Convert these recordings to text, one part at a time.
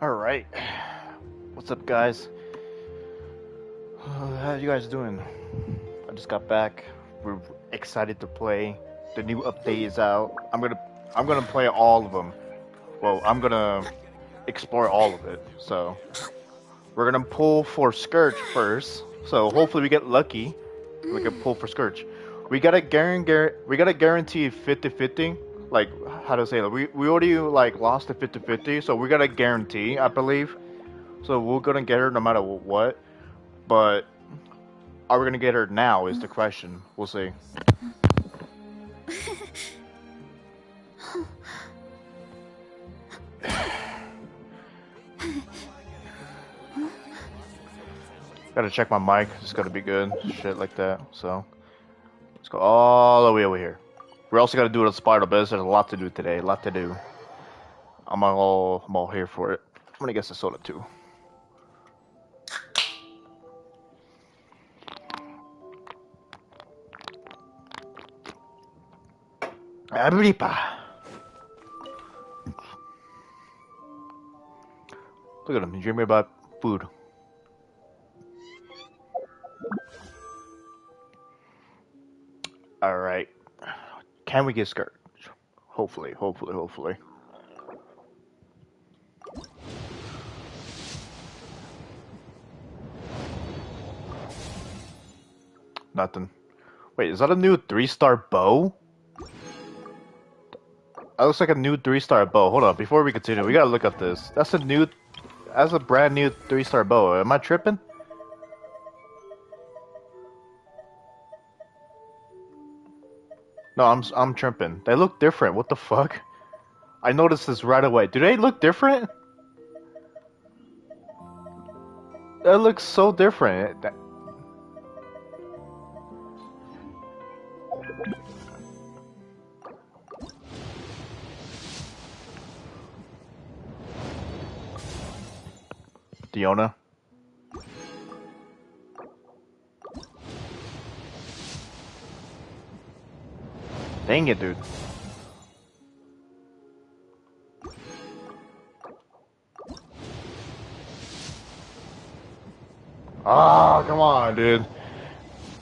Alright. What's up, guys? How you guys doing? I just got back. We're excited to play. The new update is out. I'm gonna play all of them. Well, I'm gonna explore all of it. So, we're gonna pull for Scourge first. So, hopefully we get lucky. We can pull for Scourge. We gotta guarantee 50-50. Like, how to say it? We already like lost the 50-50, so we gotta guarantee, I believe. So we're gonna get her no matter what. But are we gonna get her now is the question. We'll see. Gotta check my mic. It's gotta be good. Shit like that. So let's go all the way over here. We're also gotta do it a spider, but there's a lot to do today. A lot to do. I'm all here for it. I'm gonna get the soda too. Abripa. Look at him. He's dreaming about food. All right. Can we get Scourge? Hopefully. Nothing. Wait, is that a new 3-star bow? That looks like a new 3-star bow. Hold on, before we continue, we gotta look at this. That's a brand new 3-star bow. Am I tripping? No, I'm tripping. They look different. What the fuck? I noticed this right away. Do they look different? That looks so different. Diona. Dang it, dude. Ah, come on, dude.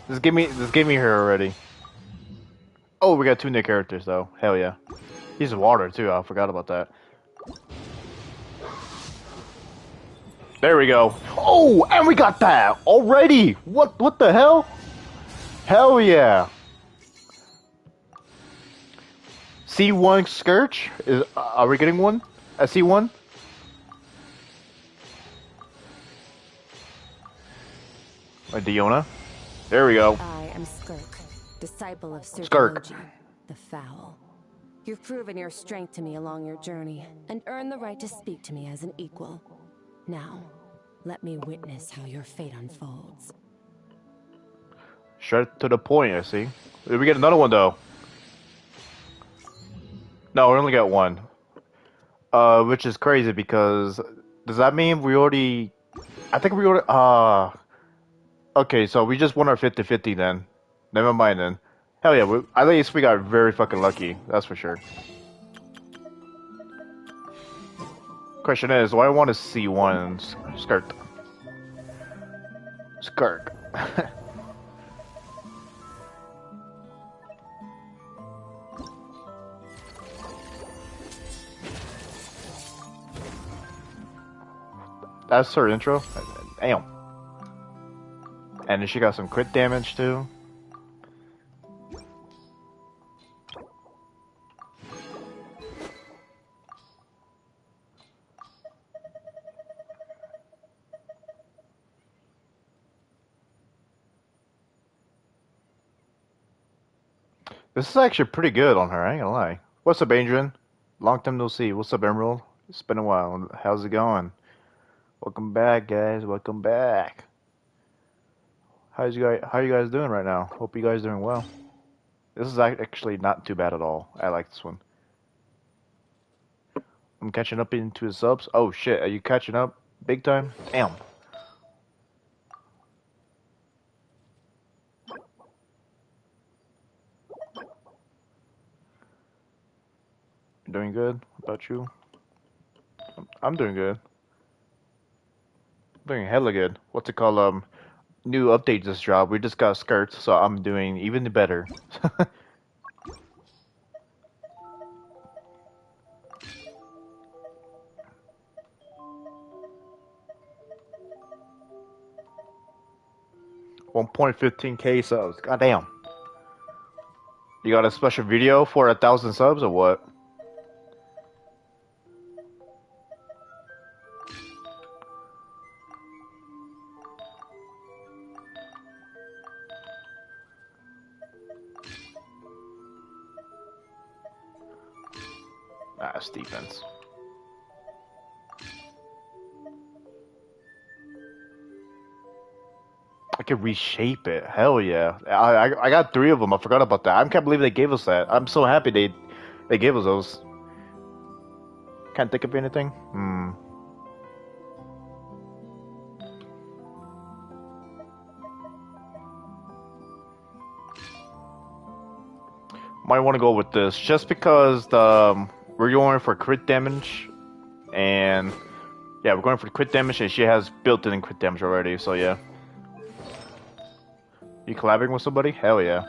Just give me her already. Oh, we got 2 new characters though. Hell yeah. He's water too. I forgot about that. There we go. Oh, and we got that already. What the hell? Hell yeah. C1 Scourge? Are we getting one? A C1? A Diona? There we go. I am Skirk, disciple of Sir Skirk. Demoji, the Foul. You've proven your strength to me along your journey, and earned the right to speak to me as an equal. Now, let me witness how your fate unfolds. Straight to the point, I see. Did we get another one though? No, we only got one. Which is crazy because does that mean we already? I think we already. Okay, so we just won our 50-50 then. Never mind then. Hell yeah, at least we got very fucking lucky. That's for sure. Question is, do I want to see one skirt? Skirt. That's her intro. Damn. And then she got some crit damage too. This is actually pretty good on her, I ain't gonna lie. What's up, Adrian? Long time no see. What's up, Emerald? It's been a while. How's it going? Welcome back, guys. Welcome back. How you guys doing right now? Hope you guys doing well. This is actually not too bad at all. I like this one. I'm catching up into the subs. Oh shit, are you catching up big time? Damn. Doing good. How about you? I'm doing good. Doing hella good. What's it called? New update just dropped. We just got skirts, so I'm doing even better. 1.15k subs. Goddamn. You got a special video for 1,000 subs or what? Ah, it's defense. I could reshape it. Hell yeah. I got 3 of them. I forgot about that. I can't believe they gave us that. I'm so happy they gave us those. Can't think of anything? Might want to go with this just because we're going for crit damage, and yeah, we're going for crit damage, and she has built-in crit damage already. So yeah. You collaborating with somebody? Hell yeah.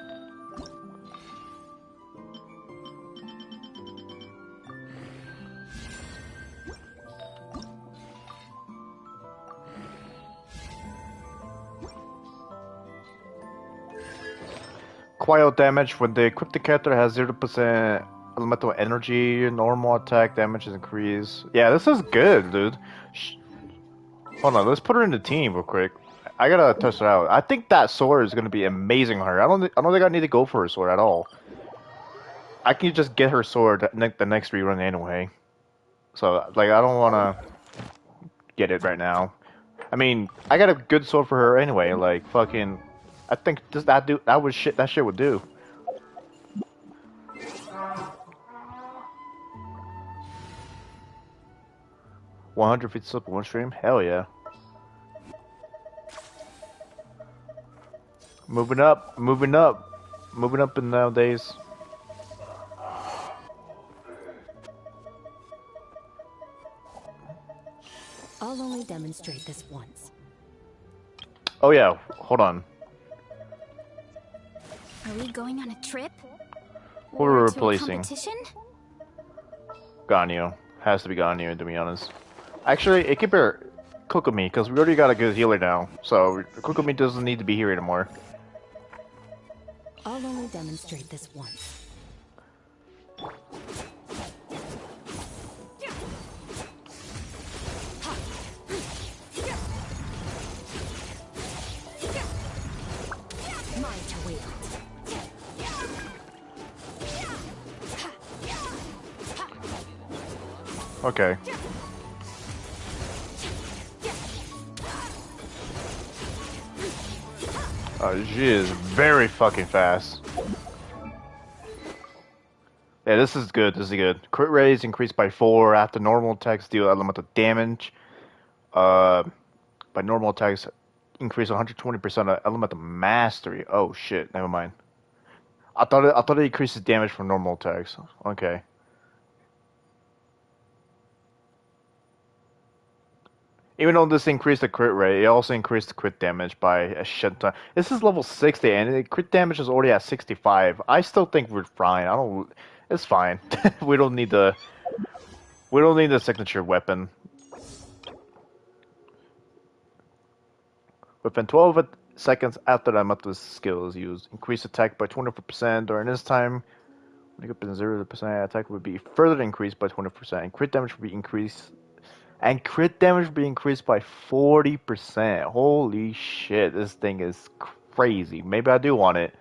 Quiet damage when the equipped character has 0% elemental energy, normal attack damage is increased. Yeah, this is good, dude. Hold on, let's put her in the team real quick. I gotta test her out. I think that sword is gonna be amazing on her. I don't think I need to go for her sword at all. I can just get her sword the next rerun anyway. So like I don't wanna get it right now. I mean, I got a good sword for her anyway. Like fucking, I think that shit would do. $100 sub one stream? Hell yeah. Moving up, moving up, moving up in nowadays. I'll only demonstrate this once. Oh yeah, hold on. Are we going on a trip? Who are we Or replacing? to a competition? Ganyu. Has to be Ganyu, to be honest. Actually, it could be Kokomi, because we already got a good healer now. So Kokomi doesn't need to be here anymore. I'll only demonstrate this once. Okay. She is very fucking fast. Yeah, this is good. This is good. Crit raise increased by 4 after normal attacks deal elemental damage. By normal attacks increase 120% of elemental mastery. Oh shit, never mind. I thought it increases damage from normal attacks. Okay. Even though this increased the crit rate, it also increased the crit damage by a shit ton. This is level 60, and the crit damage is already at 65. I still think we're fine. I don't. It's fine. we don't need the. We don't need the signature weapon. Within 12 seconds after the Mato's skill is used, increase attack by 24%. During this time, when you get 0%, attack would be further increased by 20%, and crit damage would be increased. And crit damage will be increased by 40%. Holy shit, this thing is crazy. Maybe I do want it.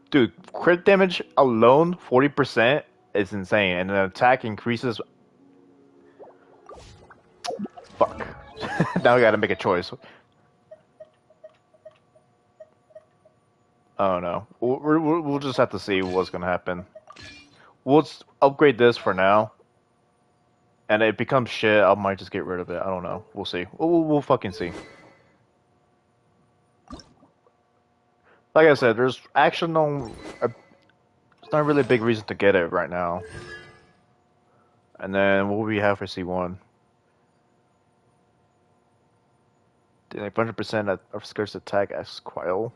Dude, crit damage alone, 40% is insane. And the attack increases... Fuck. Now I gotta make a choice. Oh no. We'll just have to see what's gonna happen. We'll upgrade this for now. And it becomes shit, I might just get rid of it. I don't know. We'll see. We'll fucking see. Like I said, there's actually no... It's not really a big reason to get it right now. And then what will we have for C1? Dealing 100% of scarce attack as Quail.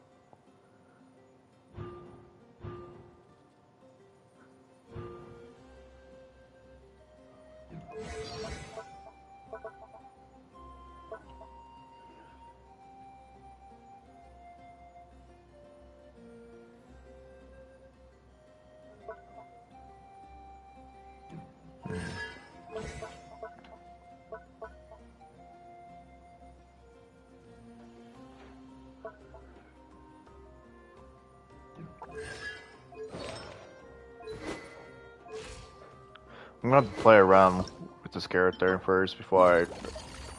I'm gonna have to play around with this character first before I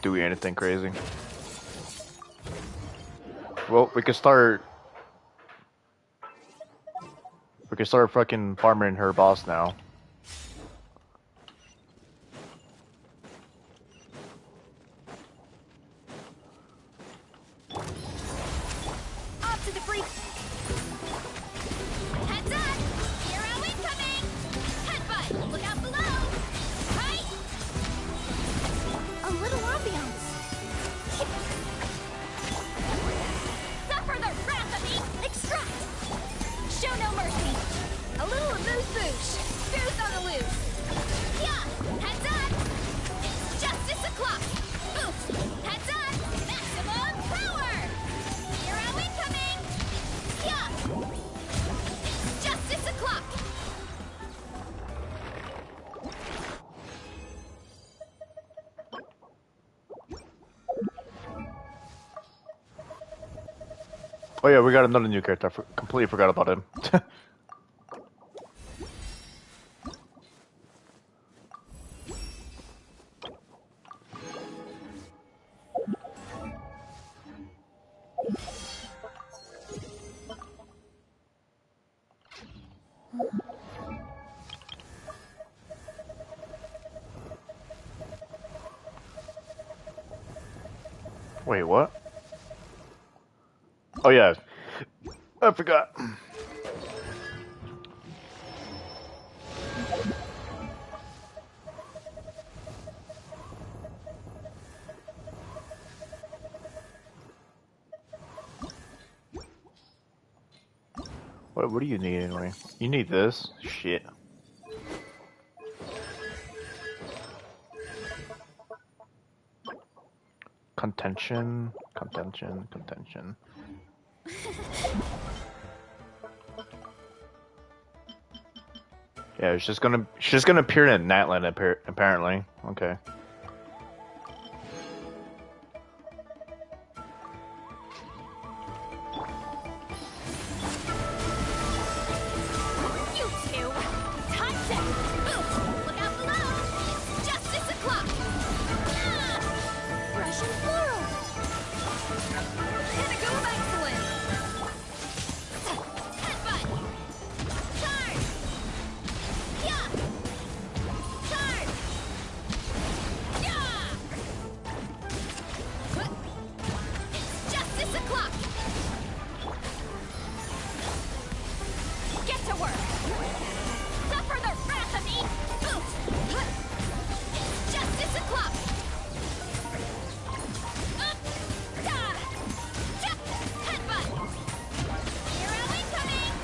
do anything crazy. Well, we can start. We can start fucking farming her boss now. Off to the breach. Heads up! Hero incoming! Headbutt! Look out below! Right! A little ambiance. Suffer the wrath of me! Extract! Show no mercy! A little amuse-bouche! Booze on the loose! Yeah! Heads up! It's justice o'clock! Boost! Heads up! Maximum power! Hero incoming! Yeah! It's justice o'clock! Oh yeah, we got another new character. I completely forgot about him. Wait, what? Oh yeah, I forgot. What do you need anyway? You need this? Shit. Contention. Yeah, she's gonna appear in Natland apparently. Okay. You two! Time set! Boost! Look out below! It's justice o'clock! Yeah! Russian floral! Pinnacle of excellence! Headbutt! Charge! Yeah! Charge! Yeah! It's justice o'clock! Get to work! Suffer the wrath of me! Boost! It's justice o'clock! Up! Da! Chop! Headbutt! Hero incoming!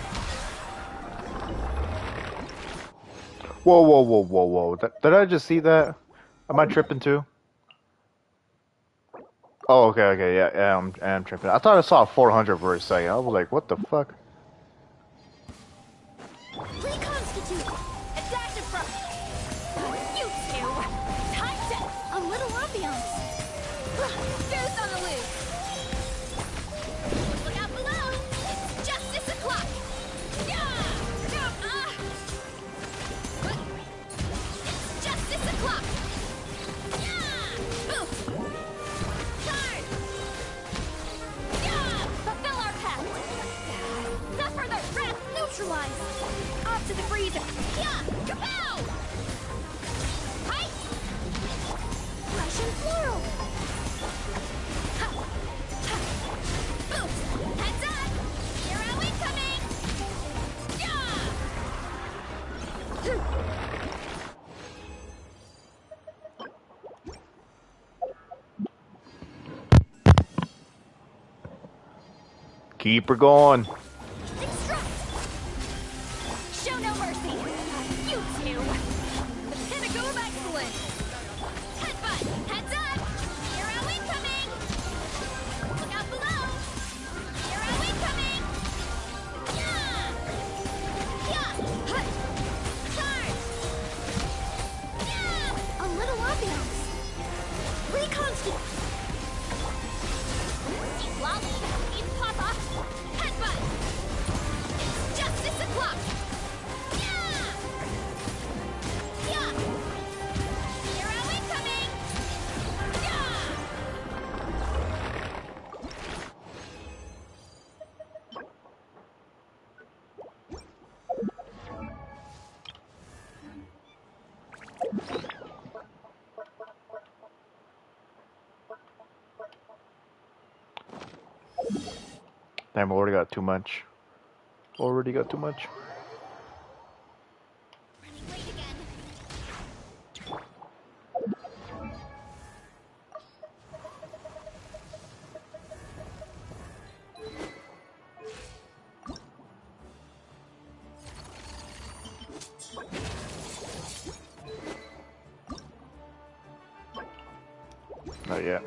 Whoa. Did I just see that? Am I tripping too? Oh, okay, yeah, I'm tripping. I thought I saw 400 for a second. I was like, what the fuck? Reconstitute! Adaptive from... You two! Time set! A little ambiance! Boost on the loose! Look out below! It's justice o'clock! Yeah! It's justice o'clock! Yeah! Boost! Charge! Yeah! Fulfill our pact! Suffer the wrath! Neutralize! Off to the freezer! Yeah! Kapow! Height! Russian floral! Ha! Ha! Boost! Heads up! Hero incoming! Yeah! Keep her going. Extract! Show no mercy! You two! The pinnacle of excellence! Headbutt! Heads up! Hero incoming! Look out below! Hero incoming! Yeah! Yeah! Hut! Charge! Yeah! A little ambiance! Recon skill! Eat lolly! Eat papa! Headbutt! It's justice o'clock! Yeah! Yeah! Hero incoming! Yeah! Damn, I already got too much. Already got too much. Running late again. Not yet.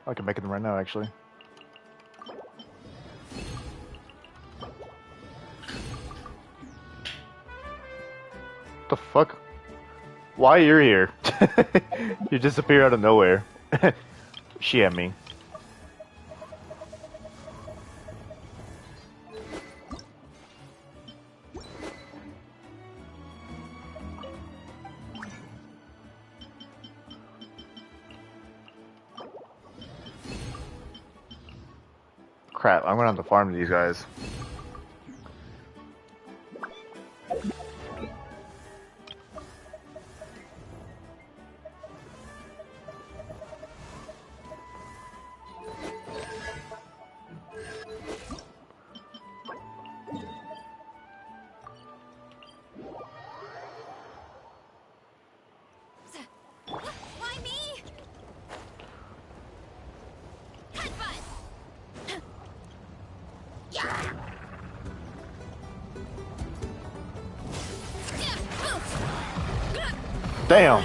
I can make it right now, actually. What the fuck? Why you're here? You disappear out of nowhere. She at me. Crap, I'm gonna have to farm these guys. Why me? Headbutt! Yeah! Damn!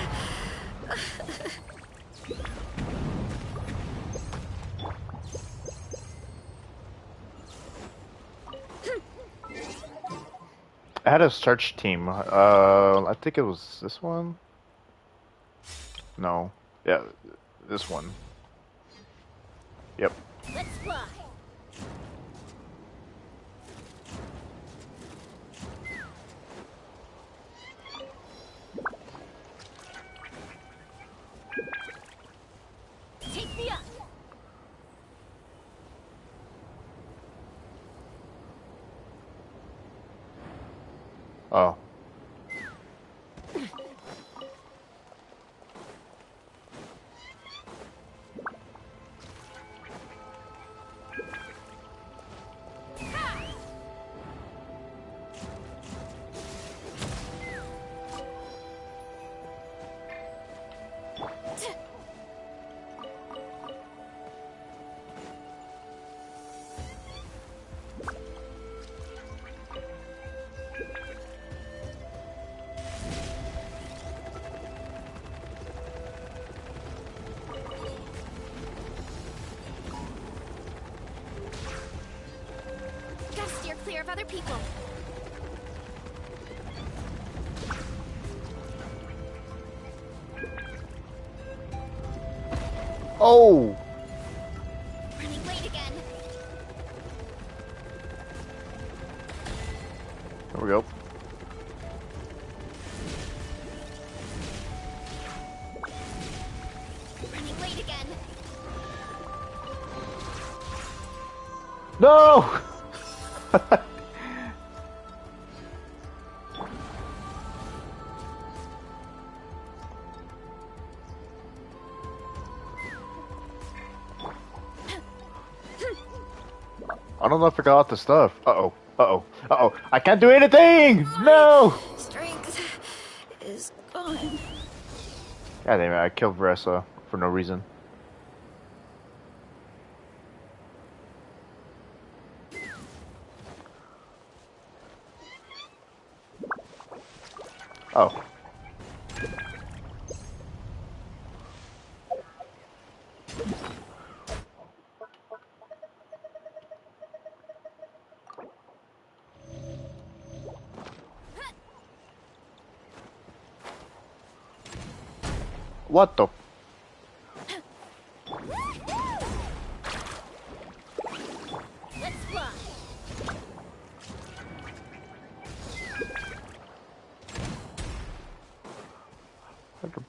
I had a search team. I think it was this one. No. Yeah, this one. Yep. Let's fly! Take me up! Oh. Gotta steer clear of other people. Oh! Running late again. There we go. Running late again. No! I don't know if I got the stuff. Uh-oh. Uh-oh. Uh-oh. I can't do anything! No! Strength is gone. God damn it, I killed Vressa for no reason. Oh. What the? Let's fly.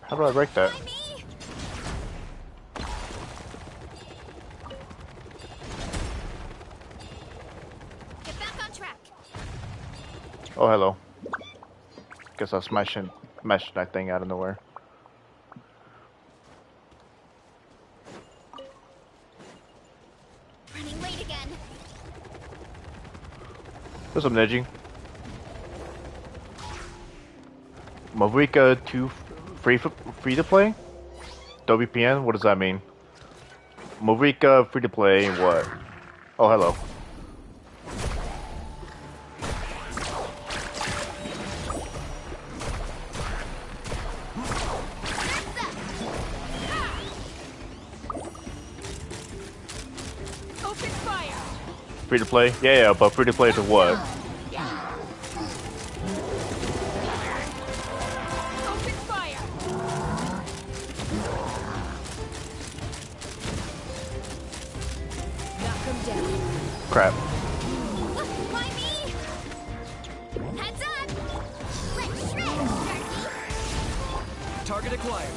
How do I break that? By me. Get back on track. Oh, hello. Guess I smashed that thing out of nowhere. Running late again. What's up, Neji? Mavrika 2 free to play? WPN? What does that mean? Mavrika free to play what? Oh, hello. Open fire. Free to play? Yeah, but free to play to what? Open fire. Knock him down. Crap. Why me? Heads up. Let's shred, turkey. Target acquired.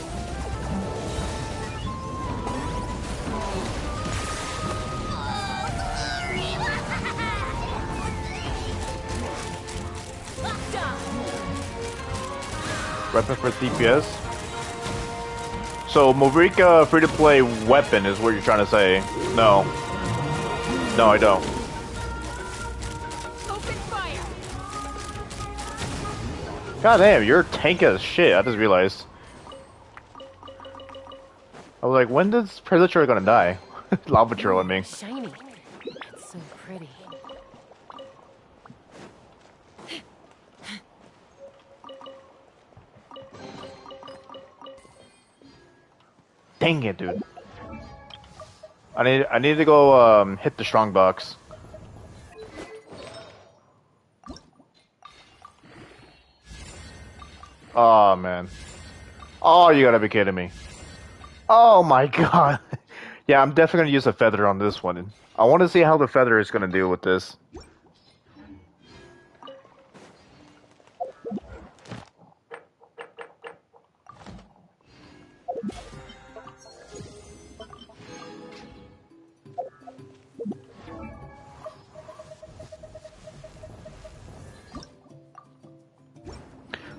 Locked on. Weapon for DPS? So, Mavrika free to play weapon is what you're trying to say. No. No, I don't. Open fire. God damn, you're tanky as shit. I just realized. I was like, when is Predator gonna die? Lava Trail, I mean. Shiny. It's so pretty. Dang it, dude. I need to go hit the strong box. Oh man. Oh, you gotta be kidding me. Oh my god. Yeah, I'm definitely gonna use a feather on this one. I want to see how the feather is gonna deal with this.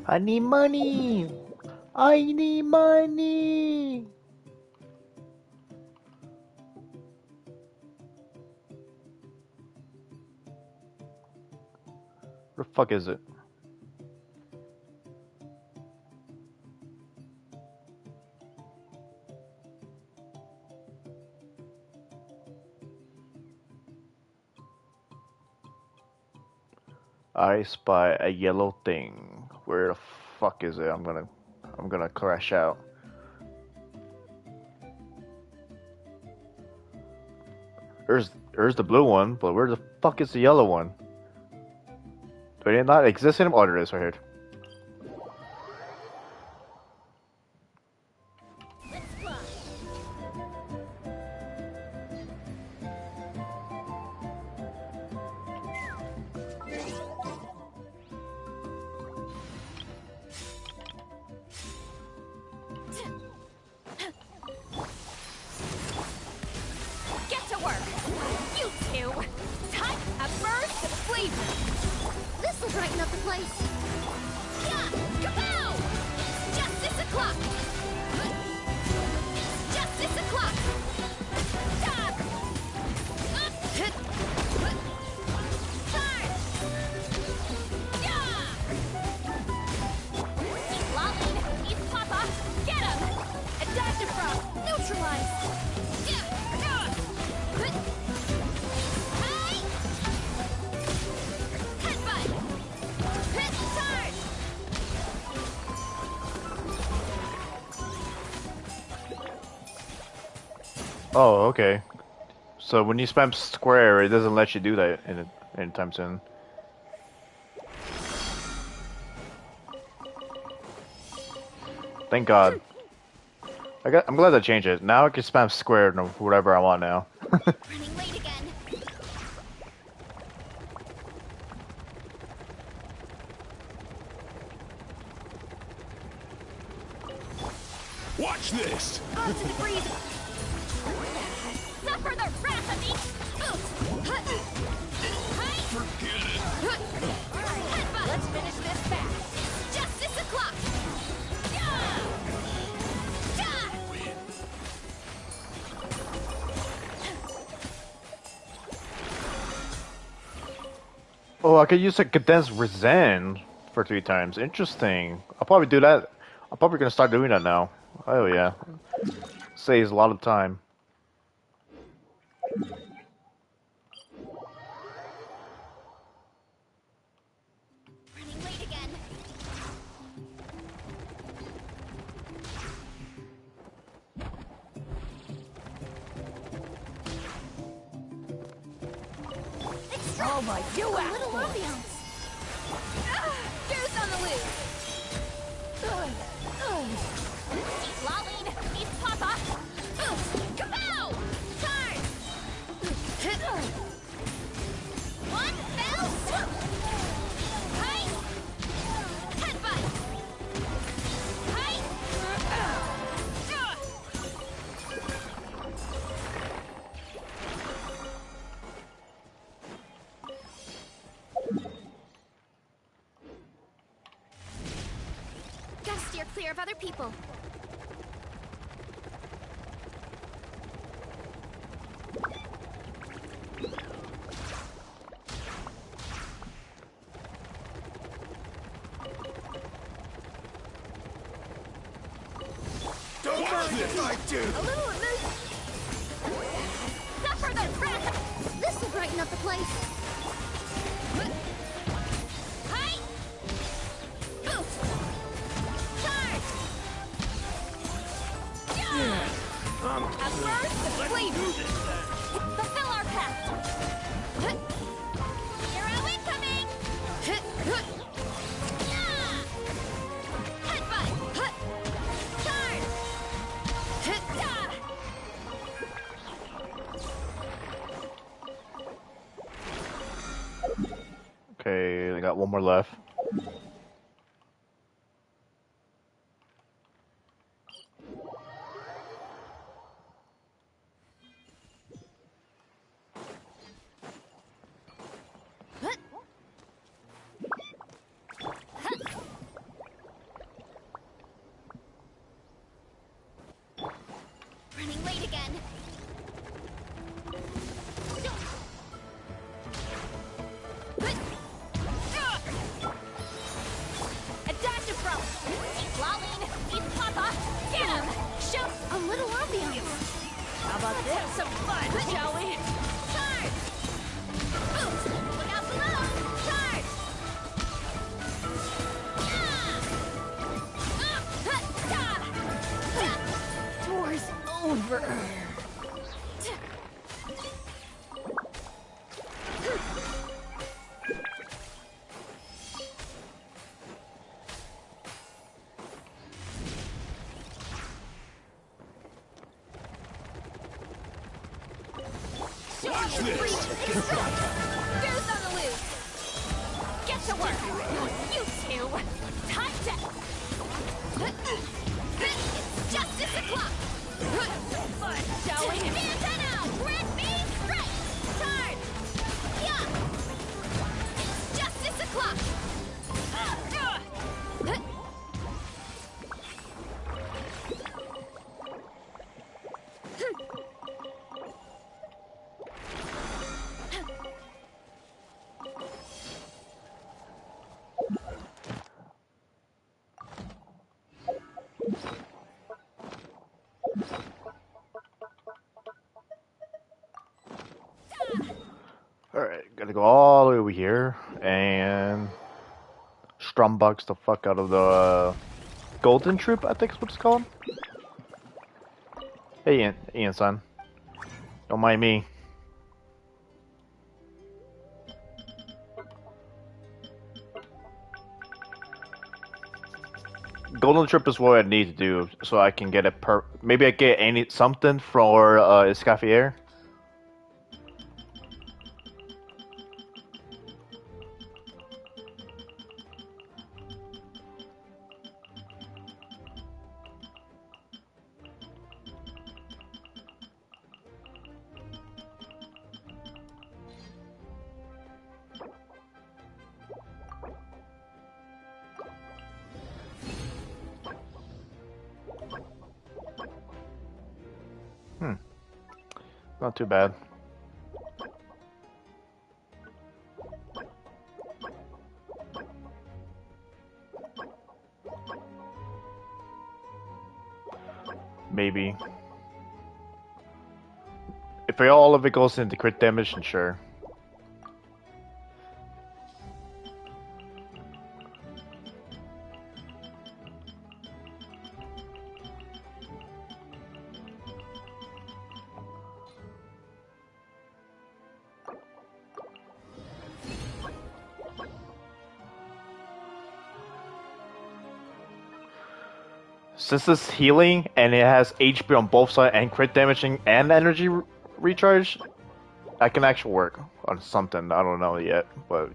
I need money. I need money. Where the fuck is it? I spy a yellow thing. Where the fuck is it? I'm gonna crash out. There's the blue one, but where the fuck is the yellow one? Do they not exist in them? Oh, there it is right here. Let's fly. Get to work. You two. Time a burst of flavor. This'll brighten up the place. Yeah, kapow! It's justice o'clock. It's justice o'clock. Stop. Hit. Charge. Yeah. He's lolling. He's Papa. Get him. Oh, okay. So when you spam square, it doesn't let you do that anytime soon. Thank God. I'm glad they changed it. Now I can spam square and whatever I want now. Running late again. Watch this! On to the breeze. Suffer the wrath of me. Forget it! Headbutt. Let's finish this fast. Justice o'clock. Yeah. Yeah. Oh, I could use a condensed resin for 3 times. Interesting. I'll probably do that. I'm probably gonna start doing that now. Oh yeah, saves a lot of time. Running late again. Oh my, you a little ambiance. Goose on the loose. He's lolling. He's papa. Kapow! Charge! One fell swoop. Hi. Headbutt. Hi. Gotta steer clear of other people. Don't mind if I do! A little amuse. Suffer the wrath. This'll brighten up the place. Hi. Boost. Charge. Yeah. At first, flavor. Fulfill our pact. Hero incoming. Yeah. Headbutt. Charge. Yeah. Okay, I got one more left. Running late again. A dash of bro. He's lolling. He's papa. Get him. Show a little ambiance. How about this? Have some fun, shall we? Charge. Boost. Look out below. Charge. War's over. Watch this! Goose on the loose. Get to work. You two. Time to. It's justice o'clock. Fun, shall we? Antenna. Red beam strike. Charge. Yeah. It's justice o'clock. Alright, gotta go all the way over here and strumbox the fuck out of the golden troop, I think is what it's called. Hey Ian son. Don't mind me. Golden Trip is what I need to do so I can get it maybe I get something for Escaffier. Not too bad. Maybe. If all of it goes into crit damage, then sure. Since it's healing and it has HP on both sides and crit damaging and energy recharge, I can actually work on something. I don't know yet, but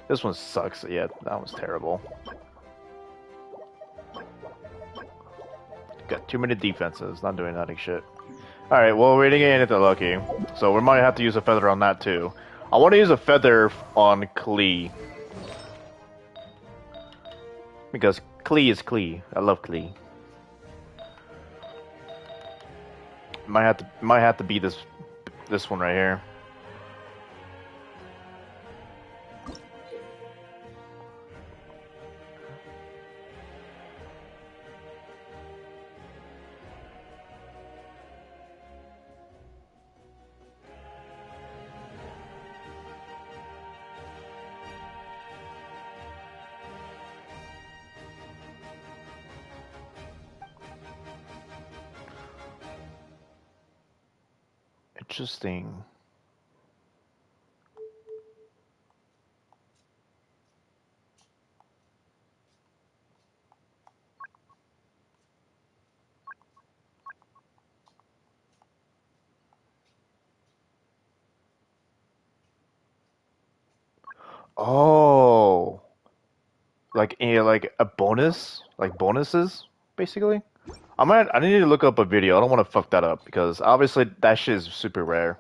this one sucks. Yeah, that was terrible. Got too many defenses, not doing nothing shit. Alright, well, we're gonna get anything lucky, so we might have to use a feather on that too. I want to use a feather on Klee. Because Klee is Klee. I love Klee. Might have to be this one right here. Interesting. Oh, like a bonus, like bonuses, basically. I need to look up a video. I don't want to fuck that up because obviously that shit is super rare.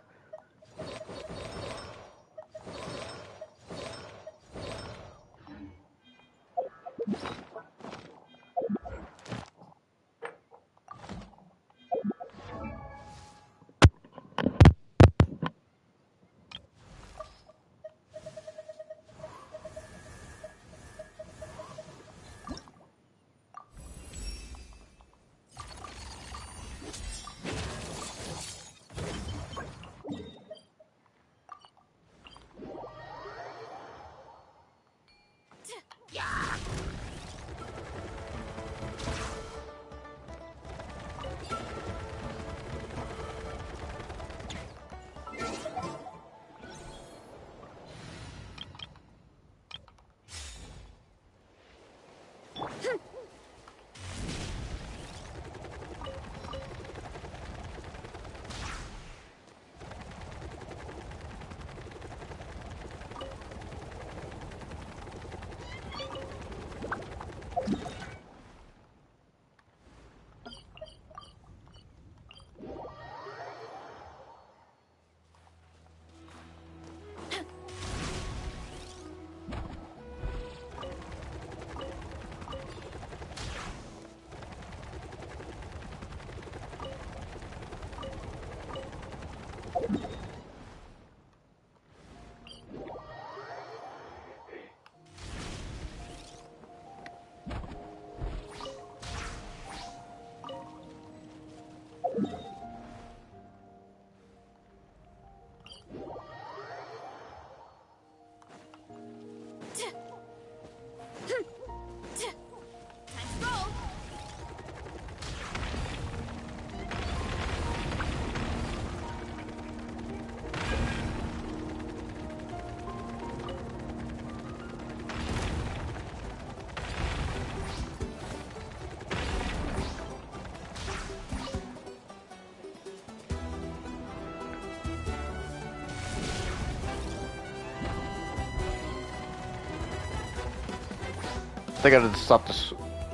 They gotta stop the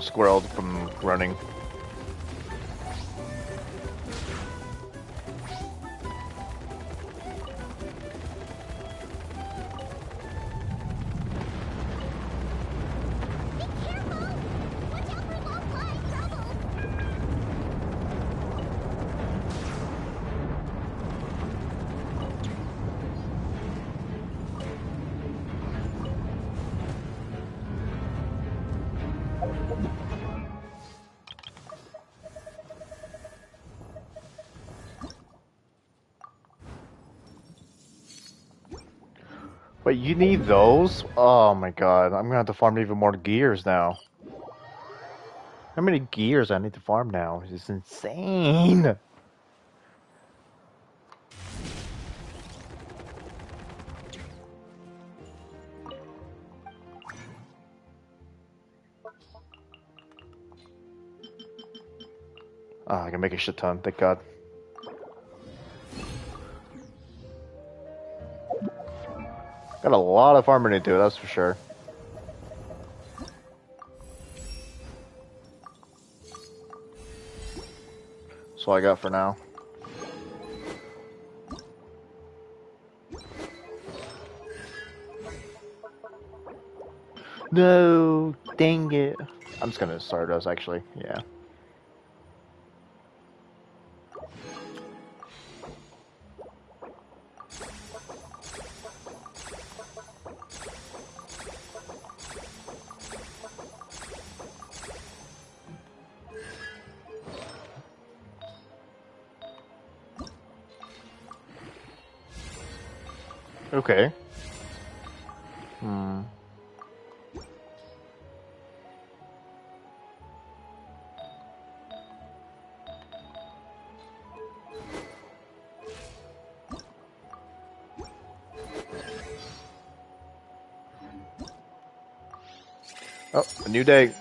squirrel from running. Wait, you need those? Oh my god, I'm gonna have to farm even more gears now. How many gears I need to farm now? It's insane. I can make a shit ton, thank god. Got a lot of farming to do, that's for sure. That's all I got for now. No, dang it. I'm just gonna start us actually, yeah. Okay. Hmm. Oh, a new day.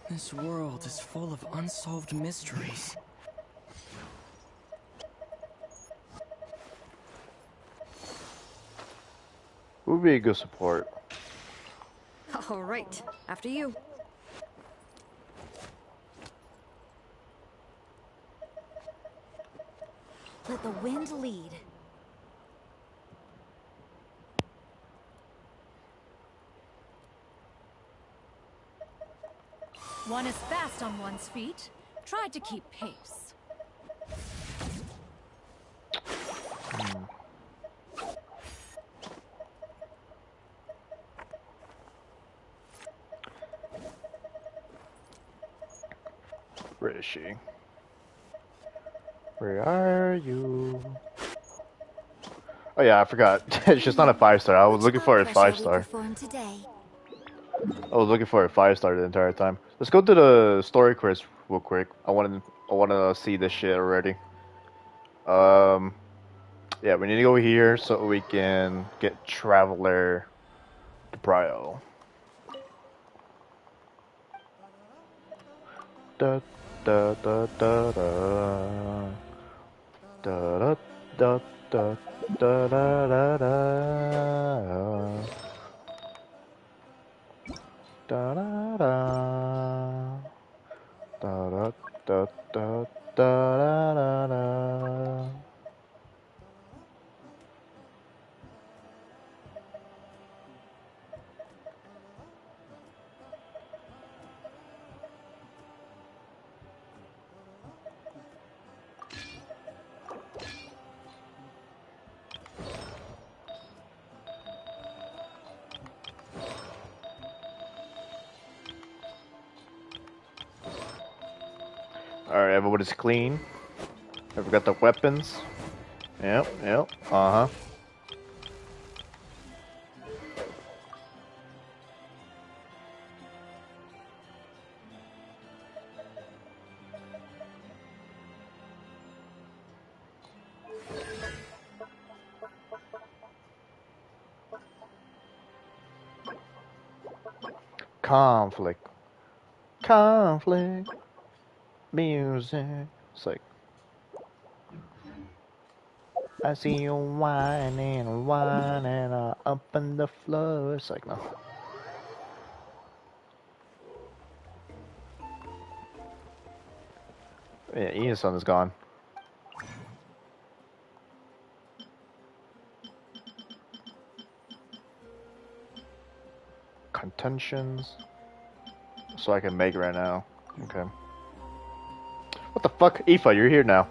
This world is full of unsolved mysteries. Who would be a good support? All right, after you. Let the wind lead. One is fast on one's feet. Try to keep pace. Where is she? Where are you? Oh yeah, I forgot. She's not a 5-star. I was Which looking for a opera shall we 5-star. perform today? I was looking for a 5-star the entire time. Let's go to the story quest real quick. I wanna see this shit already. Um, yeah, we need to go here so we can get Traveler to Prio. Da da da da da da da da da da da da. Da da da da da da da da da da. Alright, everybody's clean. Have got the weapons? Yep, yep, uh-huh. conflict. Conflict. Music. It's like, I see you whining, whining up on the floor. It's like, no. Yeah, Ian's son is gone. Contentions. So I can make right now. Okay. What the fuck? Aoife, you're here now.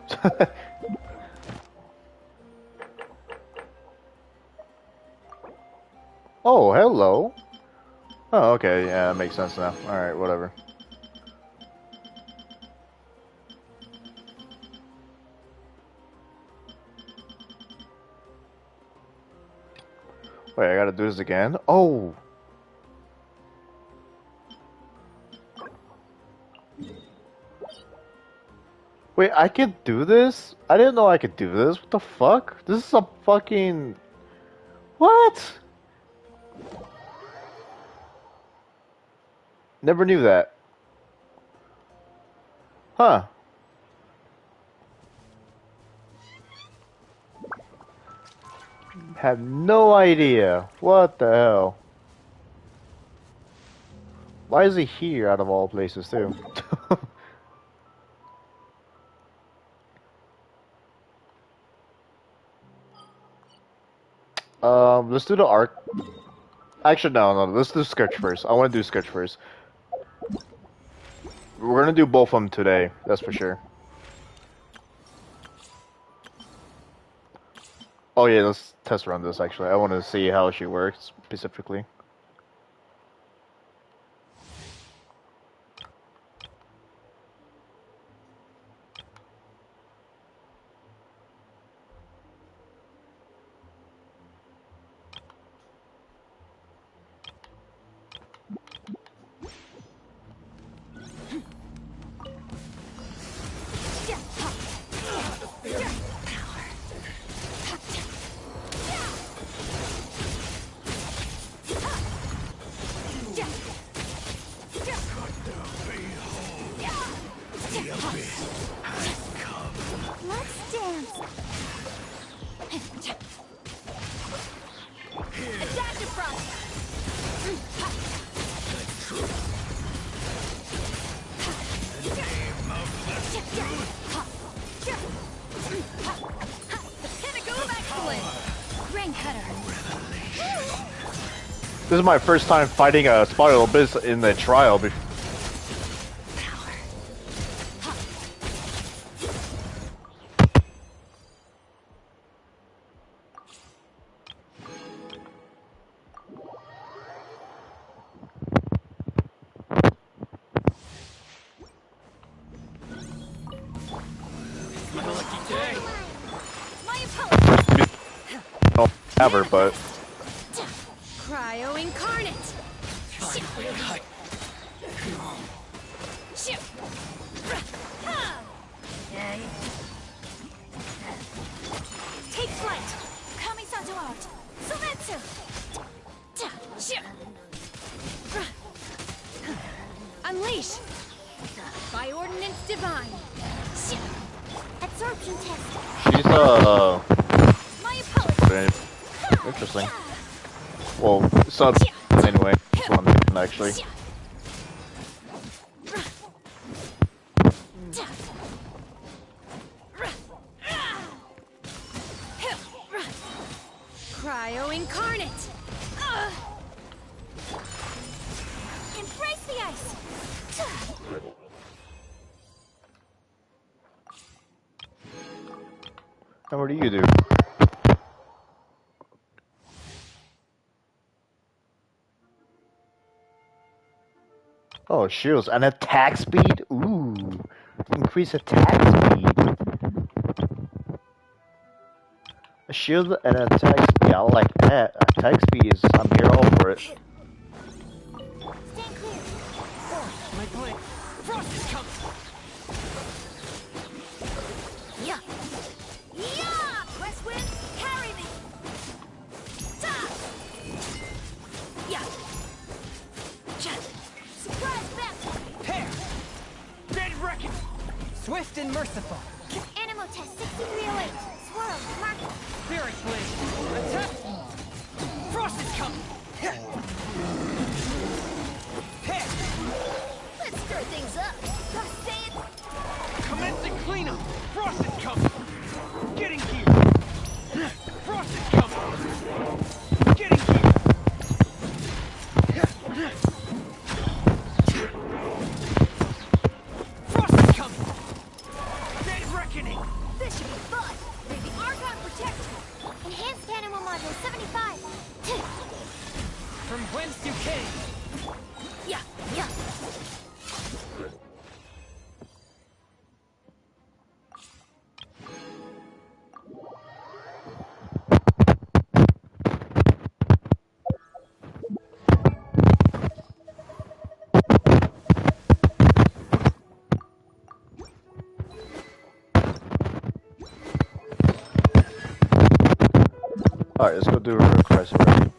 Oh, hello. Oh, okay. Yeah, that makes sense now. Alright, whatever. Wait, I gotta do this again? Oh! Wait, I can do this? I didn't know I could do this. What the fuck? This is a fucking... What? Never knew that. Huh. Have no idea. What the hell? Why is he here out of all places, too? Let's do the art. Actually, no, let's do sketch first. I want to do sketch first. We're gonna do both of them today, that's for sure. Oh yeah, let's test run this actually. I want to see how she works specifically. Let's dance. Adaptive process. The pinnacle of excellence. Ring cutter. This is my first time fighting a Spiral Abyss in the trial. Ever, but Cryo incarnate. Take flight. Kamisato out. Sumetsu. Unleash. By ordinance divine. Absorption test. she's My apologies. interesting. Well, sub anyway. That's what I'm thinking actually. Cryo incarnate. Embrace the ice. And what do you do? Oh, shields and attack speed. Ooh, increase attack speed. A shield and attack speed. I like that. Attack speed is. I'm here all for it. Stand clear. My blade. Frost is coming. Yeah. Yeah. West wind, carry me. Ta. Yeah. Cha. Swift and merciful. Animal test 6308. Swirl, mark. Spirit blade. Attack. Frost is coming. Let's stir things up. Frost saying. Commencing cleanup. Frost is coming. Getting here. Frost is coming. Getting here. Frost is coming. Dead reckoning. This should be fun. Maybe Argon Protector. Enhanced Animal Module 75. From whence you came. Yeah, yeah. Alright, let's go do a request break.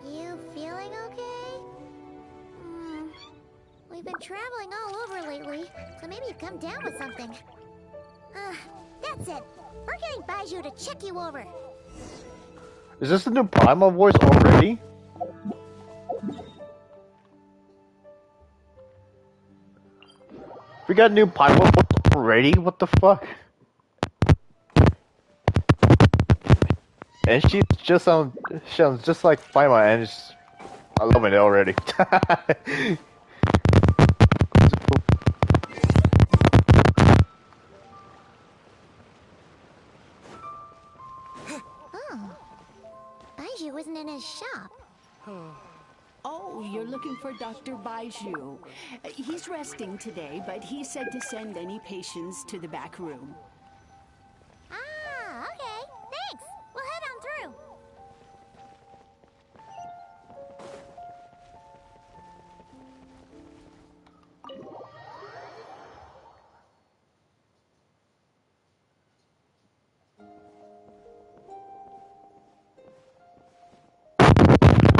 You feeling okay? We've been traveling all over lately, so maybe you've come down with something. That's it. We're getting Baiju to check you over. Is this the new Primal voice already? We got new Primal voice already? What the fuck? And she just sounds just like Primal, and it's, I love it already. Baiju isn't in his shop. Oh, you're looking for Dr. Baiju. He's resting today, but he said to send any patients to the back room. Ah, okay. Thanks. We'll head on through.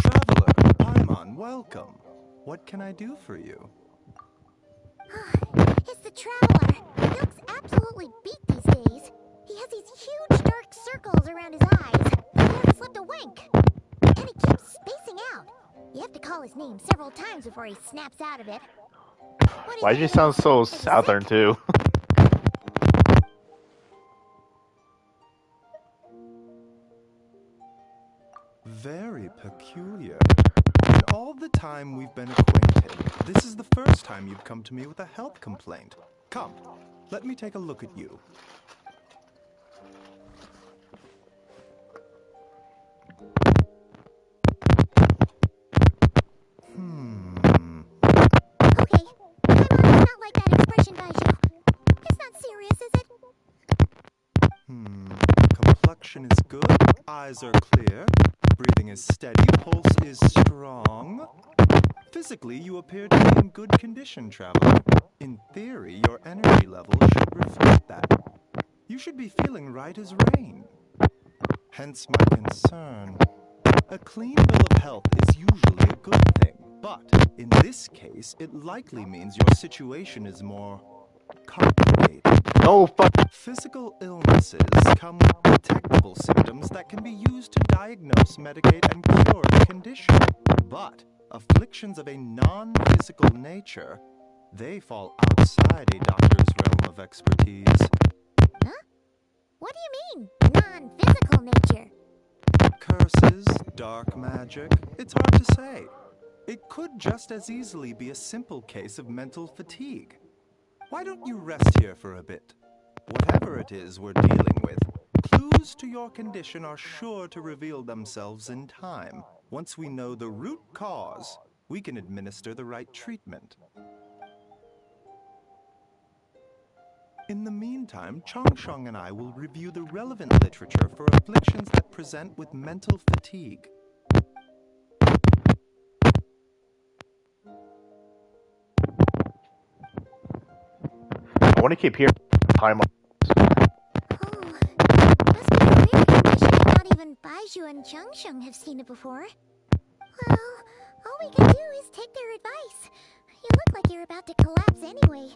Traveler, Paimon, welcome. What can I do for you? It's the Traveler. He looks absolutely beat these days. He has these huge dark circles around his eyes. He never slept a wink. And he keeps spacing out. You have to call his name several times before he snaps out of it. Why does she sound so southern too? Very peculiar. In all the time we've been acquainted, this is the first time you've come to me with a health complaint. Come, let me take a look at you. Okay, Paimon does not like that expression, Baiju. It's not serious, is it? Complexion is good, eyes are clear, breathing is steady, pulse is strong. Physically, you appear to be in good condition, Traveler. In theory, your energy level should reflect that. You should be feeling right as rain. Hence my concern. A clean bill of health is usually a good thing, but in this case, it likely means your situation is more complicated. No fuck. Physical illnesses come with detectable symptoms that can be used to diagnose, medicate, and cure the condition. But afflictions of a non-physical nature, they fall outside a doctor's realm of expertise. Huh? What do you mean, non-physical nature? Curses, dark magic, it's hard to say. It could just as easily be a simple case of mental fatigue. Why don't you rest here for a bit? Whatever it is we're dealing with, clues to your condition are sure to reveal themselves in time. Once we know the root cause, we can administer the right treatment. In the meantime, Chongsheng and I will review the relevant literature for afflictions that present with mental fatigue. I want to keep hearing time. Oh, must be a rare condition that not even Baizhu and Changsheng have seen it before. Well, all we can do is take their advice. You look like you're about to collapse anyway.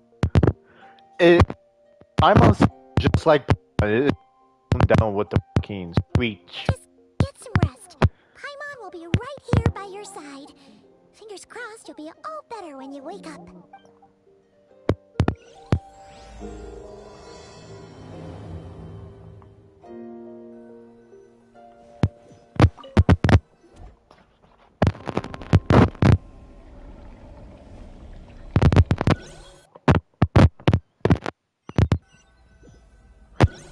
I'm just like down with the fucking screech. Just get some rest. Paimon will be right here by your side. Fingers crossed you'll be all better when you wake up.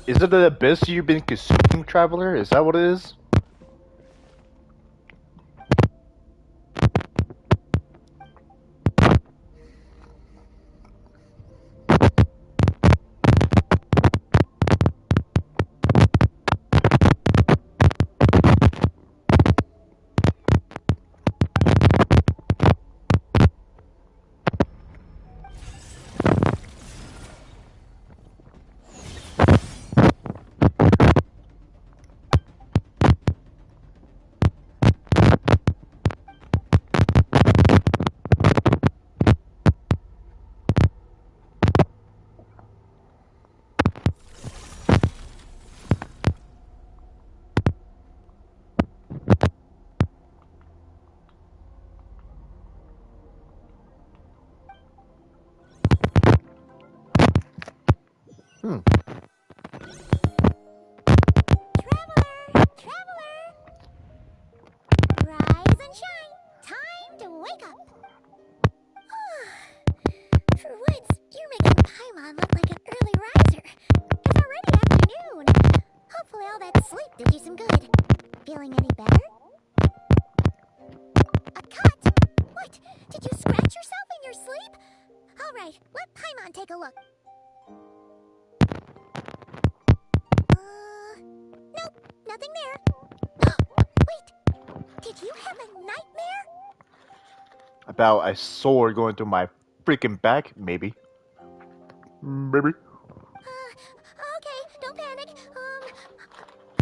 Is it the abyss you've been consuming, traveler? Is that what it is? Traveler! Rise and shine! Time to wake up! For once, you're making Paimon look like an early riser. It's already afternoon. Hopefully all that sleep did you some good. Feeling any better? A cut? What? Did you scratch yourself in your sleep? Alright, let Paimon take a look. Nope, nothing there. Wait, did you have a nightmare? About a sword going through my freaking back? Maybe. Maybe. Okay, don't panic.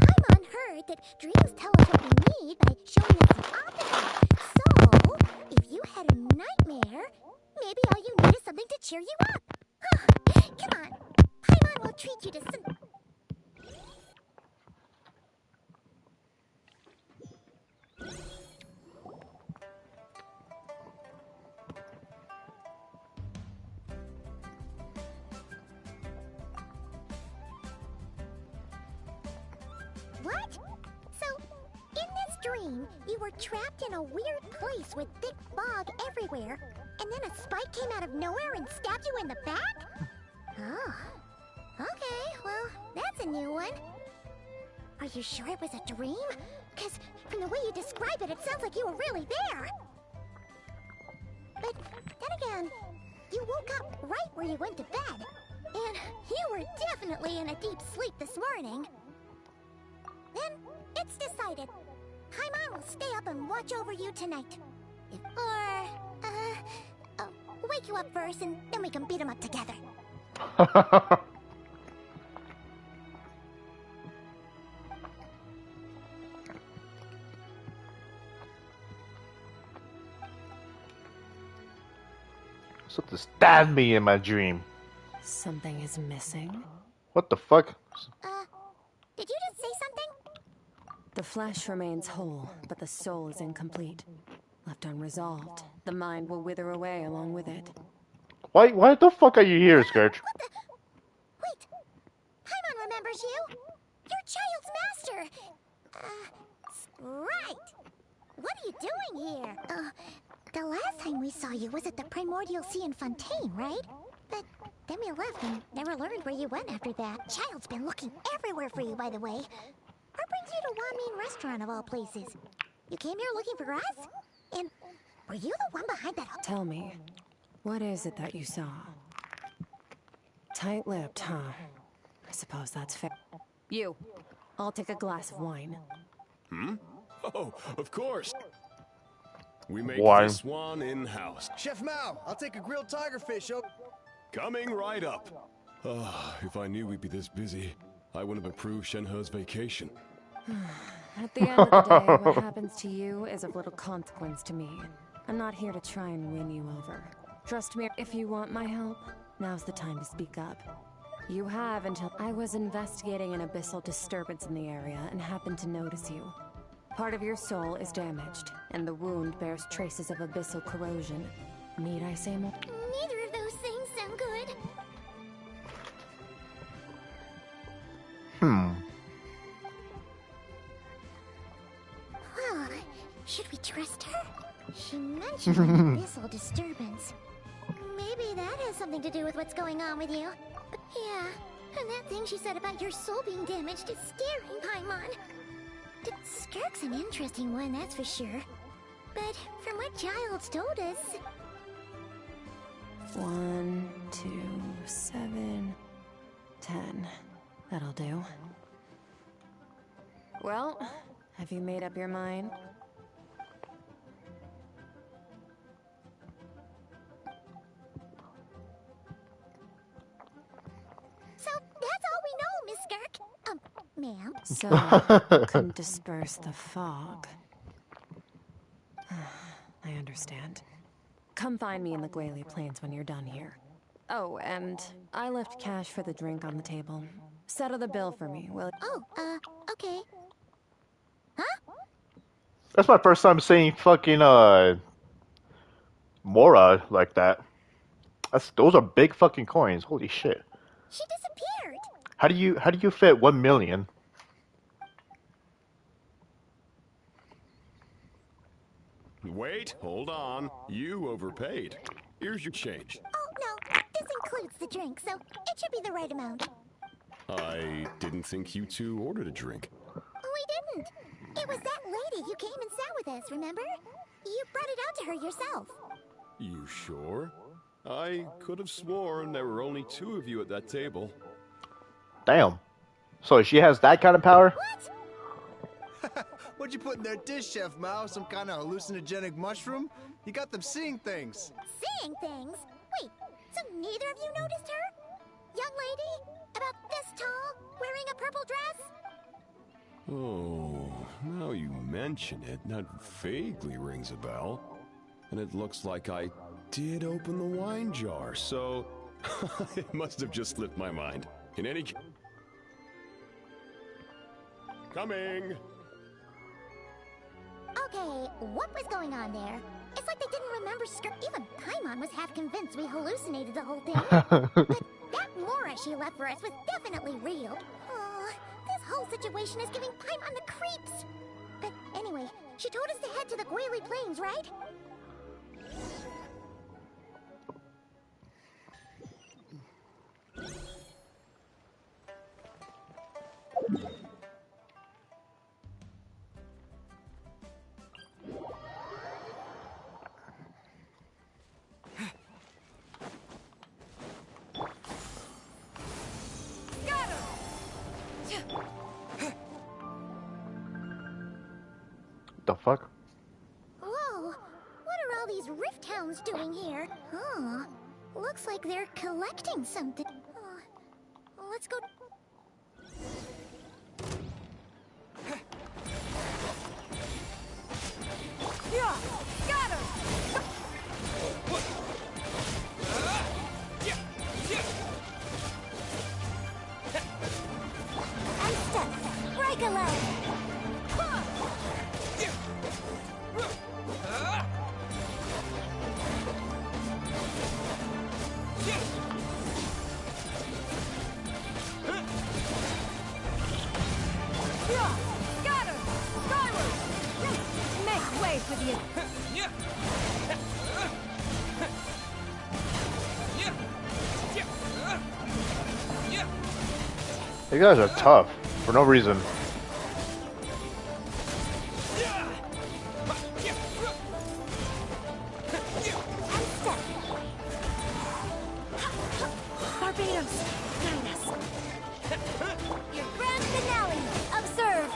Paimon heard that dreams tell us what we need by showing us the opposite. So, if you had a nightmare, maybe all you need is something to cheer you up. Come on, Paimon will treat you to some... What? So, in this dream, you were trapped in a weird place with thick fog everywhere, and then a spike came out of nowhere and stabbed you in the back? Oh. Okay, well, that's a new one. Are you sure it was a dream? Because from the way you describe it, it sounds like you were really there. But then again, you woke up right where you went to bed. And you were definitely in a deep sleep this morning. Then, it's decided. Paimon will stay up and watch over you tonight. Wake you up first, and then we can beat him up together. Something stabbed me in my dream. Something is missing. What the fuck? Did you just say something? The flesh remains whole, but the soul is incomplete. Left unresolved, the mind will wither away along with it. Why the fuck are you here, Scourge? What the... Wait! Paimon remembers you! You're Child's master! Right! What are you doing here? The last time we saw you was at the Primordial Sea in Fontaine, right? But then we left and never learned where you went after that. Child's been looking everywhere for you, by the way. What brings you to Wanmin Restaurant of all places? You came here looking for us? And were you the one behind that? Tell me, what is it that you saw? Tight-lipped, huh? I suppose that's fair. You, I'll take a glass of wine. Oh, of course. We make Wine. this one in-house. Chef Mao, I'll take a grilled tigerfish. Coming right up. If I knew we'd be this busy, I wouldn't have approved Shenhe's vacation. At the end of the day, what happens to you is of little consequence to me. I'm not here to try and win you over. Trust me, if you want my help, now's the time to speak up. You have until I was investigating an abyssal disturbance in the area and happened to notice you. Part of your soul is damaged, and the wound bears traces of abyssal corrosion. Need I say more? Neither of those things sound good. Well, should we trust her? She mentioned an abyssal disturbance. Maybe that has something to do with what's going on with you. Yeah, and that thing she said about your soul being damaged is scaring Paimon. Skirk's an interesting one, that's for sure. But from what Giles told us... 1, 2, 7, 10. That'll do. Well, have you made up your mind? So, that's all we know, Miss Skirk. Ma'am. So, you can disperse the fog. I understand. Come find me in the Gwali Plains when you're done here. Oh, and I left cash for the drink on the table. Settle the bill for me, will Oh, okay. Huh? That's my first time seeing fucking Mora like that. Those are big fucking coins. Holy shit. She disappeared. How do you fit 1 million? Wait, hold on. You overpaid. Here's your change. Oh, no. This includes the drink, so it should be the right amount. I didn't think you two ordered a drink. We didn't. It was that lady who came and sat with us, remember? You brought it out to her yourself. You sure? I could have sworn there were only 2 of you at that table. Damn. So she has that kind of power? What? What'd you put in their dish, Chef Mao? Some kind of hallucinogenic mushroom? You got them seeing things. Seeing things? Wait, so neither of you noticed her? Young lady? About this tall? Wearing a purple dress? Oh, now you mention it, that vaguely rings a bell. And it looks like I did open the wine jar, so it must have just slipped my mind. In any case... Coming! Okay, what was going on there? It's like they didn't remember Even Paimon was half convinced we hallucinated the whole thing. But that Mora she left for us was definitely real. Oh, this whole situation is giving Paimon the creeps. But anyway, she told us to head to the Gwali Plains, right? The fuck? Whoa, what are all these Rift Hounds doing here? Huh, looks like they're collecting something. Let's go. Yeah, got him! I'm stuck. Break a leg. Got him! Skyward! Make way for the... You guys are tough for no reason. Barbados, guide us. Your grand finale. Observe.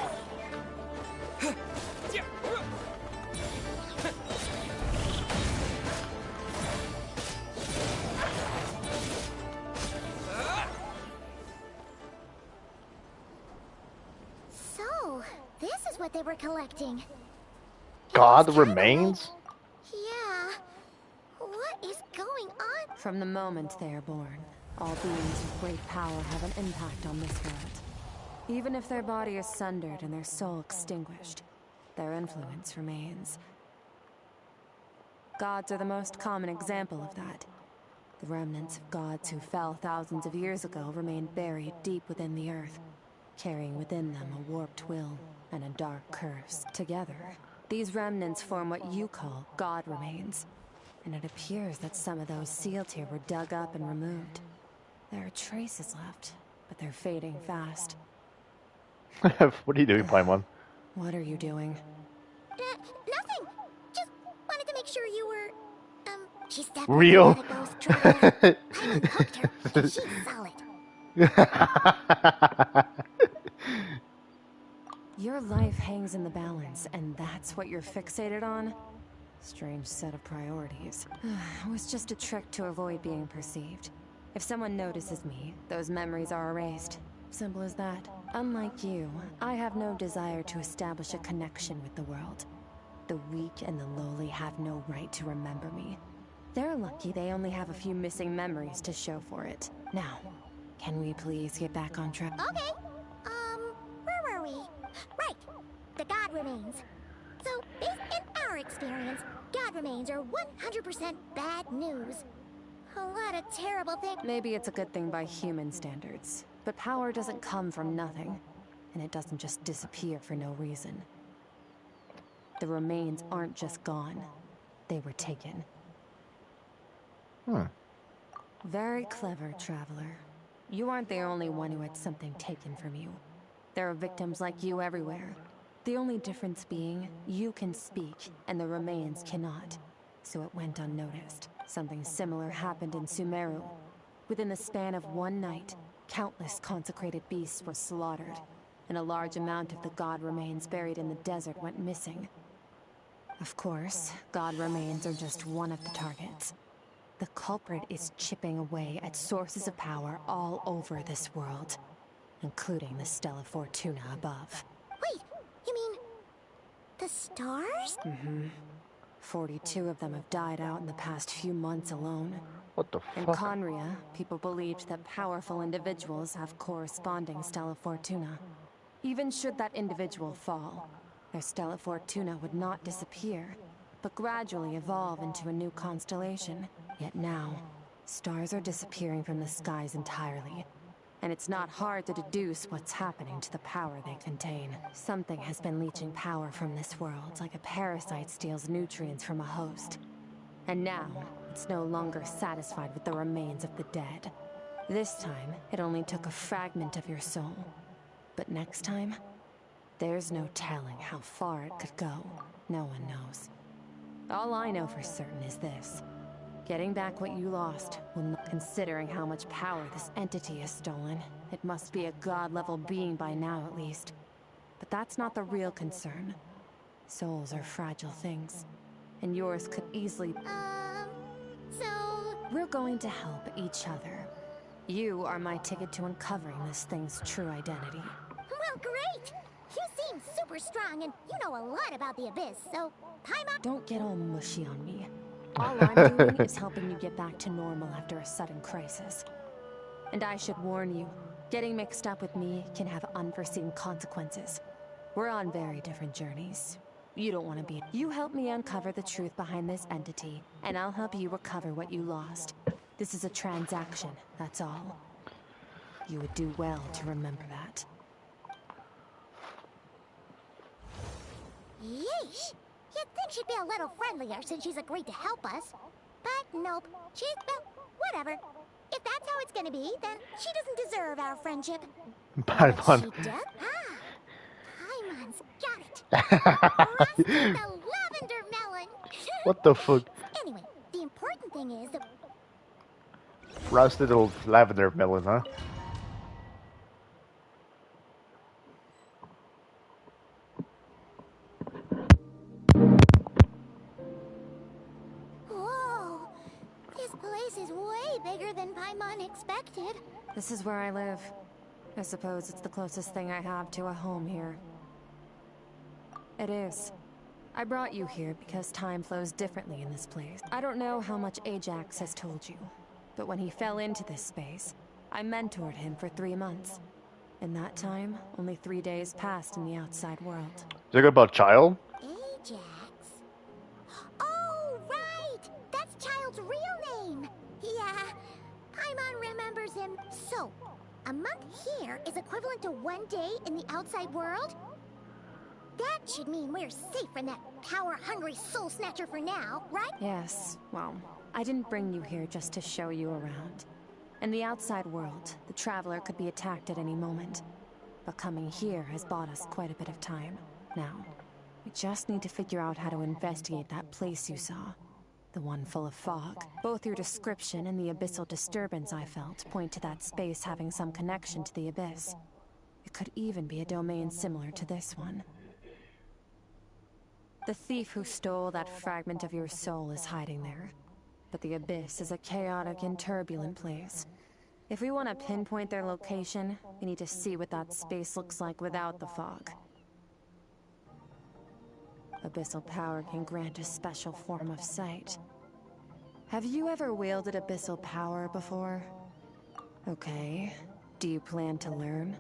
what they were collecting. God It's kinda remains? Yeah. What is going on? From the moment they are born, all beings with great power have an impact on this world. Even if their body is sundered and their soul extinguished, their influence remains. Gods are the most common example of that. The remnants of gods who fell thousands of years ago remain buried deep within the earth, carrying within them a warped will and a dark curse. Together, these remnants form what you call God remains. And it appears that some of those sealed here were dug up and removed. There are traces left, but they're fading fast. What are you doing, Paimon? What are you doing? Nothing. Just wanted to make sure you were, she's definitely Real? not a ghost, Traveler. Paimon poked her, and she's solid. Your life hangs in the balance, and that's what you're fixated on? Strange set of priorities. It was just a trick to avoid being perceived. If someone notices me, those memories are erased. Simple as that. Unlike you, I have no desire to establish a connection with the world. The weak and the lowly have no right to remember me. They're lucky they only have a few missing memories to show for it. Now, can we please get back on track? Okay. Where were we? Right. The God remains. So, based in our experience, God remains are 100% bad news. A lot of terrible things. Maybe it's a good thing by human standards, but power doesn't come from nothing, and it doesn't just disappear for no reason. The remains aren't just gone, they were taken. Very clever, Traveler. You aren't the only one who had something taken from you. There are victims like you everywhere. The only difference being, you can speak, and the remains cannot. So it went unnoticed. Something similar happened in Sumeru. Within the span of one night, countless consecrated beasts were slaughtered, and a large amount of the god remains buried in the desert went missing. Of course, god remains are just one of the targets. The culprit is chipping away at sources of power all over this world, including the Stella Fortuna above. Wait, you mean the stars? 42 of them have died out in the past few months alone. What the In fuck? Conria, people believed that powerful individuals have corresponding Stella Fortuna. Even should that individual fall, their Stella Fortuna would not disappear, but gradually evolve into a new constellation. Yet now, stars are disappearing from the skies entirely. And it's not hard to deduce what's happening to the power they contain. Something has been leeching power from this world, like a parasite steals nutrients from a host. And now, it's no longer satisfied with the remains of the dead. This time, it only took a fragment of your soul. But next time, there's no telling how far it could go. No one knows. All I know for certain is this. Getting back what you lost, considering how much power this entity has stolen, it must be a god-level being by now at least. But that's not the real concern. Souls are fragile things, and yours could easily... So... We're going to help each other. You are my ticket to uncovering this thing's true identity. Well, great! You seem super strong, and you know a lot about the Abyss, so... Paimon... Don't get all mushy on me. All I'm doing is helping you get back to normal after a sudden crisis. And I should warn you, getting mixed up with me can have unforeseen consequences. We're on very different journeys. You don't want to be... You help me uncover the truth behind this entity, and I'll help you recover what you lost. This is a transaction, that's all. You would do well to remember that. Yeesh! You'd think she'd be a little friendlier since she's agreed to help us. But nope. She's, well, whatever. If that's how it's gonna be, then she doesn't deserve our friendship. Paimon. She does? Paimon's got it. Frosty the lavender melon. What the fuck? Anyway, the important thing is that... Frosted little lavender melon, huh? Whoa! This place is way bigger than Paimon expected. This is where I live. I suppose it's the closest thing I have to a home here. It is. I brought you here because time flows differently in this place. I don't know how much Ajax has told you, but when he fell into this space, I mentored him for 3 months. In that time, only 3 days passed in the outside world. Is it about Child? Ajax? Oh, right! That's Child's real name! Yeah, Paimon remembers him. So, a month here is equivalent to 1 day in the outside world? That should mean we're safe from that power-hungry soul snatcher for now, right? Yes, well, I didn't bring you here just to show you around. In the outside world, the Traveler could be attacked at any moment. But coming here has bought us quite a bit of time. Now, we just need to figure out how to investigate that place you saw. The one full of fog. Both your description and the abyssal disturbance I felt point to that space having some connection to the abyss. It could even be a domain similar to this one. The thief who stole that fragment of your soul is hiding there. But the abyss is a chaotic and turbulent place. If we want to pinpoint their location, we need to see what that space looks like without the fog. Abyssal power can grant a special form of sight. Have you ever wielded abyssal power before? Okay. Do you plan to learn?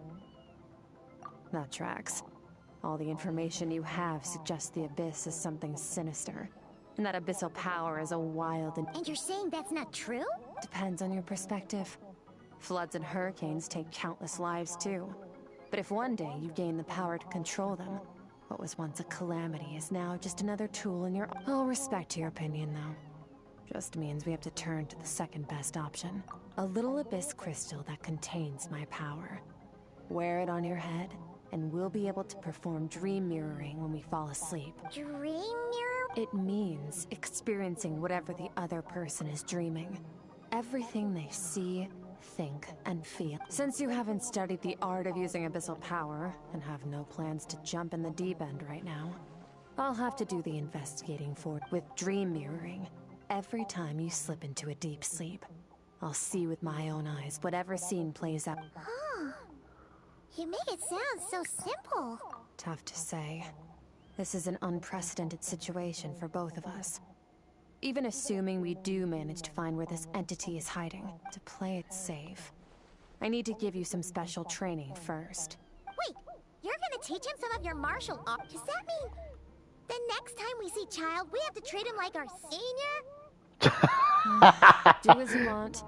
That tracks. All the information you have suggests the abyss is something sinister. And that abyssal power is a wild and... And you're saying that's not true? Depends on your perspective. Floods and hurricanes take countless lives too. But if one day you gain the power to control them, what was once a calamity is now just another tool in your... I'll respect your opinion though. Just means we have to turn to the second best option. A little abyss crystal that contains my power. Wear it on your head, and we'll be able to perform dream mirroring when we fall asleep. Dream mirror? It means experiencing whatever the other person is dreaming. Everything they see, think, and feel. Since you haven't studied the art of using abyssal power, and have no plans to jump in the deep end right now, I'll have to do the investigating for it with dream mirroring. Every time you slip into a deep sleep, I'll see with my own eyes whatever scene plays out. Oh, you make it sound so simple. Tough to say. This is an unprecedented situation for both of us. Even assuming we do manage to find where this entity is hiding, to play it safe, I need to give you some special training first. Wait, you're gonna teach him some of your martial art? Does that mean the next time we see Child, we have to treat him like our senior? Do as you want.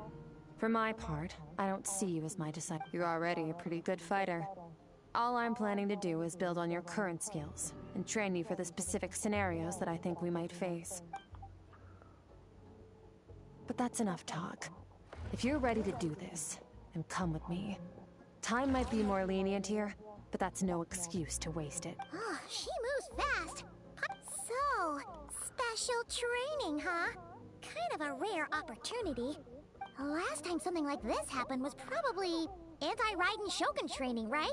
For my part, I don't see you as my disciple. You're already a pretty good fighter. All I'm planning to do is build on your current skills, and train you for the specific scenarios that I think we might face. But that's enough talk. If you're ready to do this, then come with me. Time might be more lenient here, but that's no excuse to waste it. Oh, she moves fast. So, special training, huh? Kind of a rare opportunity. Last time something like this happened was probably anti-Raiden Shogun training, right?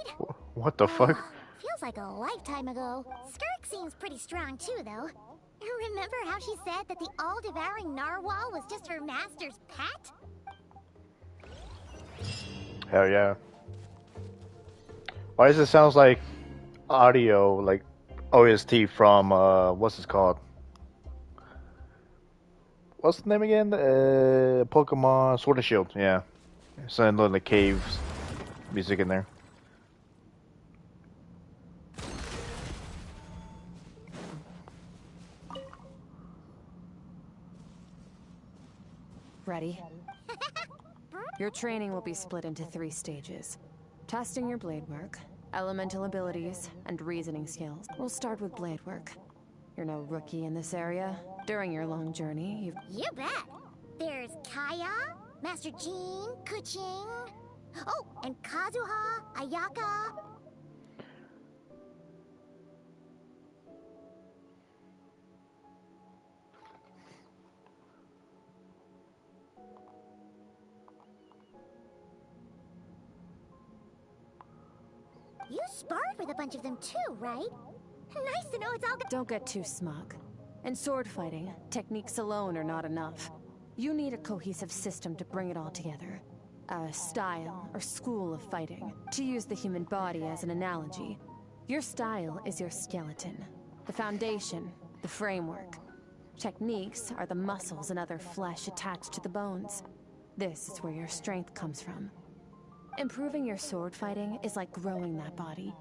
What the fuck? Feels like a lifetime ago. Skirk seems pretty strong too, though. Remember how she said that the all-devouring narwhal was just her master's pet? Hell yeah. Why does it sound like audio, like OST from, what's it called? What's the name again? Pokemon Sword and Shield, yeah. Something like the caves music in there. Ready? Your training will be split into 3 stages. Testing your blade work, elemental abilities, and reasoning skills. We'll start with blade work. You're no rookie in this area. During your long journey, you've... You bet! There's Kaya, Master Jean, Kuching... Oh, and Kazuha, Ayaka... You sparred with a bunch of them too, right? Nice to know it's all good. Don't get too smug. In sword fighting, techniques alone are not enough. You need a cohesive system to bring it all together. A style or school of fighting. To use the human body as an analogy, your style is your skeleton. the foundation, the framework. Techniques are the muscles and other flesh attached to the bones. This is where your strength comes from. Improving your sword fighting is like growing that body.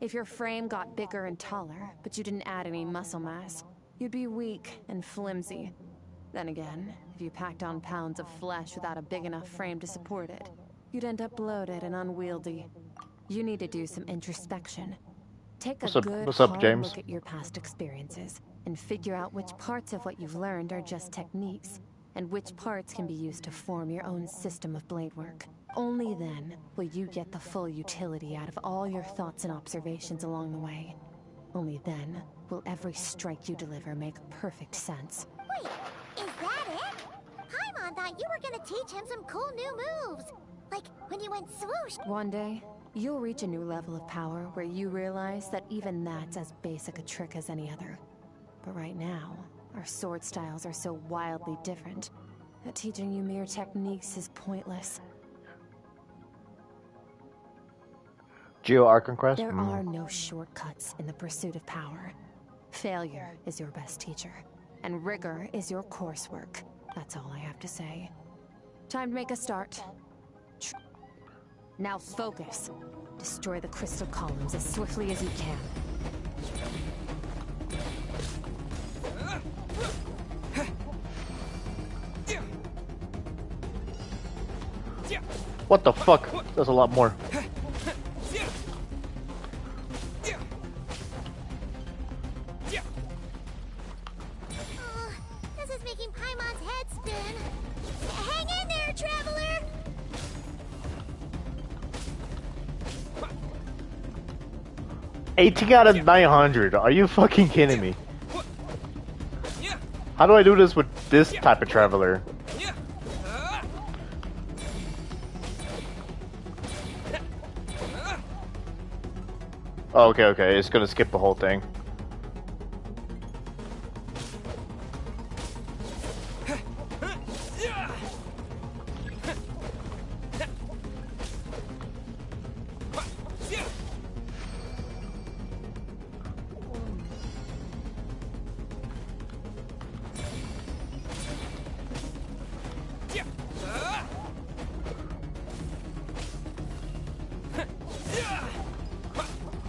If your frame got bigger and taller, but you didn't add any muscle mass, you'd be weak and flimsy. Then again, if you packed on pounds of flesh without a big enough frame to support it, you'd end up bloated and unwieldy. You need to do some introspection. Take a good, What's up, hard James? look at your past experiences and figure out which parts of what you've learned are just techniques, and which parts can be used to form your own system of blade work. Only then will you get the full utility out of all your thoughts and observations along the way. Only then will every strike you deliver make perfect sense. Wait, is that it? Paimon thought you were gonna teach him some cool new moves. Like when you went swoosh. One day, you'll reach a new level of power where you realize that even that's as basic a trick as any other. But right now, our sword styles are so wildly different that teaching you mere techniques is pointless. Geo Arconquest? There are no shortcuts in the pursuit of power. Failure is your best teacher, and rigor is your coursework. That's all I have to say. Time to make a start. Now focus. Destroy the crystal columns as swiftly as you can. What the fuck? There's a lot more. This is making Paimon's head spin. Hang in there, traveler! 18 out of 900. Are you fucking kidding me? How do I do this with this type of traveler? Oh, okay. It's gonna skip the whole thing.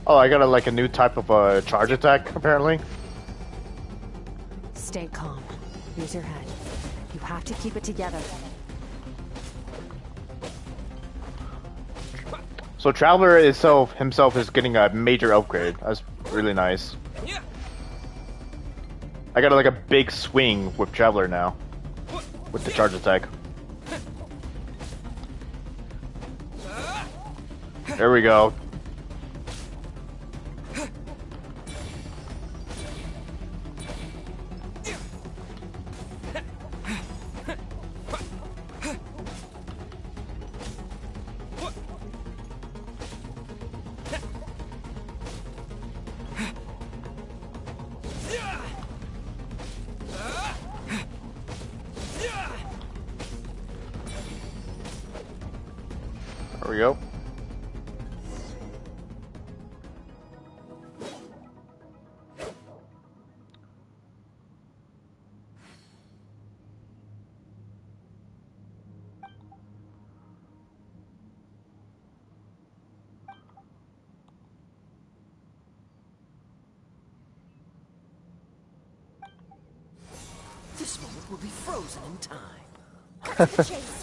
Oh, I got like a new type of charge attack, apparently. Stay calm. Use your head. You have to keep it together. So Traveler himself is getting a major upgrade. That's really nice. I got like a big swing with Traveler now. With the charge attack. There we go. There we go. This moment will be frozen in time. Cut to the chase.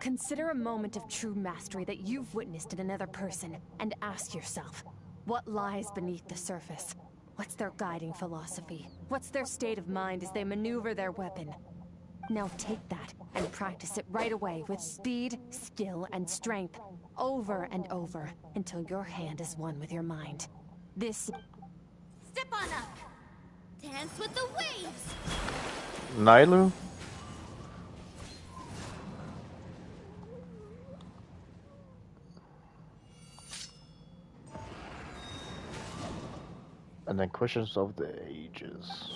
Consider a moment of true mastery that you've witnessed in another person, and ask yourself, what lies beneath the surface? What's their guiding philosophy? What's their state of mind as they maneuver their weapon? Now take that and practice it right away with speed, skill, and strength, over and over, until your hand is one with your mind. This... Step on up. Dance with the waves. Nailu? And then Questions of the Ages.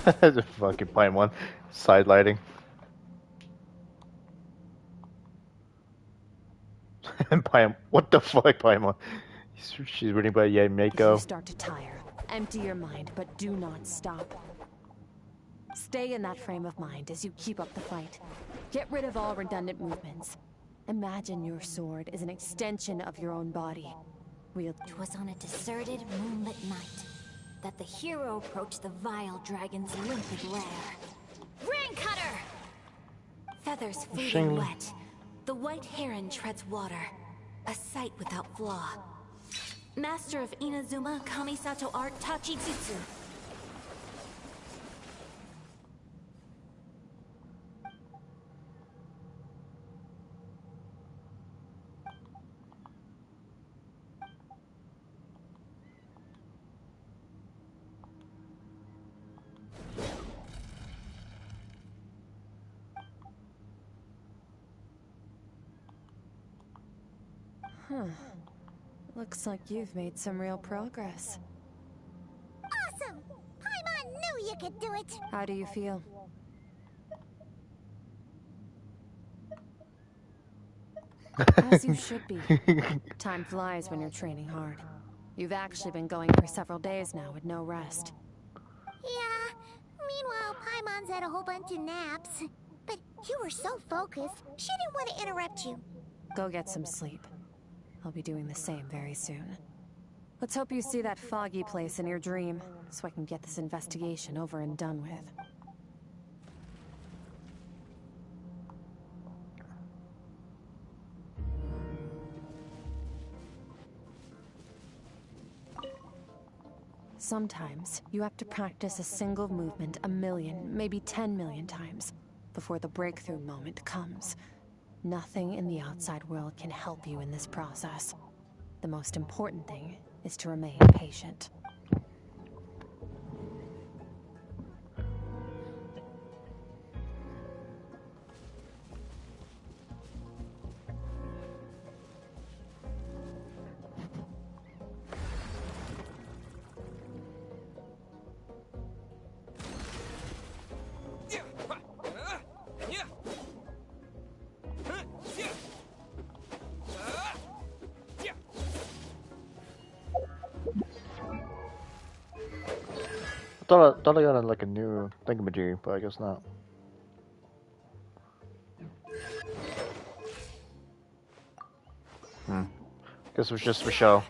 The fucking Paimon side lighting. What the fuck, Paimon? She's reading about If you Mako. start to tire, empty your mind, but do not stop. Stay in that frame of mind as you keep up the fight. Get rid of all redundant movements. Imagine your sword is an extension of your own body. Wield. 'Twas on a deserted, moonlit night that the hero approached the vile dragon's limpid lair. Ring cutter! Feathers fading wet. The white heron treads water. A sight without flaw. Master of Inazuma Kamisato art Tachijutsu. Huh. Looks like you've made some real progress. Awesome! Paimon knew you could do it! How do you feel? As you should be. Time flies when you're training hard. You've actually been going for several days now with no rest. Yeah. Meanwhile, Paimon's had a whole bunch of naps. But you were so focused, she didn't want to interrupt you. Go get some sleep. I'll be doing the same very soon. Let's hope you see that foggy place in your dream, so I can get this investigation over and done with. Sometimes, you have to practice a single movement 1,000,000, maybe 10,000,000 times, before the breakthrough moment comes. Nothing in the outside world can help you in this process. The most important thing is to remain patient. Thought I got like a new thingamajig, but I guess not. Guess it was just for show.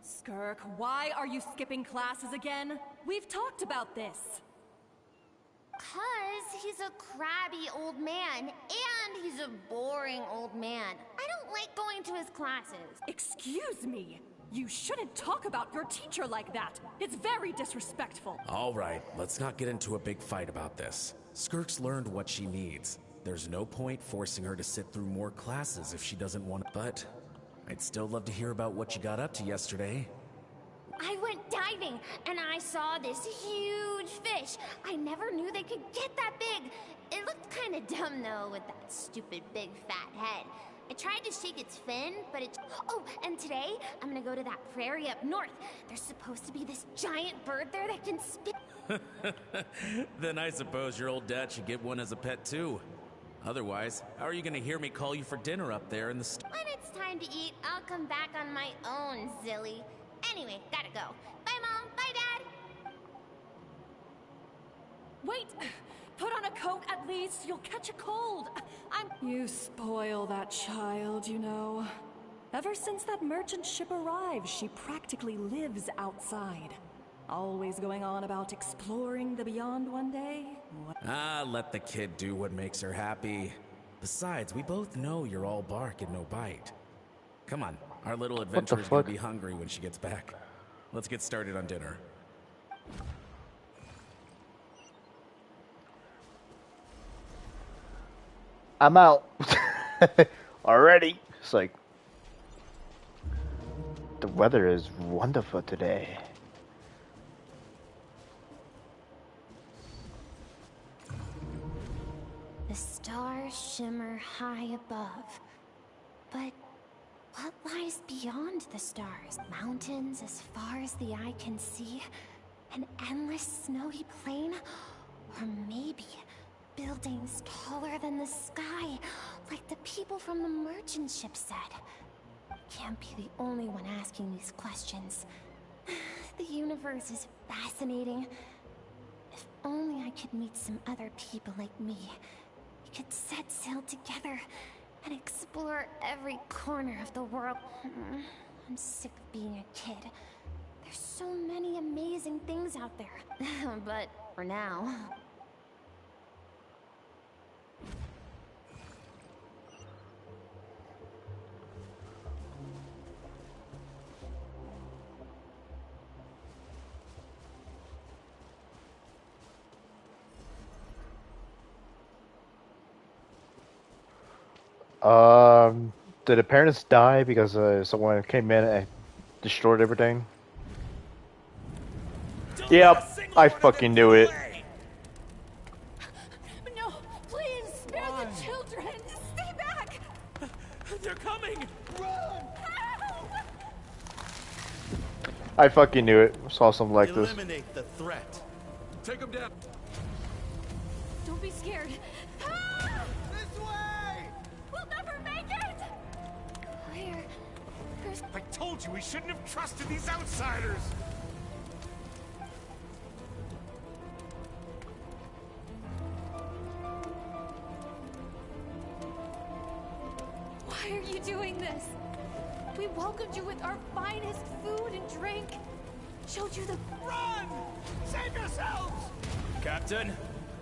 Skirk, why are you skipping classes again? We've talked about this. 'Cause he's a crabby old man, and he's a boring old man. I don't like going to his classes. Excuse me. You shouldn't talk about your teacher like that. It's very disrespectful. All right, let's not get into a big fight about this. Skirk's learned what she needs. There's no point forcing her to sit through more classes if she doesn't want to. But I'd still love to hear about what you got up to yesterday. I went diving, and I saw this huge fish. I never knew they could get that big. It looked kind of dumb, though, with that stupid big fat head. I tried to shake its fin, but it... Oh, and today, I'm gonna go to that prairie up north. There's supposed to be this giant bird there that can spit... Then I suppose your old dad should get one as a pet, too. Otherwise, how are you gonna hear me call you for dinner up there in the... When it's time to eat, I'll come back on my own, Zilly. Anyway, gotta go. Bye, Mom. Bye, Dad. Wait! Put on a coat at least. You'll catch a cold. You spoil that child, you know. Ever since that merchant ship arrived, she practically lives outside. Always going on about exploring the beyond one day. Let the kid do what makes her happy. Besides, we both know you're all bark and no bite. Come on, our little adventurer's gonna be hungry when she gets back. Let's get started on dinner. I'm out. Already. It's like the weather is wonderful today. The stars shimmer high above. But what lies beyond the stars? Mountains as far as the eye can see? An endless snowy plain? Or maybe buildings taller than the sky, like the people from the merchant ship said. I can't be the only one asking these questions. The universe is fascinating. If only I could meet some other people like me. We could set sail together and explore every corner of the world. I'm sick of being a kid. There's so many amazing things out there. But for now... Did the parents die because someone came in and destroyed everything? Yep, I fucking knew it. No, please, spare the children! Stay back! They're coming! Run! Help! I fucking knew it. Saw something like this. Eliminate the threat. Take him down. Don't be scared. This way! We'll never make it! I told you we shouldn't have trusted these outsiders! Why are you doing this? We welcomed you with our finest food and drink. Showed you the... Run! Save yourselves! Captain,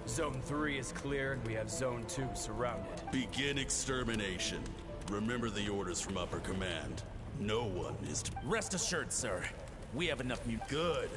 Zone 3 is clear and we have Zone 2 surrounded. Begin extermination. Remember the orders from upper command. No one is to... Rest assured, sir. We have enough Good.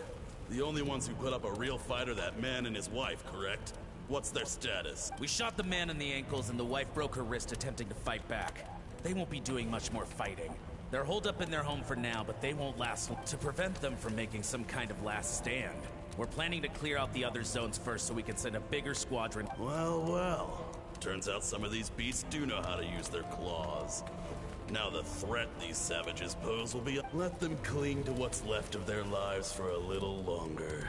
The only ones who put up a real fight are that man and his wife, correct? What's their status? We shot the man in the ankles and the wife broke her wrist attempting to fight back. They won't be doing much more fighting. They're holed up in their home for now, but they won't last long. To prevent them from making some kind of last stand, we're planning to clear out the other zones first so we can send a bigger squadron. Well, well. Turns out some of these beasts do know how to use their claws. Now the threat these savages pose will be... Let them cling to what's left of their lives for a little longer.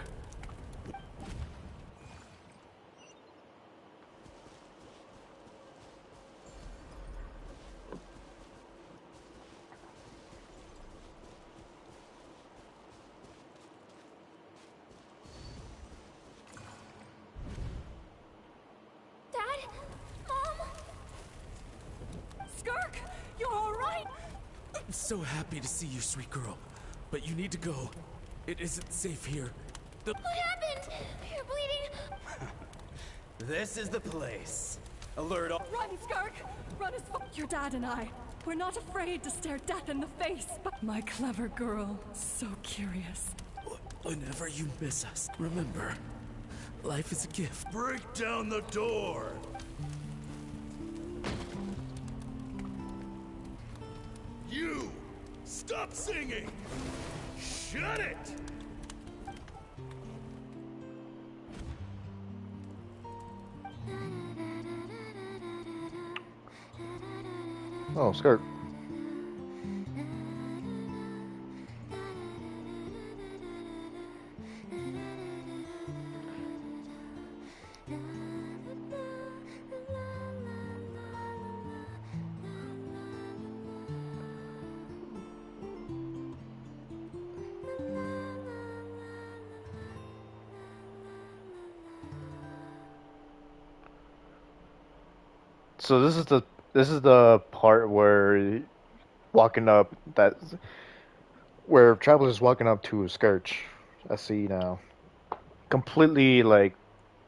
Dad? Mom? Skirk, you're all right? I'm so happy to see you, sweet girl. But you need to go. It isn't safe here. What happened? You're bleeding. This is the place. Alert all... Run, Skirk! Run as far... Your dad and I, we're not afraid to stare death in the face, but my clever girl, so curious. Whenever you miss us, remember, life is a gift. Break down the door! Stop singing! Shut it! Oh, skirt. So this is the part where walking up that where Traveler's walking up to a Scourge. I see now. Completely like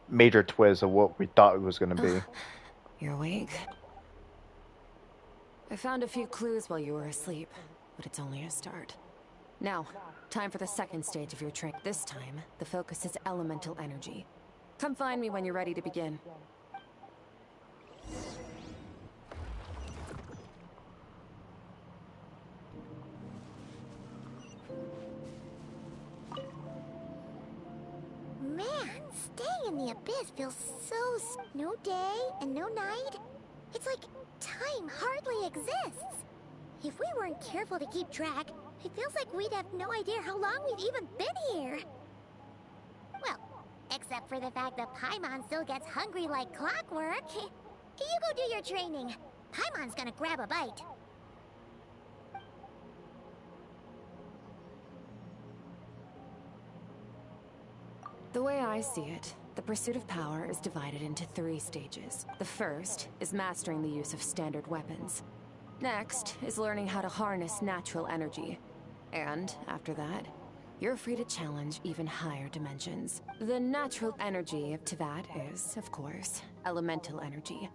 major twist of what we thought it was gonna be. You're awake? I found a few clues while you were asleep, but it's only a start. Now, time for the second stage of your trick. This time, the focus is elemental energy. Come find me when you're ready to begin. Man, staying in the abyss feels so... No day and no night. It's like time hardly exists. If we weren't careful to keep track, it feels like we'd have no idea how long we've even been here. Well, except for the fact that Paimon still gets hungry like clockwork. You go do your training. Paimon's gonna grab a bite. The way I see it, the pursuit of power is divided into 3 stages. The first is mastering the use of standard weapons. Next is learning how to harness natural energy. And after that, you're free to challenge even higher dimensions. The natural energy of Teyvat is, of course, elemental energy.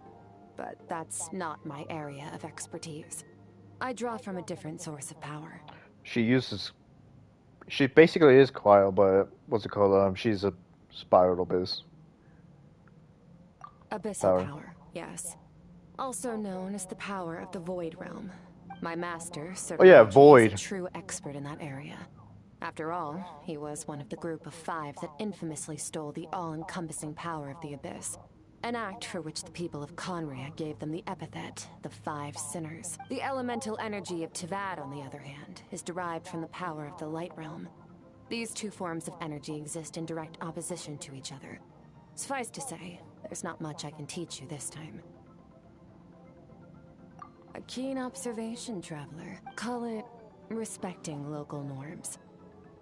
But that's not my area of expertise. I draw from a different source of power. She basically is Quile, but what's it called? She's a spiral abyss. Abyssal power, yes. Also known as the power of the Void Realm. My master, Sir Void. is a true expert in that area. After all, he was one of the group of 5 that infamously stole the all-encompassing power of the Abyss. An act for which the people of Conria gave them the epithet, the 5 Sinners. The elemental energy of Teyvat, on the other hand, is derived from the power of the Light Realm. These 2 forms of energy exist in direct opposition to each other. Suffice to say, there's not much I can teach you this time. A keen observation, Traveler. Call it respecting local norms.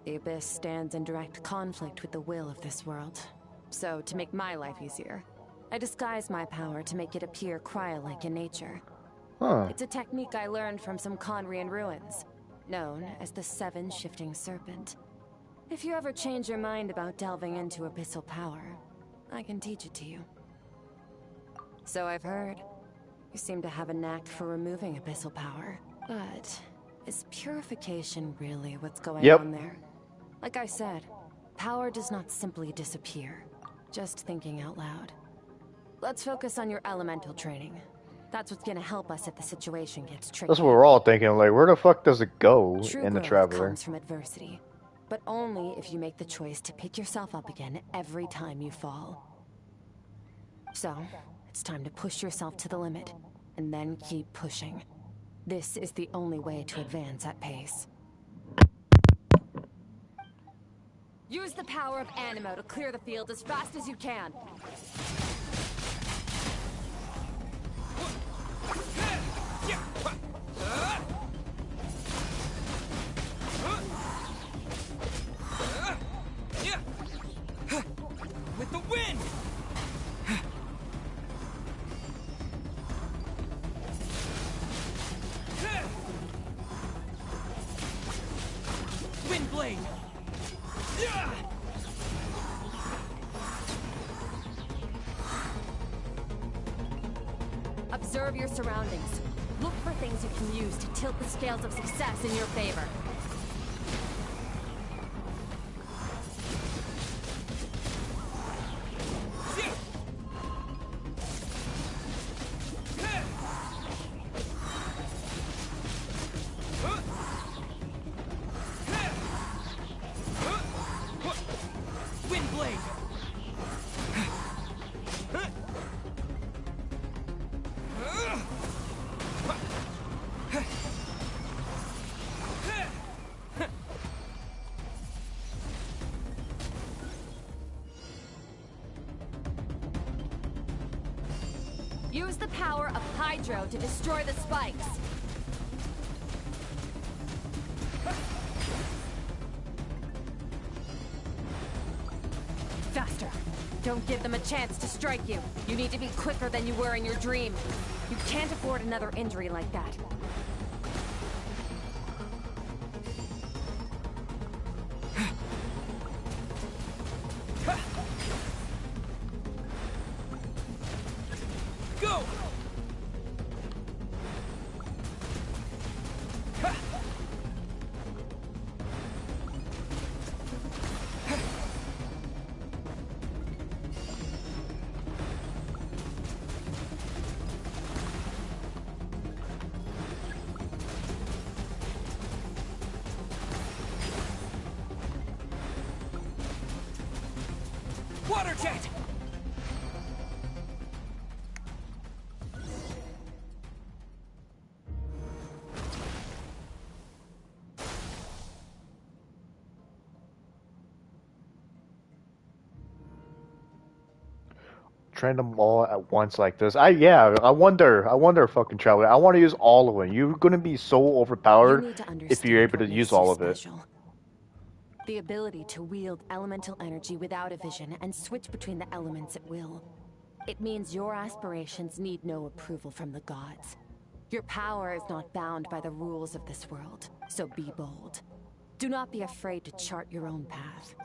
The Abyss stands in direct conflict with the will of this world. So, to make my life easier, I disguise my power to make it appear cryo-like in nature. Huh. It's a technique I learned from some Conrian ruins, known as the 7 Shifting Serpent. If you ever change your mind about delving into abyssal power, I can teach it to you. So I've heard. You seem to have a knack for removing abyssal power. But is purification really what's going on there? Like I said, power does not simply disappear. Just thinking out loud. Let's focus on your elemental training. That's what's gonna help us if the situation gets tricky. That's what we're all thinking. Like, where the fuck does it go True in the growth Traveler? comes from adversity, but only if you make the choice to pick yourself up again every time you fall. So, it's time to push yourself to the limit, and then keep pushing. This is the only way to advance at pace. Use the power of Animo to clear the field as fast as you can. With the wind! Wind blade! Observe your surroundings. Look for things you can use to tilt the scales of success in your favor. blade! Use the power of Hydro to destroy the spikes. Faster. Don't give them a chance to strike you. You need to be quicker than you were in your dream. You can't afford another injury like that. Go! Water jet! Train them all at once like this. I wonder, fucking Traveler. I want to use all of them. You're gonna be so overpowered You need to if you're understand able to what use makes you all of it. special. The ability to wield elemental energy without a vision and switch between the elements at will. It means your aspirations need no approval from the gods. Your power is not bound by the rules of this world, so be bold. Do not be afraid to chart your own path.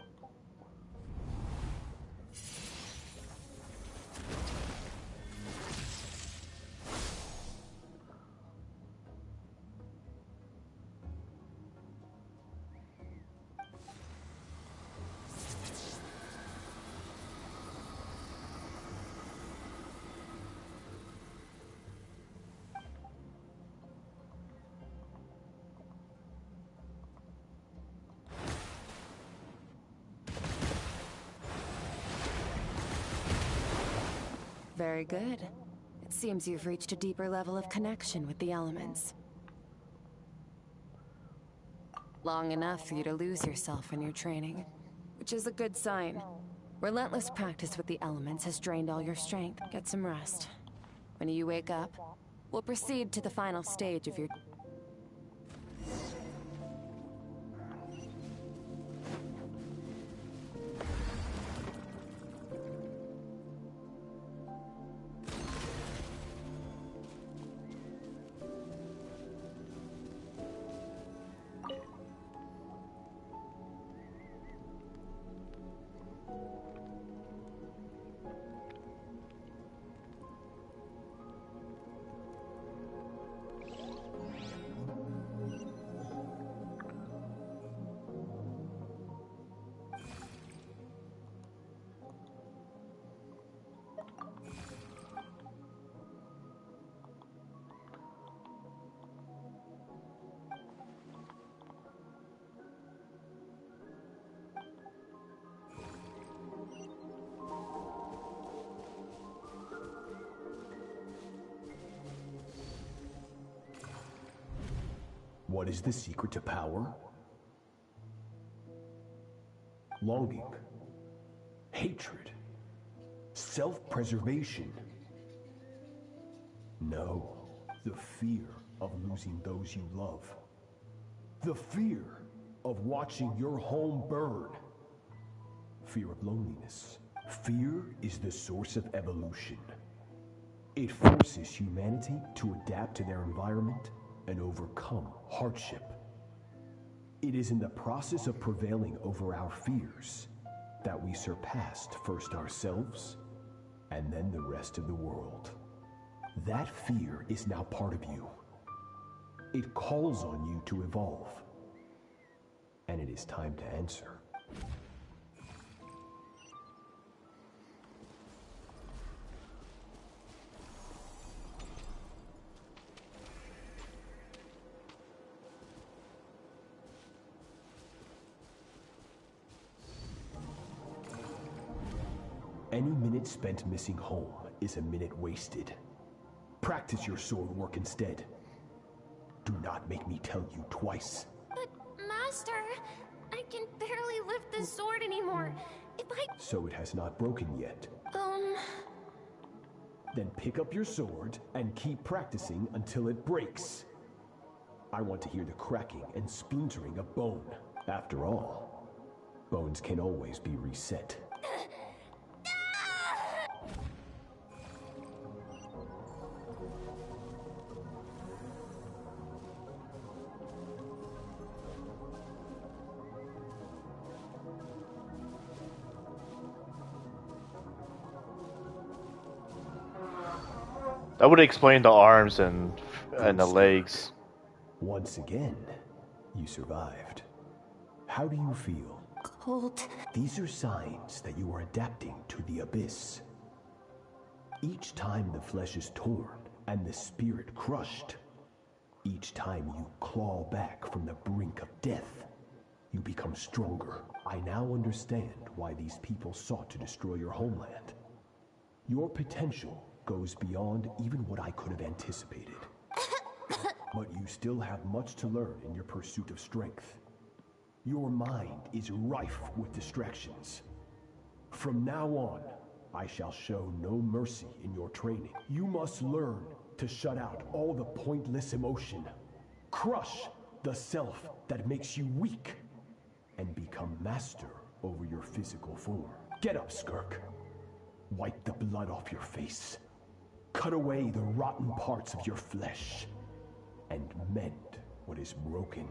Very good. It seems you've reached a deeper level of connection with the elements. Long enough for you to lose yourself in your training, which is a good sign. Relentless practice with the elements has drained all your strength. Get some rest. When you wake up, we'll proceed to the final stage of your... What is the secret to power? Longing, hatred, self-preservation. No, the fear of losing those you love. The fear of watching your home burn. Fear of loneliness. Fear is the source of evolution. It forces humanity to adapt to their environment and overcome hardship. It is in the process of prevailing over our fears that we surpassed first ourselves and then the rest of the world. That fear is now part of you. It calls on you to evolve. And it is time to answer. Any minute spent missing home is a minute wasted. Practice your sword work instead. Do not make me tell you twice. But, Master, I can barely lift the sword anymore. If I... So it has not broken yet. Then pick up your sword and keep practicing until it breaks. I want to hear the cracking and splintering of bone. After all, bones can always be reset. That would explain the arms and the legs. Once again, you survived. How do you feel? Cold. These are signs that you are adapting to the abyss. Each time the flesh is torn and the spirit crushed, each time you claw back from the brink of death, you become stronger. I now understand why these people sought to destroy your homeland. Your potential goes beyond even what I could have anticipated. But you still have much to learn in your pursuit of strength. Your mind is rife with distractions. From now on, I shall show no mercy in your training. You must learn to shut out all the pointless emotion, crush the self that makes you weak, and become master over your physical form. Get up, Skirk. Wipe the blood off your face. Cut away the rotten parts of your flesh and mend what is broken.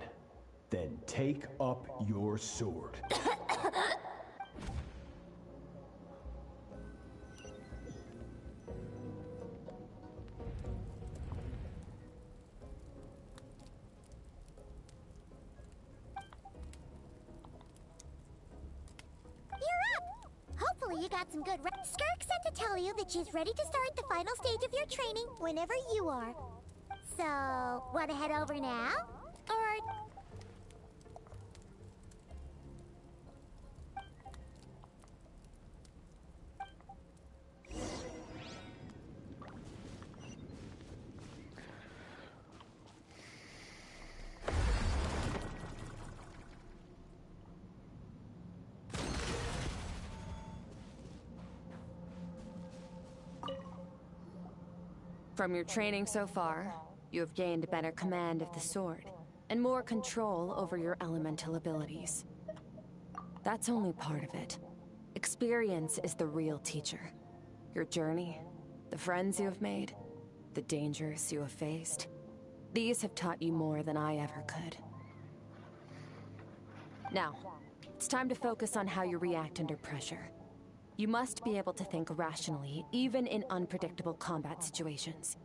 Then take up your sword. Hopefully you got some good Skirk said to tell you that she's ready to start the final stage of your training whenever you are. So, wanna head over now? Or... From your training so far, you have gained better command of the sword, and more control over your elemental abilities. That's only part of it. Experience is the real teacher. Your journey, the friends you have made, the dangers you have faced. These have taught you more than I ever could. Now, it's time to focus on how you react under pressure. You must be able to think rationally, even in unpredictable combat situations.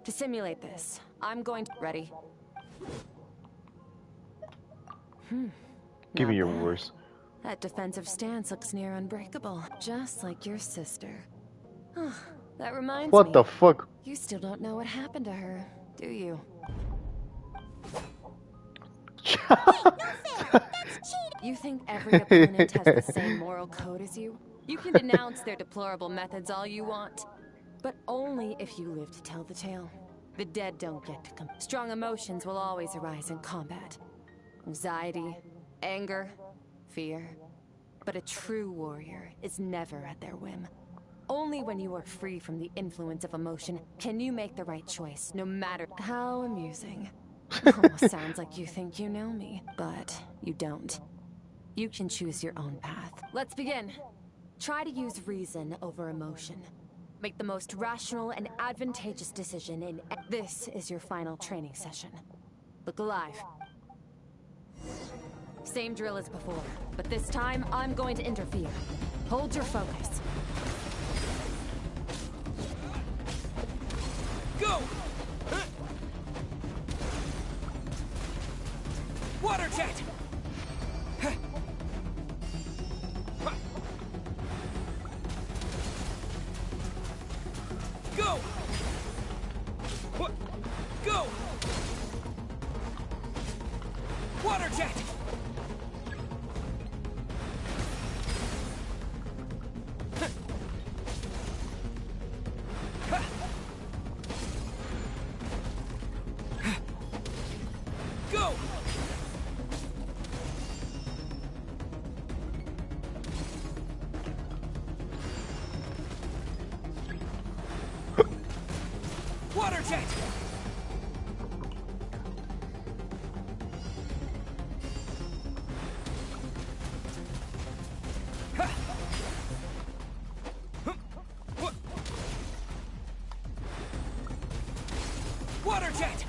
To simulate this, I'm going to... Ready? Give me your bad. worst. That defensive stance looks near unbreakable, just like your sister. That reminds me. What the fuck? You still don't know what happened to her, do you? You think every opponent has the same moral code as you? You can denounce their deplorable methods all you want, but only if you live to tell the tale. The dead don't get to come. Strong emotions will always arise in combat. Anxiety, anger, fear. But a true warrior is never at their whim. Only when you are free from the influence of emotion can you make the right choice, no matter how amusing. Almost sounds like you think you know me, but you don't. You can choose your own path. Let's begin. Try to use reason over emotion. Make the most rational and advantageous decision in... This is your final training session. Look alive. Same drill as before, but this time I'm going to interfere. Hold your focus. Go! Water jet! Go! Go! Water jet! Water jet! Water jet!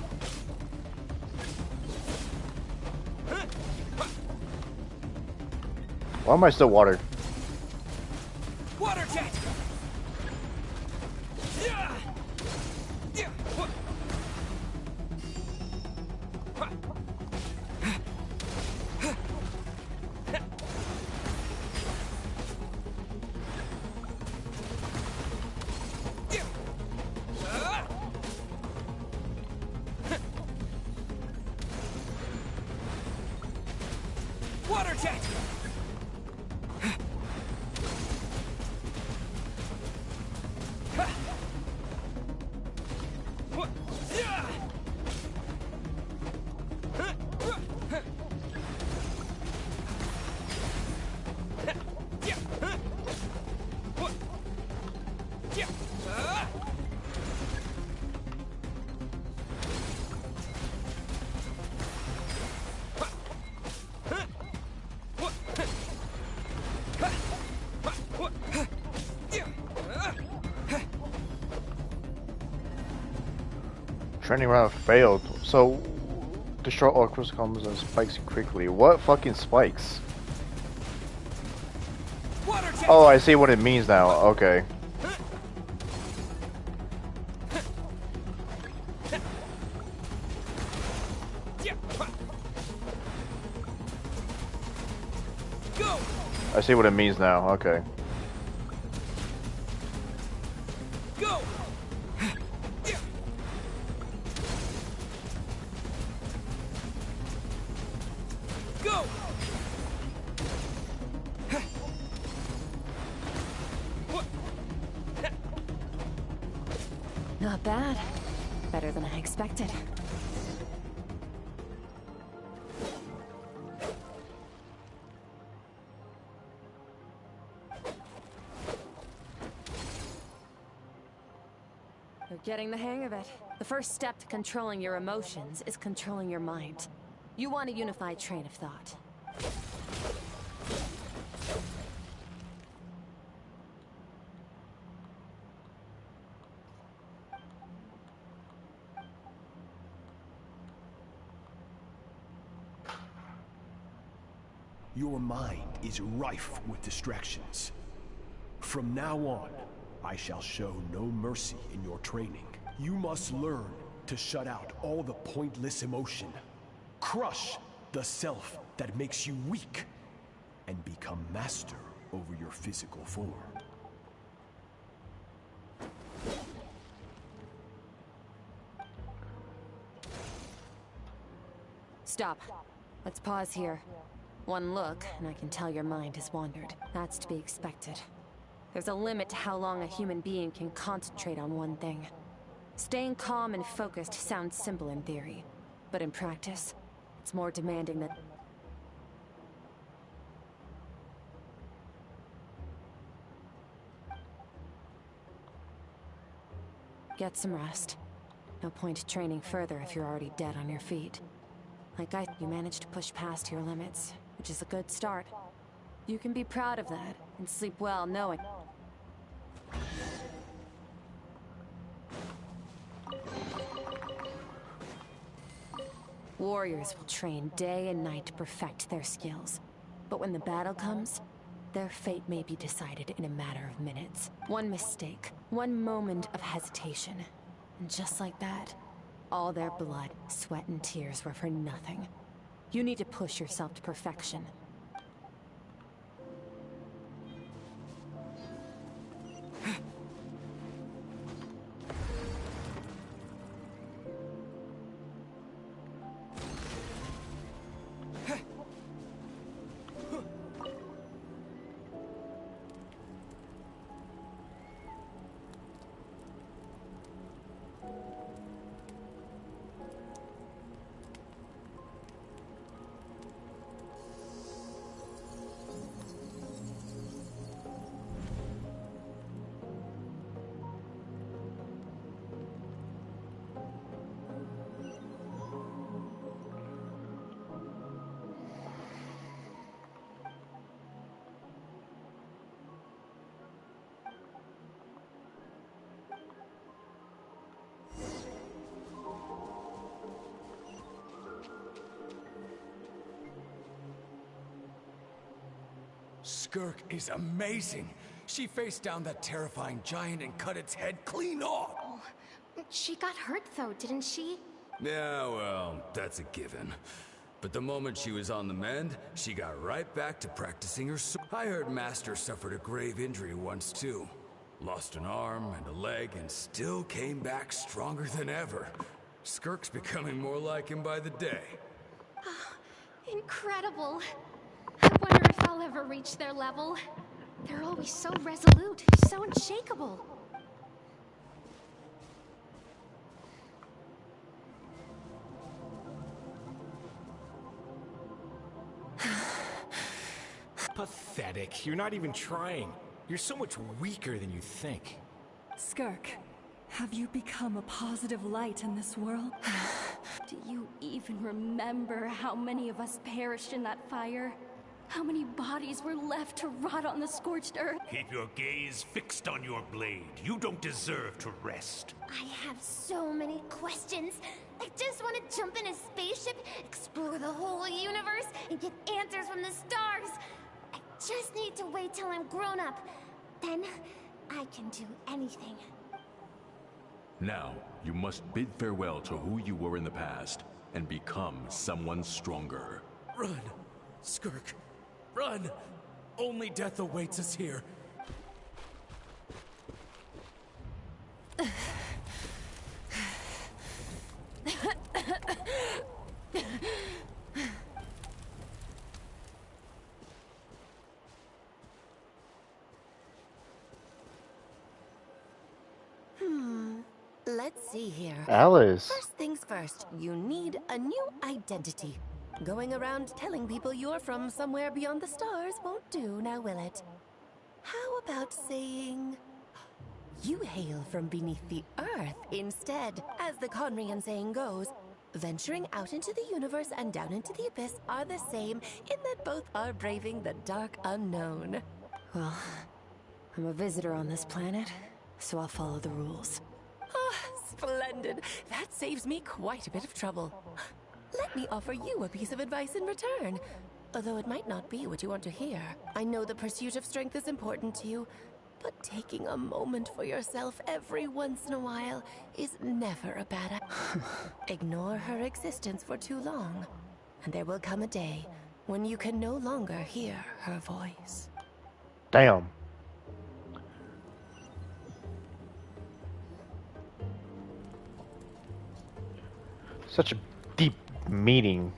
Why am I still water? Water jet! Water jet! Training round failed. So, destroy all crystal combos and spikes quickly. What fucking spikes? Oh, I see what it means now. Okay. I see what it means now. Okay. Go! Go! Not bad. Better than I expected. You're getting the hang of it. The first step to controlling your emotions is controlling your mind. You want a unified train of thought. Your mind is rife with distractions. From now on, I shall show no mercy in your training. You must learn to shut out all the pointless emotion. Crush the self that makes you weak, and become master over your physical form. Stop. Let's pause here. One look, and I can tell your mind has wandered. That's to be expected. There's a limit to how long a human being can concentrate on one thing. Staying calm and focused sounds simple in theory, but in practice, it's more demanding than... Get some rest. No point training further if you're already dead on your feet. You managed to push past your limits, which is a good start. You can be proud of that, and sleep well knowing... Warriors will train day and night to perfect their skills. But when the battle comes, their fate may be decided in a matter of minutes. One mistake, one moment of hesitation. And just like that, all their blood, sweat, and tears were for nothing. You need to push yourself to perfection. Skirk is amazing. She faced down that terrifying giant and cut its head clean off. Oh, she got hurt though, didn't she? Yeah, well, that's a given. But the moment she was on the mend, she got right back to practicing her sword. I heard Master suffered a grave injury once too. Lost an arm and a leg and still came back stronger than ever. Skirk's becoming more like him by the day. Incredible. I wonder if I'll ever reach their level. They're always so resolute, so unshakable. Pathetic. You're not even trying. You're so much weaker than you think. Skirk, have you become a positive light in this world? Do you even remember how many of us perished in that fire? How many bodies were left to rot on the scorched earth? Keep your gaze fixed on your blade. You don't deserve to rest. I have so many questions. I just want to jump in a spaceship, explore the whole universe, and get answers from the stars. I just need to wait till I'm grown up. Then, I can do anything. Now, you must bid farewell to who you were in the past, and become someone stronger. Run, Skirk. Run! Only death awaits us here. Let's see here. Alice. First things first, you need a new identity. Going around telling people you're from somewhere beyond the stars won't do, now will it? How about saying you hail from beneath the earth instead? As the Conrian saying goes, venturing out into the universe and down into the abyss are the same in that both are braving the dark unknown. Well, I'm a visitor on this planet, so I'll follow the rules. Ah, splendid. That saves me quite a bit of trouble. Let me offer you a piece of advice in return. Although it might not be what you want to hear. I know the pursuit of strength is important to you, but taking a moment for yourself every once in a while is never a bad idea. Ignore her existence for too long, and there will come a day when you can no longer hear her voice. Damn. Such a deep meaning.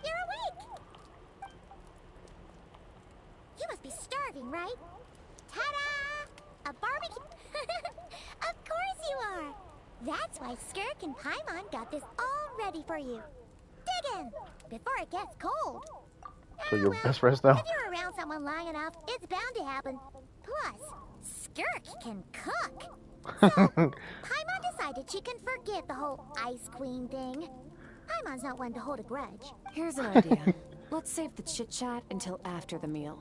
You're awake! You must be starving, right? Ta-da! A barbecue! Of course you are! That's why Skirk and Paimon got this all ready for you. Dig in! Before it gets cold. So your best friends now? If you're around someone long enough, it's bound to happen. Plus, Skirk can cook. So, Paimon decided she can forget the whole Ice Queen thing. Paimon's not one to hold a grudge. Here's an idea. Let's save the chit-chat until after the meal.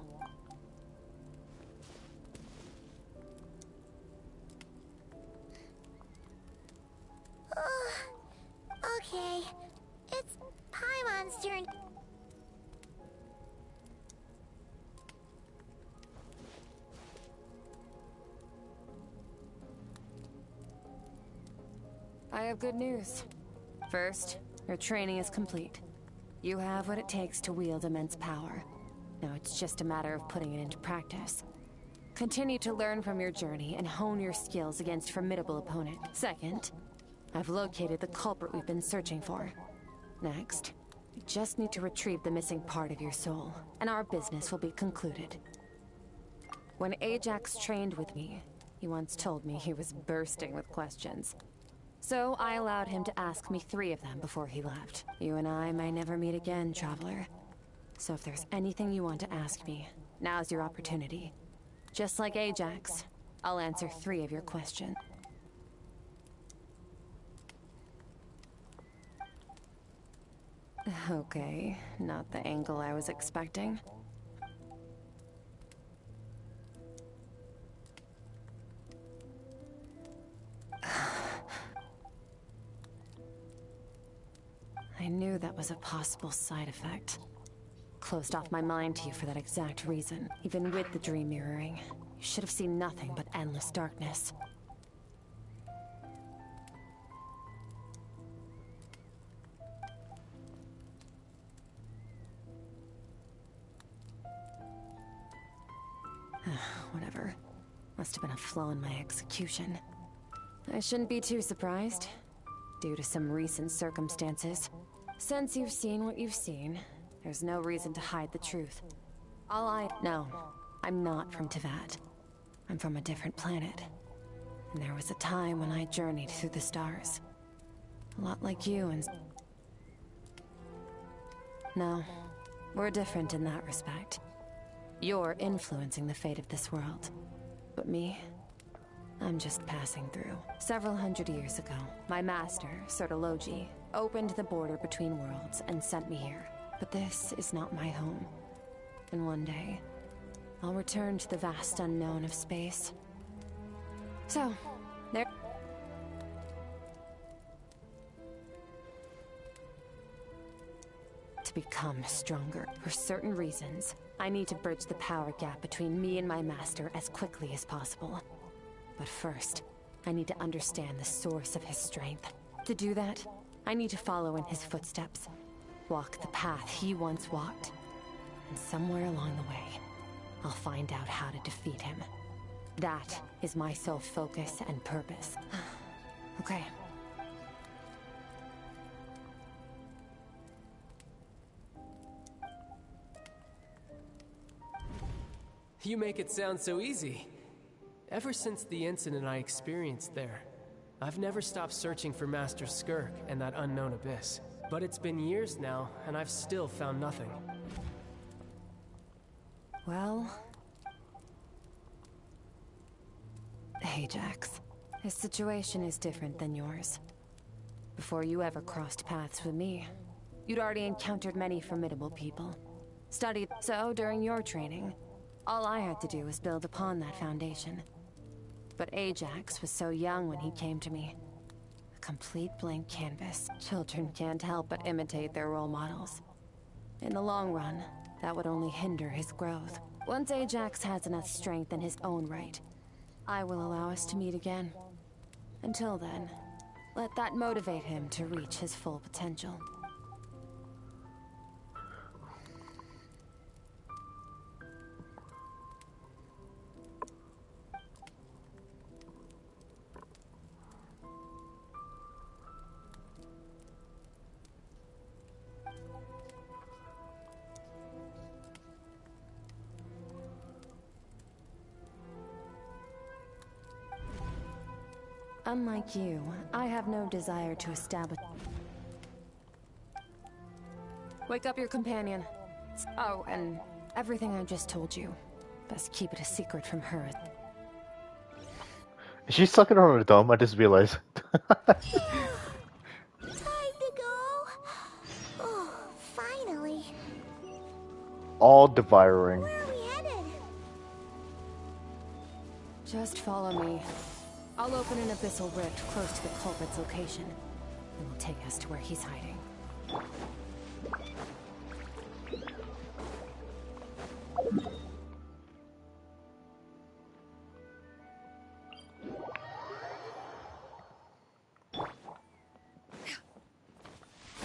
Okay, it's Paimon's turn. I have good news. First, your training is complete. You have what it takes to wield immense power. Now it's just a matter of putting it into practice. Continue to learn from your journey and hone your skills against formidable opponent. Second, I've located the culprit we've been searching for. Next, you just need to retrieve the missing part of your soul, and our business will be concluded. When Ajax trained with me, he once told me he was bursting with questions. So I allowed him to ask me 3 of them before he left. You and I may never meet again, Traveler. So if there's anything you want to ask me, now's your opportunity. Just like Ajax, I'll answer 3 of your questions. Okay, not the angle I was expecting. I knew that was a possible side effect. Closed off my mind to you for that exact reason. Even with the dream mirroring, you should have seen nothing but endless darkness. Whatever. Must have been a flaw in my execution. I shouldn't be too surprised. Due to some recent circumstances. Since you've seen what you've seen, there's no reason to hide the truth. No, I'm not from Teyvat. I'm from a different planet. And there was a time when I journeyed through the stars. A lot like you and... No, we're different in that respect. You're influencing the fate of this world. But me, I'm just passing through. Several hundred years ago, my master, Sertologi, opened the border between worlds and sent me here. But this is not my home. And one day, I'll return to the vast unknown of space. So, there... To become stronger, for certain reasons, I need to bridge the power gap between me and my master as quickly as possible. But first, I need to understand the source of his strength. To do that, I need to follow in his footsteps. Walk the path he once walked. And somewhere along the way, I'll find out how to defeat him. That is my sole focus and purpose. Okay. You make it sound so easy. Ever since the incident I experienced there, I've never stopped searching for Master Skirk and that unknown abyss. But it's been years now, and I've still found nothing. Well... Ajax, his situation is different than yours. Before you ever crossed paths with me, you'd already encountered many formidable people. Studied so during your training. All I had to do was build upon that foundation. But Ajax was so young when he came to me. A complete blank canvas. Children can't help but imitate their role models. In the long run, that would only hinder his growth. Once Ajax has enough strength in his own right, I will allow us to meet again. Until then, let that motivate him to reach his full potential. Unlike you, I have no desire to establish... Wake up your companion. Oh, and everything I just told you. Best keep it a secret from her. Is she sucking on her thumb? I just realized. Time to go. Oh, finally. All devouring. Where are we headed? Just follow me. I'll open an abyssal rift close to the culprit's location. It will take us to where he's hiding.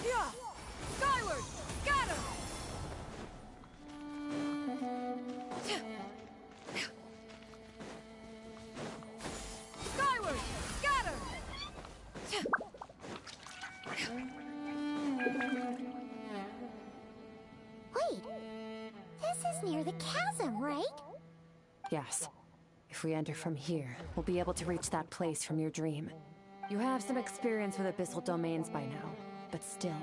Yeah! Skyward! Got him! Skyward! Got him! Wait. This is near the chasm, right? Yes. If we enter from here, we'll be able to reach that place from your dream. You have some experience with abyssal domains by now, but still,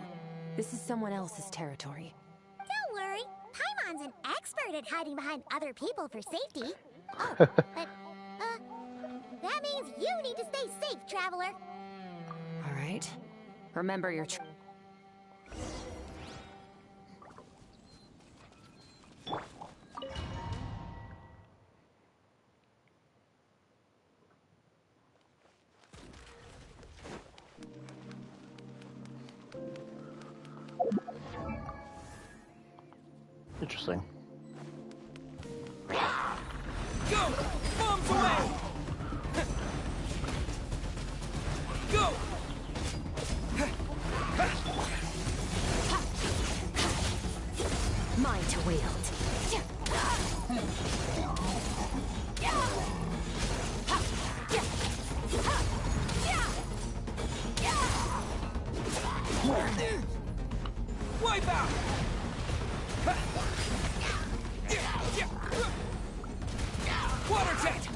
this is someone else's territory. Don't worry. Paimon's an expert at hiding behind other people for safety. Oh, but, that means you need to stay safe, traveler. All right. Remember your... Interesting. Go! Bombs away! Go! Mine to wield. Wipe out! Water jet!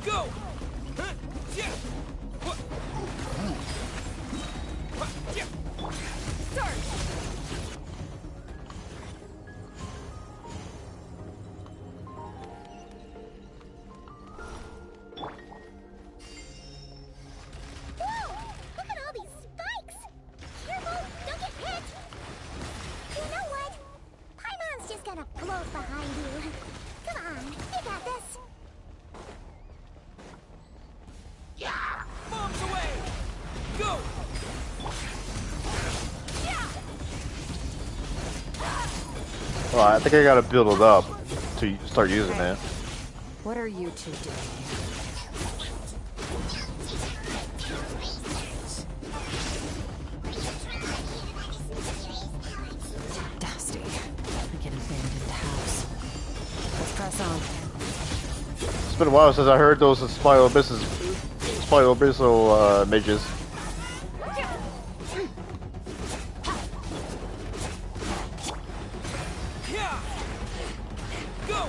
Go! Start! Whoa! Look at all these spikes! Careful! Don't get hit! You know what? Paimon's just gonna float behind you. Come on, you got this. Yeah! Bombs away! Go! Well, I think I gotta build it up to start using it. What are you two doing here? Dusty. Like an abandoned house. Let's press on. It's been a while since I heard those Spinal Abyssal mages. Go!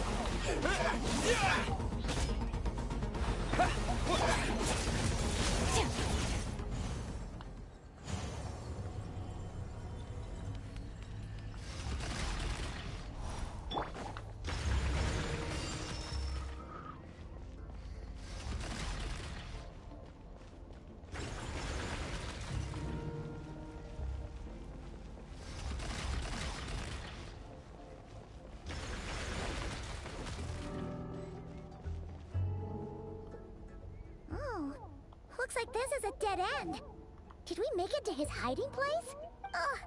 Oh, looks like this is a dead end. Did we make it to his hiding place? Ugh,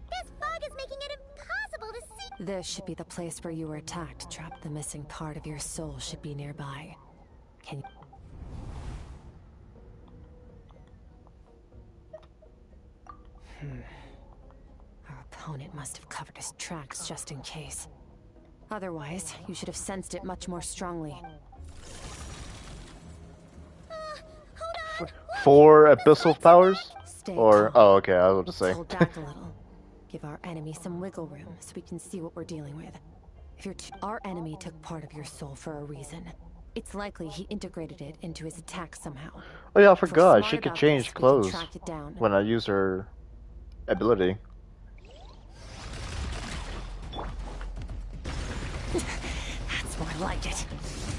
this fog is making it impossible to see. This should be the place where you were attacked, trapped. The missing part of your soul should be nearby. Can Our opponent must have covered his tracks just in case. Otherwise, you should have sensed it much more strongly. 4 abyssal powers? Stay Or, calm. oh, okay, I was about to say. Hold back a little. Give our enemy some wiggle room so we can see what we're dealing with. If our enemy took part of your soul for a reason, it's likely he integrated it into his attack somehow. Oh yeah, I If we're forgot. smart She could about change this, we can clothes track it down. when I use her ability. That's more like it.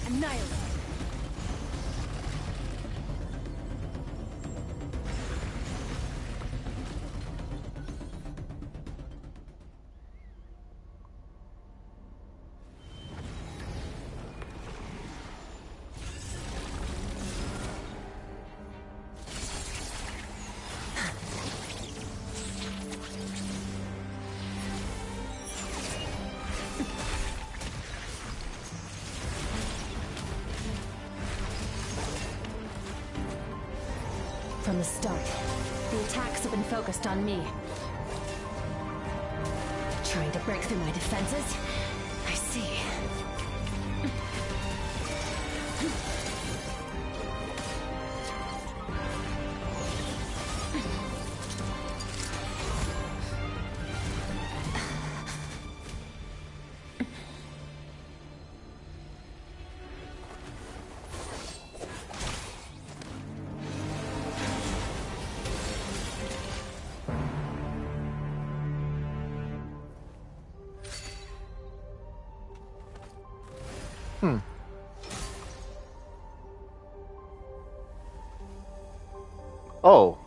Annihilate. From the start, the attacks have been focused on me. Trying to break through my defenses? I see. Oh.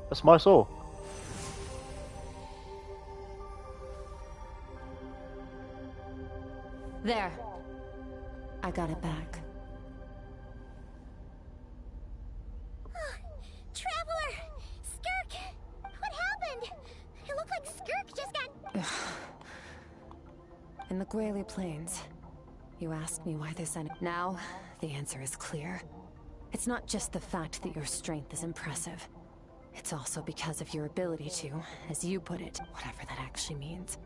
That's my soul. There. I got it back. Traveler! Skirk! What happened? It looked like Skirk just got In the Grayley Plains. You asked me why this ended. Now, the answer is clear. It's not just the fact that your strength is impressive. It's also because of your ability to, as you put it, whatever that actually means.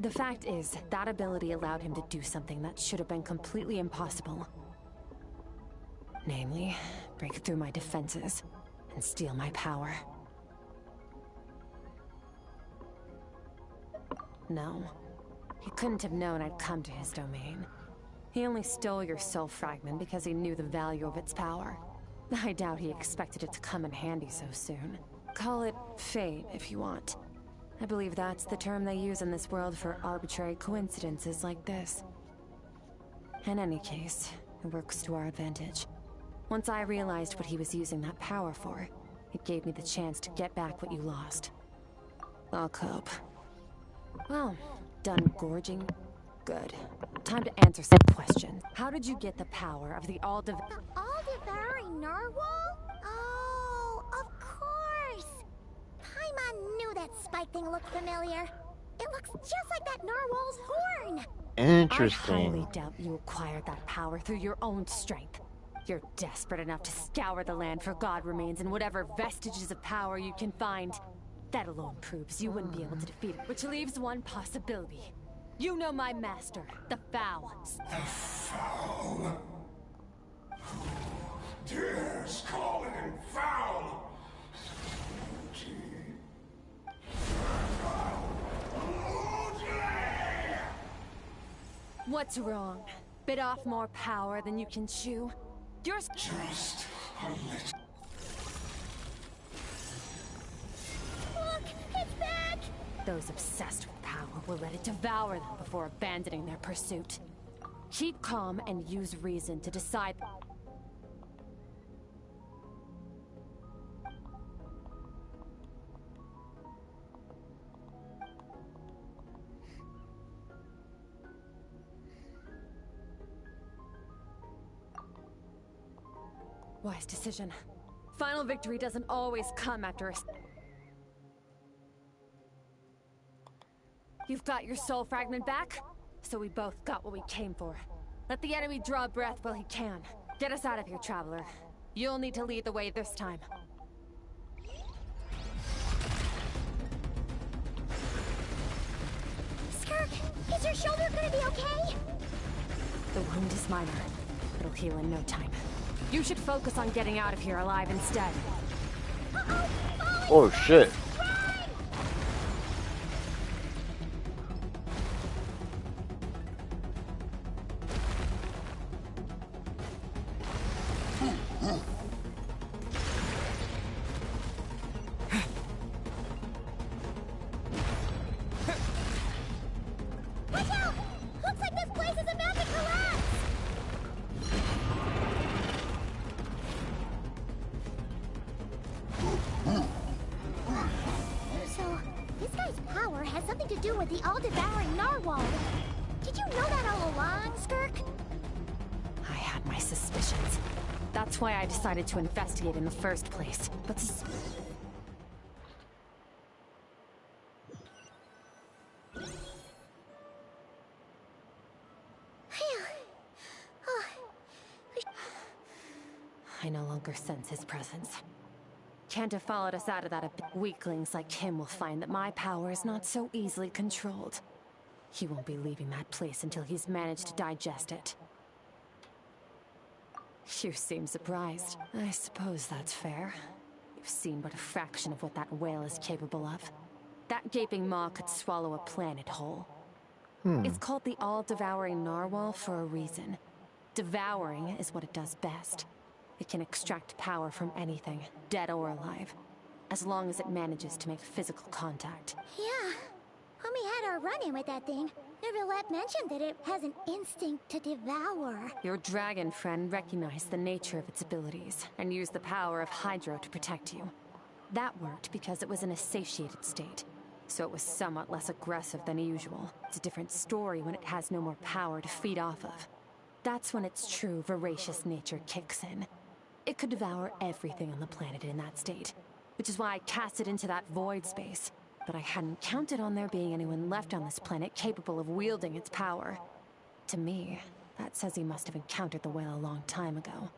The fact is, that ability allowed him to do something that should have been completely impossible. Namely, break through my defenses and steal my power. No. He couldn't have known I'd come to his domain. He only stole your soul fragment because he knew the value of its power. I doubt he expected it to come in handy so soon. Call it fate, if you want. I believe that's the term they use in this world for arbitrary coincidences like this. In any case, it works to our advantage. Once I realized what he was using that power for, it gave me the chance to get back what you lost. I'll cope. Well, done gorging? Good. Time to answer some questions. How did you get the power of the all-devouring narwhal? Oh, of course! Paimon knew that spike thing looked familiar. It looks just like that narwhal's horn! Interesting. I highly doubt you acquired that power through your own strength. You're desperate enough to scour the land for god remains and whatever vestiges of power you can find. That alone proves you wouldn't be able to defeat it, which leaves one possibility. You know my master, the Foul. The Foul? Who dares call him foul? What's wrong? Bit off more power than you can chew? You're just a little. Look, it's back! Those obsessed with power will let it devour them before abandoning their pursuit. Keep calm and use reason to decide. Wise decision. Final victory doesn't always come after a... You've got your soul fragment back, so we both got what we came for. Let the enemy draw breath while he can. Get us out of here, traveler. You'll need to lead the way this time. Skirk, is your shoulder gonna be okay? The wound is minor. It'll heal in no time. You should focus on getting out of here alive instead. Oh shit. Watch out! Looks like this place is about to collapse! So, this guy's power has something to do with the all-devouring narwhal. Did you know that all along, Skirk? I had my suspicions. That's why I decided to investigate in the first place. But I no longer sense his presence. Can't have followed us out of that. Weaklings like him will find that my power is not so easily controlled. He won't be leaving that place until he's managed to digest it. You seem surprised. I suppose that's fair. You've seen but a fraction of what that whale is capable of. That gaping maw could swallow a planet whole. It's called the all-devouring narwhal for a reason. Devouring is what it does best. It can extract power from anything, dead or alive, as long as it manages to make physical contact. Yeah. When we had our run-in with that thing, Neverlet mentioned that it has an instinct to devour. Your dragon friend recognized the nature of its abilities and used the power of Hydro to protect you. That worked because it was in a satiated state, so it was somewhat less aggressive than usual. It's a different story when it has no more power to feed off of. That's when its true voracious nature kicks in. It could devour everything on the planet in that state, which is why I cast it into that void space. but I hadn't counted on there being anyone left on this planet capable of wielding its power. To me, that says he must have encountered the whale a long time ago.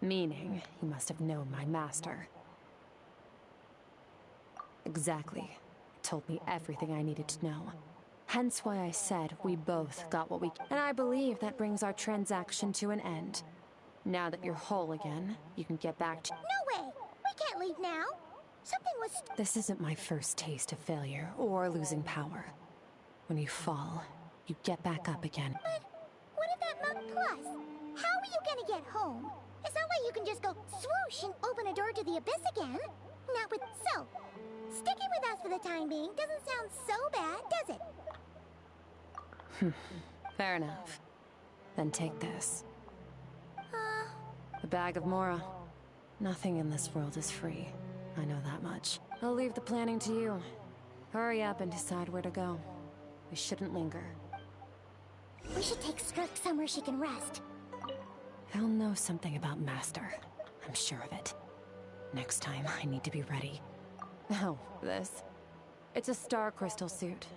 Meaning, he must have known my master. Exactly. It told me everything I needed to know. Hence why I said we both got what we... And I believe that brings our transaction to an end. Now that you're whole again, you can get back to... No way! We can't leave now! Something was... This isn't my first taste of failure or losing power. When you fall, you get back up again. But what if that monk... Plus, how are you gonna get home? It's not like you can just go swoosh and open a door to the abyss again. Not with... So, sticking with us for the time being doesn't sound so bad, does it? Fair enough. Then take this. The bag of Mora. Nothing in this world is free. I know that much. I'll leave the planning to you. Hurry up and decide where to go. We shouldn't linger. We should take Skirk somewhere she can rest. He'll know something about Master. I'm sure of it. Next time, I need to be ready. Oh, this. It's a star crystal suit.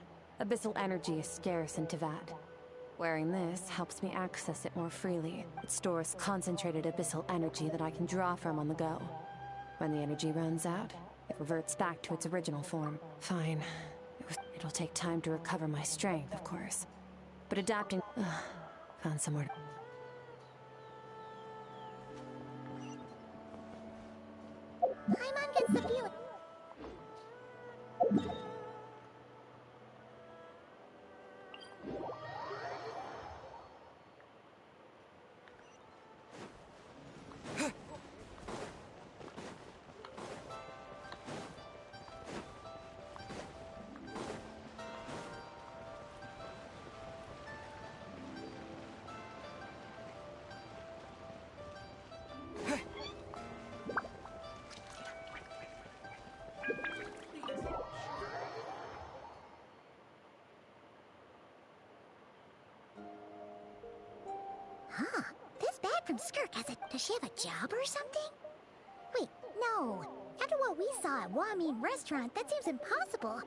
Abyssal energy is scarce in Teyvat. Wearing this helps me access it more freely. It stores concentrated abyssal energy that I can draw from on the go. When the energy runs out, it reverts back to its original form. Fine. It'll take time to recover my strength, of course. But adapting... found somewhere... Paimon gets the feeling... Huh. This bag from Skirk has a... Does she have a job or something? Wait, no. After what we saw at Wamin Restaurant, that seems impossible.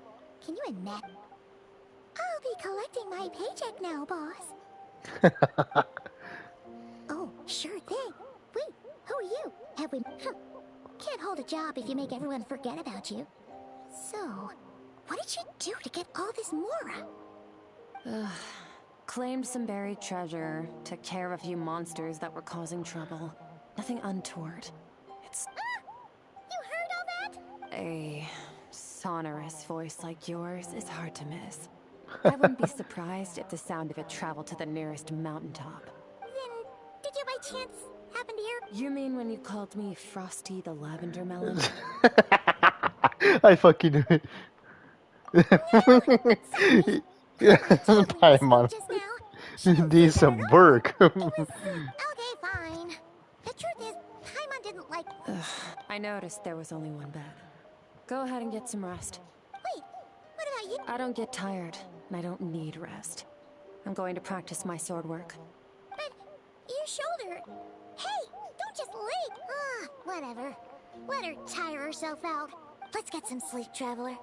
Can you admit? I'll be collecting my paycheck now, boss. Oh, sure thing. Wait, who are you? Have we... Can't hold a job if you make everyone forget about you. So, what did she do to get all this Mora? Claimed some buried treasure, took care of a few monsters that were causing trouble. Nothing untoward. It's... You heard all that? A sonorous voice like yours is hard to miss. I wouldn't be surprised if the sound of it traveled to the nearest mountaintop. Then, did you by chance happen to hear... You mean when you called me Frosty the Lavender Melon? I fucking knew it. Paimon. Need some work. Okay, fine. The truth is, Paimon didn't like... I noticed there was only one bed. Go ahead and get some rest. Wait, what about you? I don't get tired, and I don't need rest. I'm going to practice my sword work. But your shoulder... Hey, don't just lay... whatever. Let her tire herself out. Let's get some sleep, Traveler.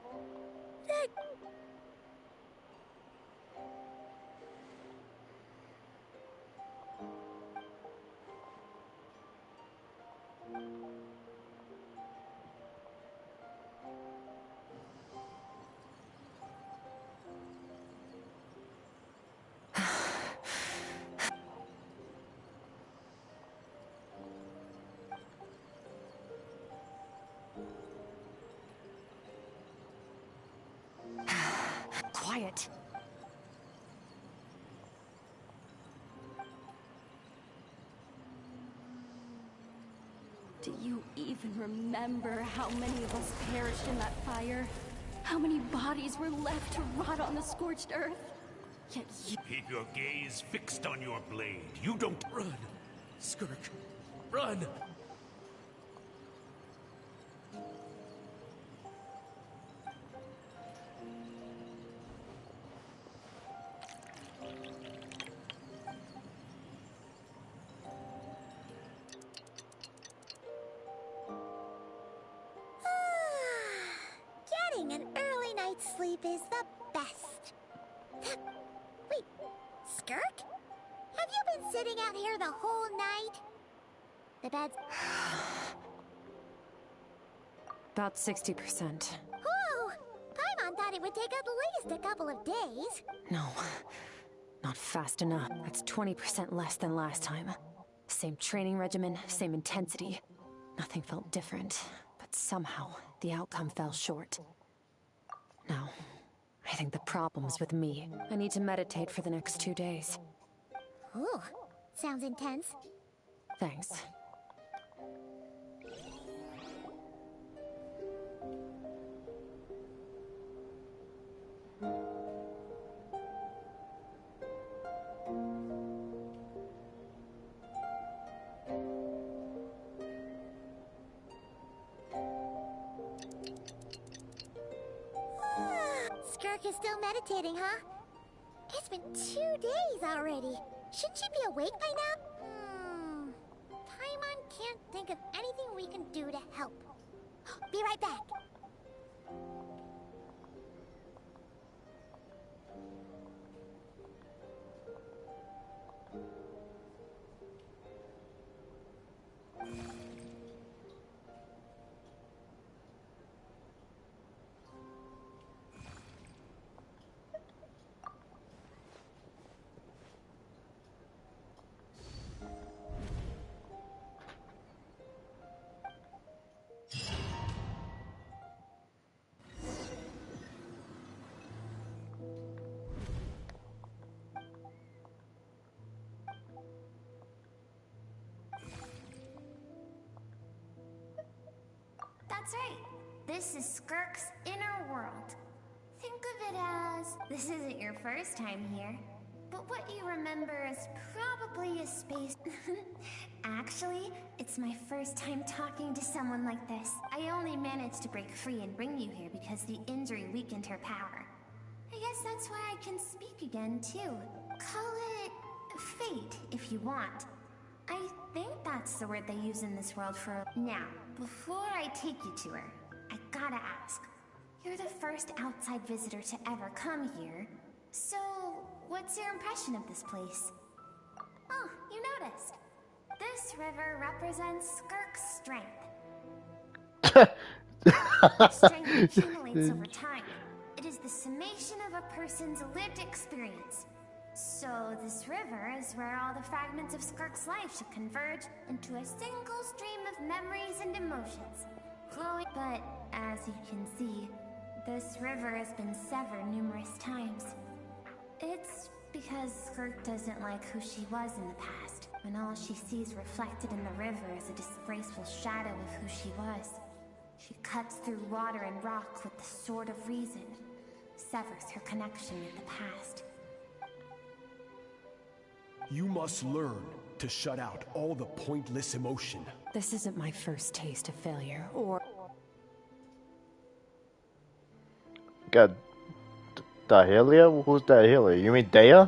Quiet. Do you even remember how many of us perished in that fire? How many bodies were left to rot on the scorched earth? Yet you... Keep your gaze fixed on your blade. You don't... Run! Skirk! Run! Getting an early night Wait, Skirk? Have you been sitting out here the whole night? The bed's... About 60%. Whoa! Paimon thought it would take at least a couple of days. No, not fast enough. That's 20% less than last time. Same training regimen, same intensity. Nothing felt different, but somehow the outcome fell short. Now, I think the problem's with me. I need to meditate for the next 2 days. Ooh, sounds intense. Thanks. Skirk is still meditating, huh? It's been 2 days already. Shouldn't she be awake by now? Paimon can't think of anything we can do to help. Be right back. That's right. This is Skirk's inner world. Think of it as this isn't your first time here, but what you remember is probably a space. Actually, it's my first time talking to someone like this. I only managed to break free and bring you here because the injury weakened her power. I guess that's why I can speak again, too. Call it fate, if you want. I think that's the word they use in this world for... Now, before I take you to her, I gotta ask. You're the first outside visitor to ever come here, so what's your impression of this place? Oh, you noticed. This river represents Skirk's strength. Strength accumulates over time. It is the summation of a person's lived experience. So this river is where all the fragments of Skirk's life should converge into a single stream of memories and emotions, flowing. But as you can see, this river has been severed numerous times. It's because Skirk doesn't like who she was in the past, when all she sees reflected in the river is a disgraceful shadow of who she was. She cuts through water and rock with the sword of reason, severs her connection with the past. You must learn to shut out all the pointless emotion. This isn't my first taste of failure, or... Got Dahelia? Who's Dahelia? You mean Dea?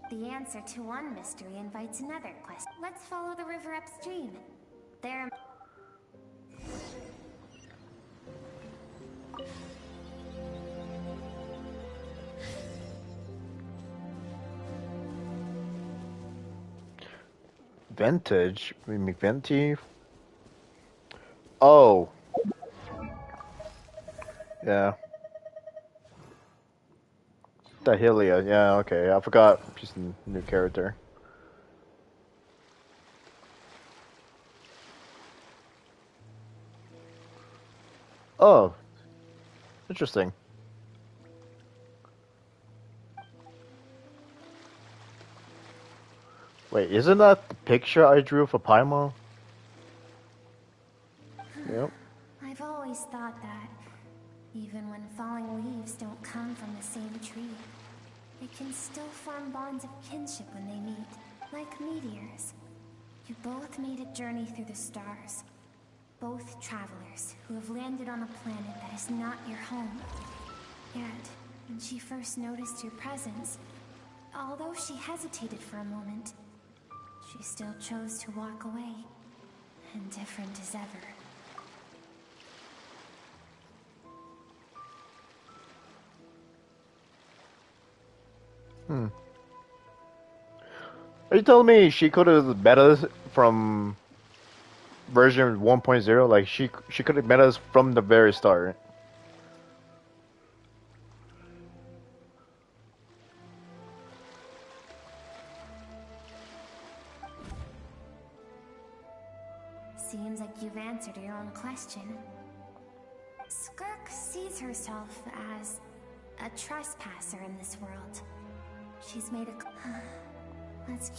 The answer to one mystery invites another quest. Let's follow the river upstream. There... Vintage? We mean Venti? Oh. Yeah. Dahelia, yeah, okay. I forgot she's a new character. Oh. Interesting. Wait, isn't that the picture I drew for Paimon? Yep. I've always thought that, even when falling leaves don't come from the same tree, they can still form bonds of kinship when they meet, like meteors. You both made a journey through the stars. Both travelers who have landed on a planet that is not your home. Yet, when she first noticed your presence, although she hesitated for a moment, She still chose to walk away, indifferent as ever. Are you telling me she could have met us from version 1.0? Like she could have met us from the very start. Seems like you've answered your own question. Skirk sees herself as a trespasser in this world. She's made a... Let's...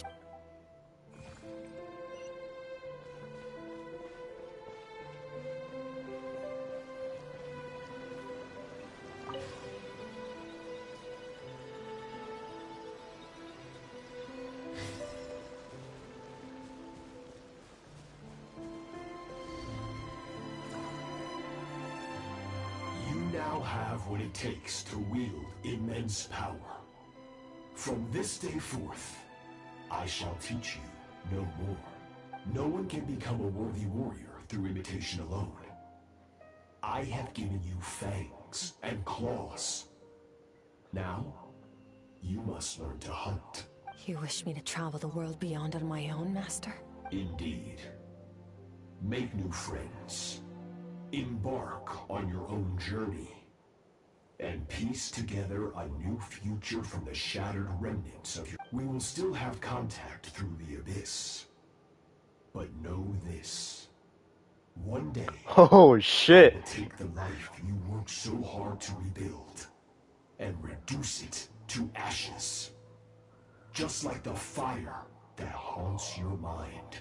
Now have what it takes to wield immense power. From this day forth, I shall teach you no more. No one can become a worthy warrior through imitation alone. I have given you fangs and claws. Now, you must learn to hunt. You wish me to travel the world beyond on my own, Master? Indeed. Make new friends. Embark on your own journey, and piece together a new future from the shattered remnants of your... We will still have contact through the abyss, but know this. One day, oh shit! I will take the life you worked so hard to rebuild, and reduce it to ashes. Just like the fire that haunts your mind.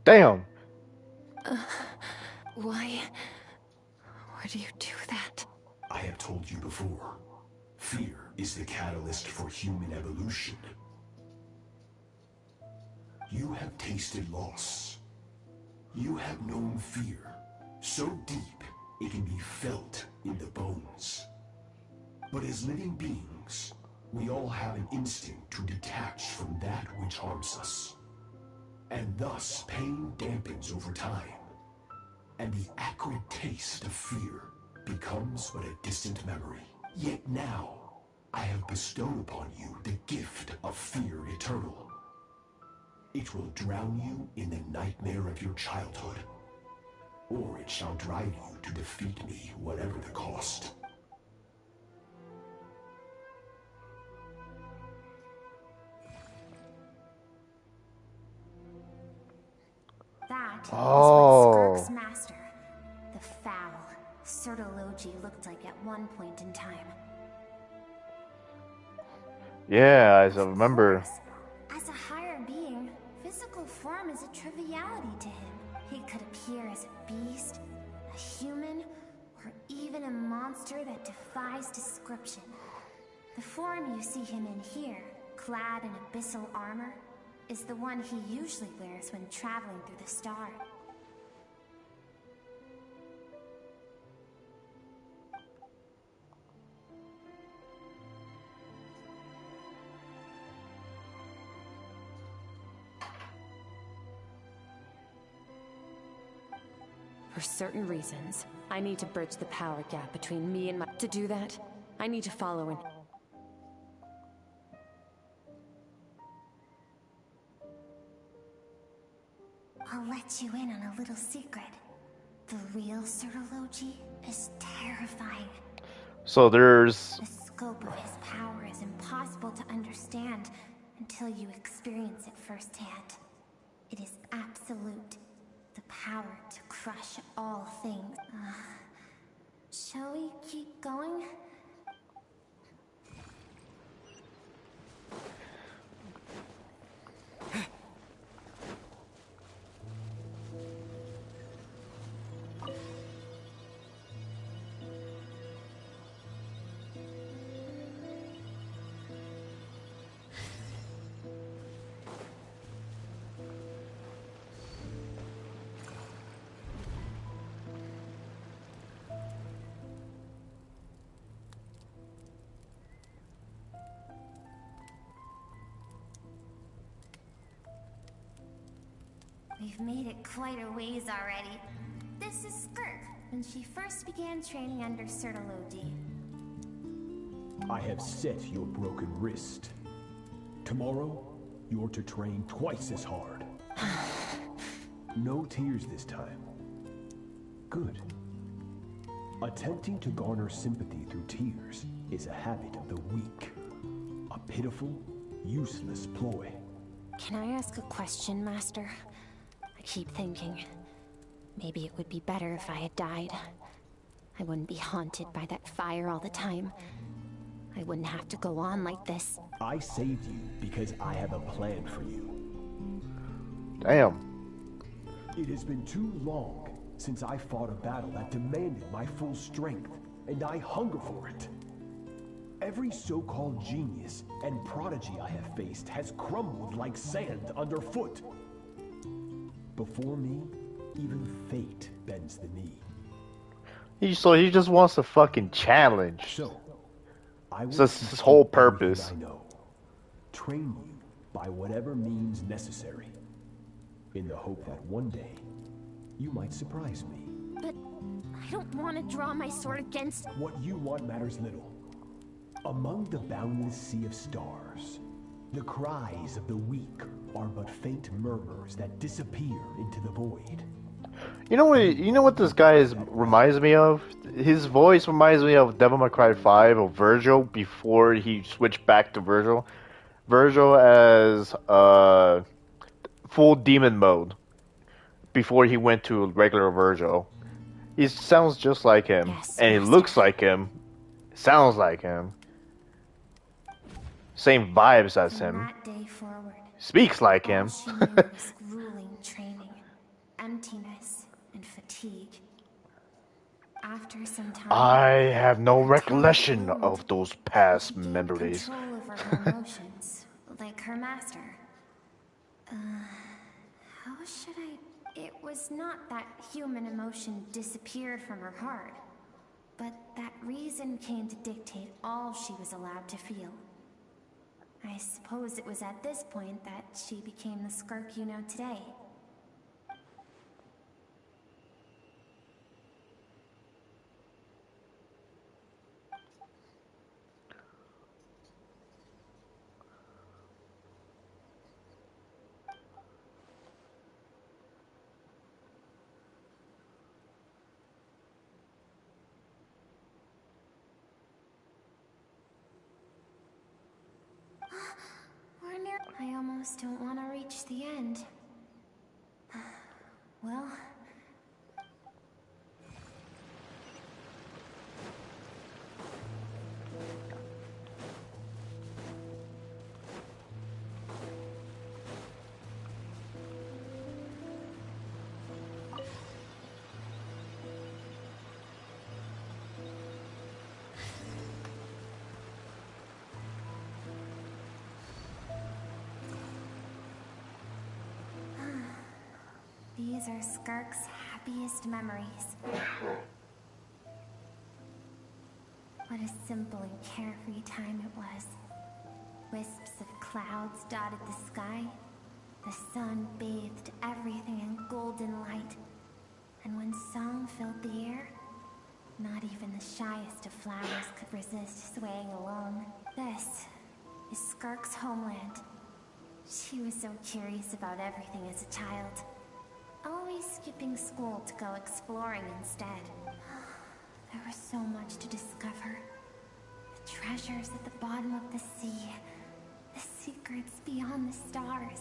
Damn! Why do you do that? I have told you before, fear is the catalyst for human evolution. You have tasted loss. You have known fear, so deep it can be felt in the bones. But as living beings, we all have an instinct to detach from that which harms us. And thus, pain dampens over time. And the acrid taste of fear becomes but a distant memory. Yet now, I have bestowed upon you the gift of fear eternal. It will drown you in the nightmare of your childhood, or it shall drive you to defeat me, whatever the cost. That is Oh. what Skirk's master, the foul, Sertologi, looked like at one point in time. Yeah, as I remember. As a higher being, physical form is a triviality to him. He could appear as a beast, a human, or even a monster that defies description. The form you see him in here, clad in abyssal armor, is the one he usually wears when traveling through the star. For certain reasons, I need to bridge the power gap between me and my... To do that, I need to follow in... I'll let you in on a little secret. The real Sertologi is terrifying. So there's... The scope of his power is impossible to understand until you experience it firsthand. It is absolute. The power to crush all things. Shall we keep going? We've made it quite a ways already. This is Skirk, when she first began training under Sertalodi. I have set your broken wrist. Tomorrow, you're to train twice as hard. No tears this time. Good. Attempting to garner sympathy through tears is a habit of the weak. A pitiful, useless ploy. Can I ask a question, Master? I keep thinking, maybe it would be better if I had died. I wouldn't be haunted by that fire all the time. I wouldn't have to go on like this. I saved you because I have a plan for you. Damn. It has been too long since I fought a battle that demanded my full strength, and I hunger for it. Every so-called genius and prodigy I have faced has crumbled like sand underfoot. Before me, even fate bends the knee. So he just wants a fucking challenge. So, I will that's his whole purpose. I know. Train you by whatever means necessary, in the hope that one day you might surprise me. But I don't want to draw my sword against... What you want matters little. Among the boundless sea of stars, the cries of the weak are but faint murmurs that disappear into the void. You know what this guy reminds me of? His voice reminds me of Devil May Cry 5 or Virgil before he switched back to Virgil. Virgil as full demon mode before he went to regular Virgil. He sounds just like him, and he looks like him, sounds like him. Same vibes as him. That day forward, Speaks like him. All she knew was grueling training, emptiness, and fatigue. After some time, I have no recollection of those past memories. control over her emotions, like her master. How should I... It was not that human emotion disappeared from her heart, but that reason came to dictate all she was allowed to feel. I suppose it was at this point that she became the Skirk you know today. I almost don't want to reach the end. Well... These are Skirk's happiest memories. What a simple and carefree time it was. Wisps of clouds dotted the sky. The sun bathed everything in golden light. And when song filled the air, not even the shyest of flowers could resist swaying along. This is Skirk's homeland. She was so curious about everything as a child. Always skipping school to go exploring instead. There was so much to discover. The treasures at the bottom of the sea. The secrets beyond the stars.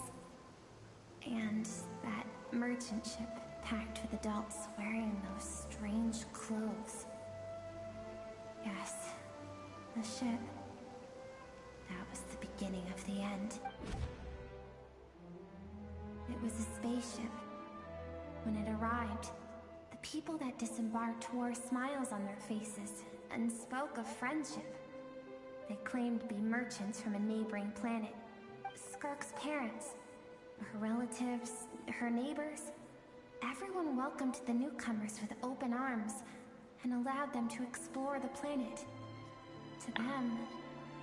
And that merchant ship packed with adults wearing those strange clothes. Yes, the ship. That was the beginning of the end. It was a spaceship. When it arrived, the people that disembarked wore smiles on their faces and spoke of friendship. They claimed to be merchants from a neighboring planet. Skirk's parents, her relatives, her neighbors, everyone welcomed the newcomers with open arms and allowed them to explore the planet. To them,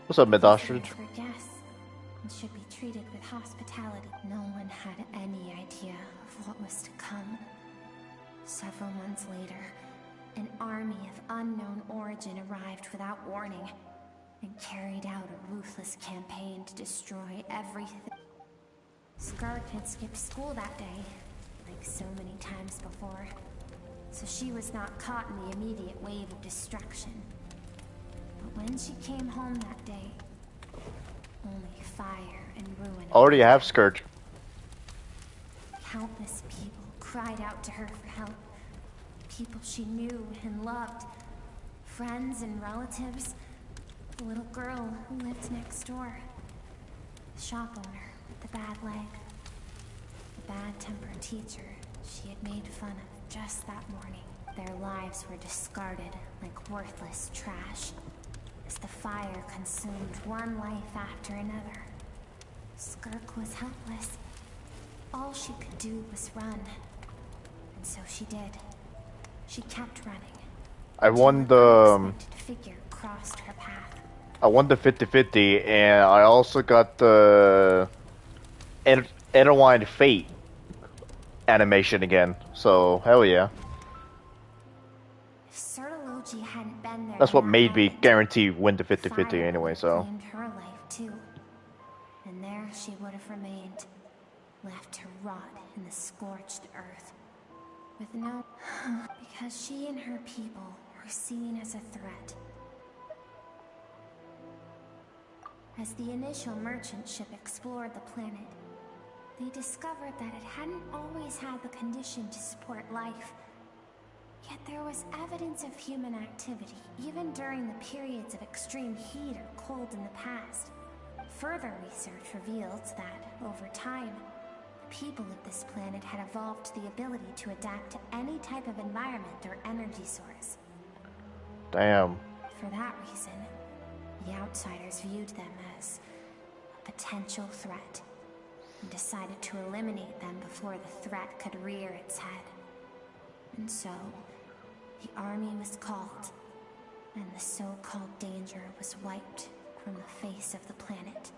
what's up, Mid-Ostrich? were guests, and should be treated with hospitality. No one had any idea of what was to come. Several months later, an army of unknown origin arrived without warning and carried out a ruthless campaign to destroy everything. Skirk had skipped school that day, like so many times before, so she was not caught in the immediate wave of destruction. But when she came home that day, only fire and ruin. Already have skirt. Countless people cried out to her for help. People she knew and loved. Friends and relatives. The little girl who lived next door. The shop owner with the bad leg. The bad-tempered teacher she had made fun of just that morning. Their lives were discarded like worthless trash as the fire consumed one life after another. Skirk was helpless. All she could do was run. And so she did. She kept running. I won the figure crossed her path. I won the 50-50, and I also got the Intertwined Fate animation again. So hell yeah. If Sertology hadn't been there, That's what made me guarantee win the 50-50 anyway. So. claimed her life too, and there she would have remained, left to rot in the scorched earth, with no, because she and her people were seen as a threat. As the initial merchant ship explored the planet, they discovered that it hadn't always had the condition to support life. Yet there was evidence of human activity, even during the periods of extreme heat or cold in the past. Further research revealed that, over time, the people of this planet had evolved the ability to adapt to any type of environment or energy source. Damn. For that reason, the outsiders viewed them as a potential threat and decided to eliminate them before the threat could rear its head. And so, the army was called, and the so-called danger was wiped from the face of the planet.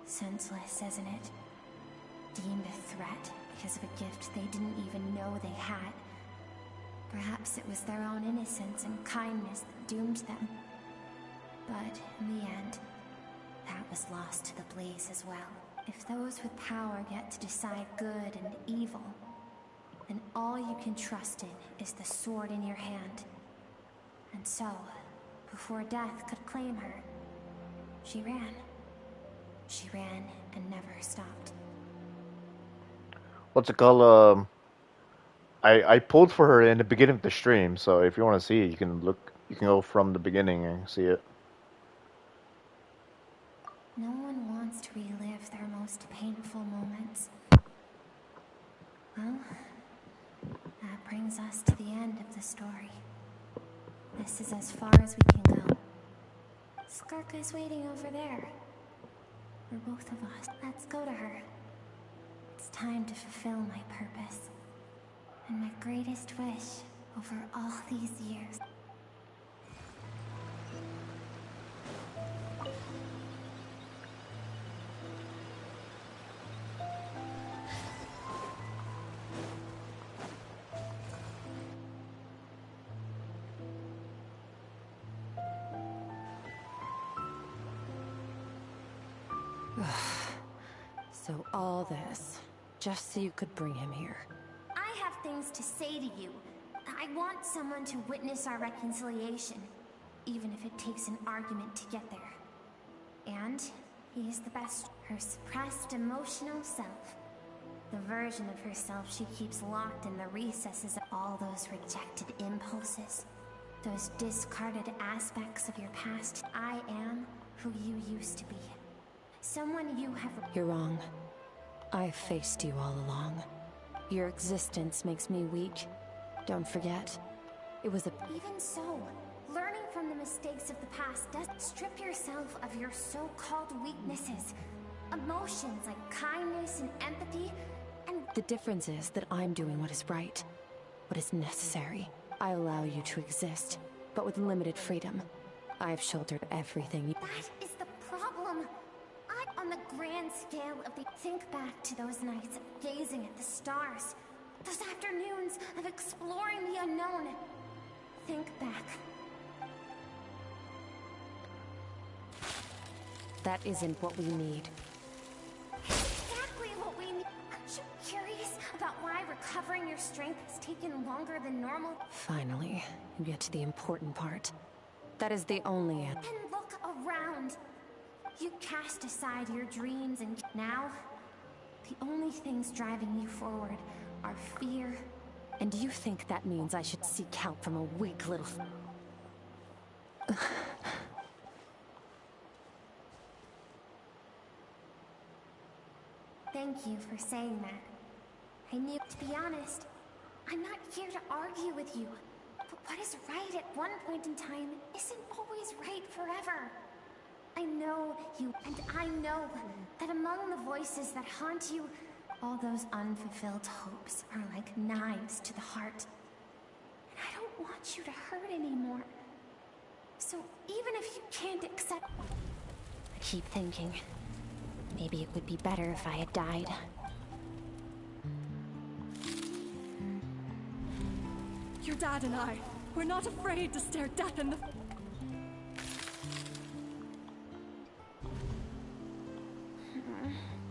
Senseless, isn't it? Deemed a threat because of a gift they didn't even know they had. Perhaps it was their own innocence and kindness that doomed them. But in the end, that was lost to the blaze as well. If those with power get to decide good and evil, then all you can trust in is the sword in your hand. And so, before death could claim her, she ran. She ran and never stopped. What's it called? I pulled for her in the beginning of the stream, so if you want to see it, you can look. You can go from the beginning and see it. No one wants to relive their most painful moments. Well, that brings us to the end of the story. This is as far as we can go. Skirk is waiting over there. For both of us. Let's go to her. It's time to fulfill my purpose. And my greatest wish over all these years. So all this, just so you could bring him here. I have things to say to you. I want someone to witness our reconciliation, even if it takes an argument to get there. And he is the best. Her suppressed emotional self. The version of herself she keeps locked in the recesses of all those rejected impulses. Those discarded aspects of your past. I am who you used to be. Someone you have... You're wrong. I've faced you all along. Your existence makes me weak. Don't forget, it was a... Even so, learning from the mistakes of the past doesn't strip yourself of your so-called weaknesses. Emotions like kindness and empathy, and... The difference is that I'm doing what is right, what is necessary. I allow you to exist, but with limited freedom. I've shouldered everything. That is the problem. on the grand scale of the... Think back to those nights of gazing at the stars. Those afternoons of exploring the unknown. Think back. That isn't what we need. Exactly what we need. Aren't you curious about why recovering your strength has taken longer than normal? Finally, you get to the important part. That is the only answer. Then look around. You cast aside your dreams and now, the only things driving you forward are fear. And you think that means I should seek help from a weak little... Thank you for saying that. I knew, to be honest, I'm not here to argue with you. But what is right at one point in time isn't always right forever. I know you, and I know that among the voices that haunt you, all those unfulfilled hopes are like knives to the heart. And I don't want you to hurt anymore. So even if you can't accept... I keep thinking, maybe it would be better if I had died. Your dad and I, we're not afraid to stare death in the...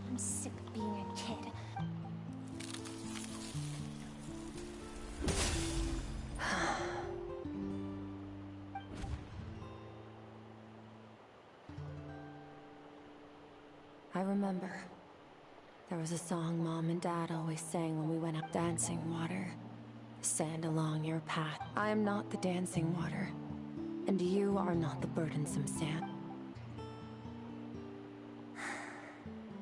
I'm sick of being a kid. I remember. There was a song Mom and Dad always sang when we went up dancing water. Sand along your path. I am not the dancing water. And you are not the burdensome sand.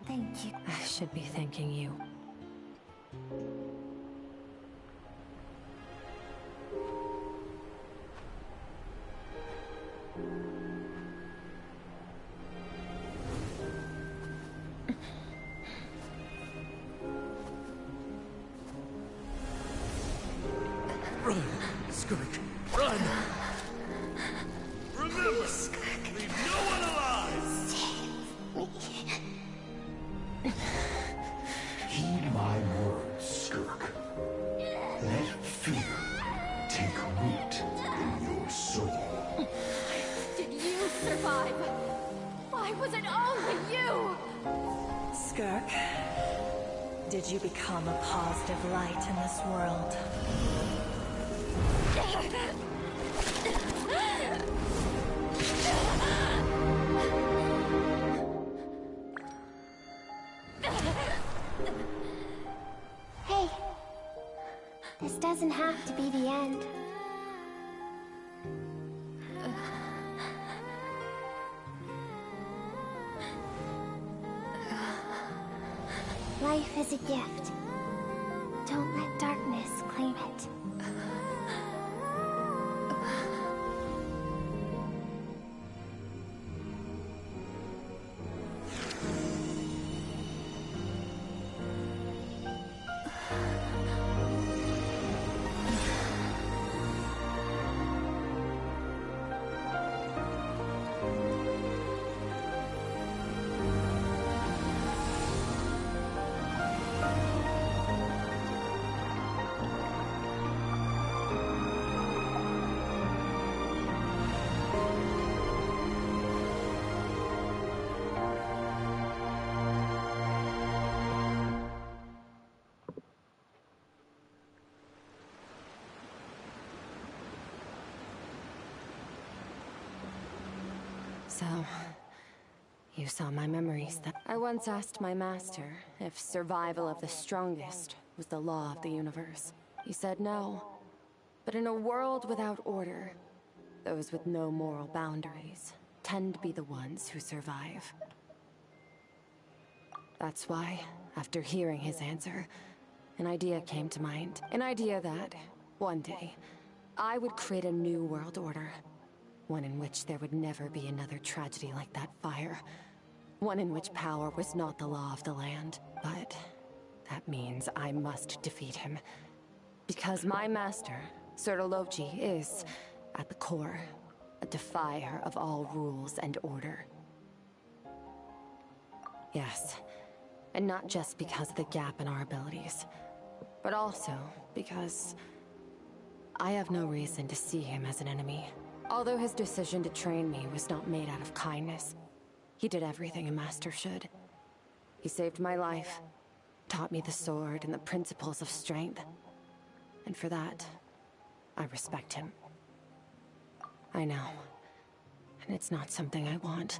Thank you. I should be thanking you. Run, Skirk, run! Remember, leave no one alive! Heed my words, Skirk. Let fear take root in your soul. Did you survive? Why was it only you? Skirk, did you become a positive light in this world? Hey, this doesn't have to be the end. Life is a gift. Don't let darkness claim it. So, you saw my memories. I once asked my master if survival of the strongest was the law of the universe. He said no. But in a world without order, those with no moral boundaries tend to be the ones who survive. That's why, after hearing his answer, an idea came to mind. An idea that, one day, I would create a new world order. One in which there would never be another tragedy like that fire. One in which power was not the law of the land. But that means I must defeat him. Because my master, Sertolochi, is, at the core, a defier of all rules and order. Yes. And not just because of the gap in our abilities, but also because I have no reason to see him as an enemy. Although his decision to train me was not made out of kindness, he did everything a master should. He saved my life, taught me the sword and the principles of strength. And for that, I respect him. I know. And it's not something I want.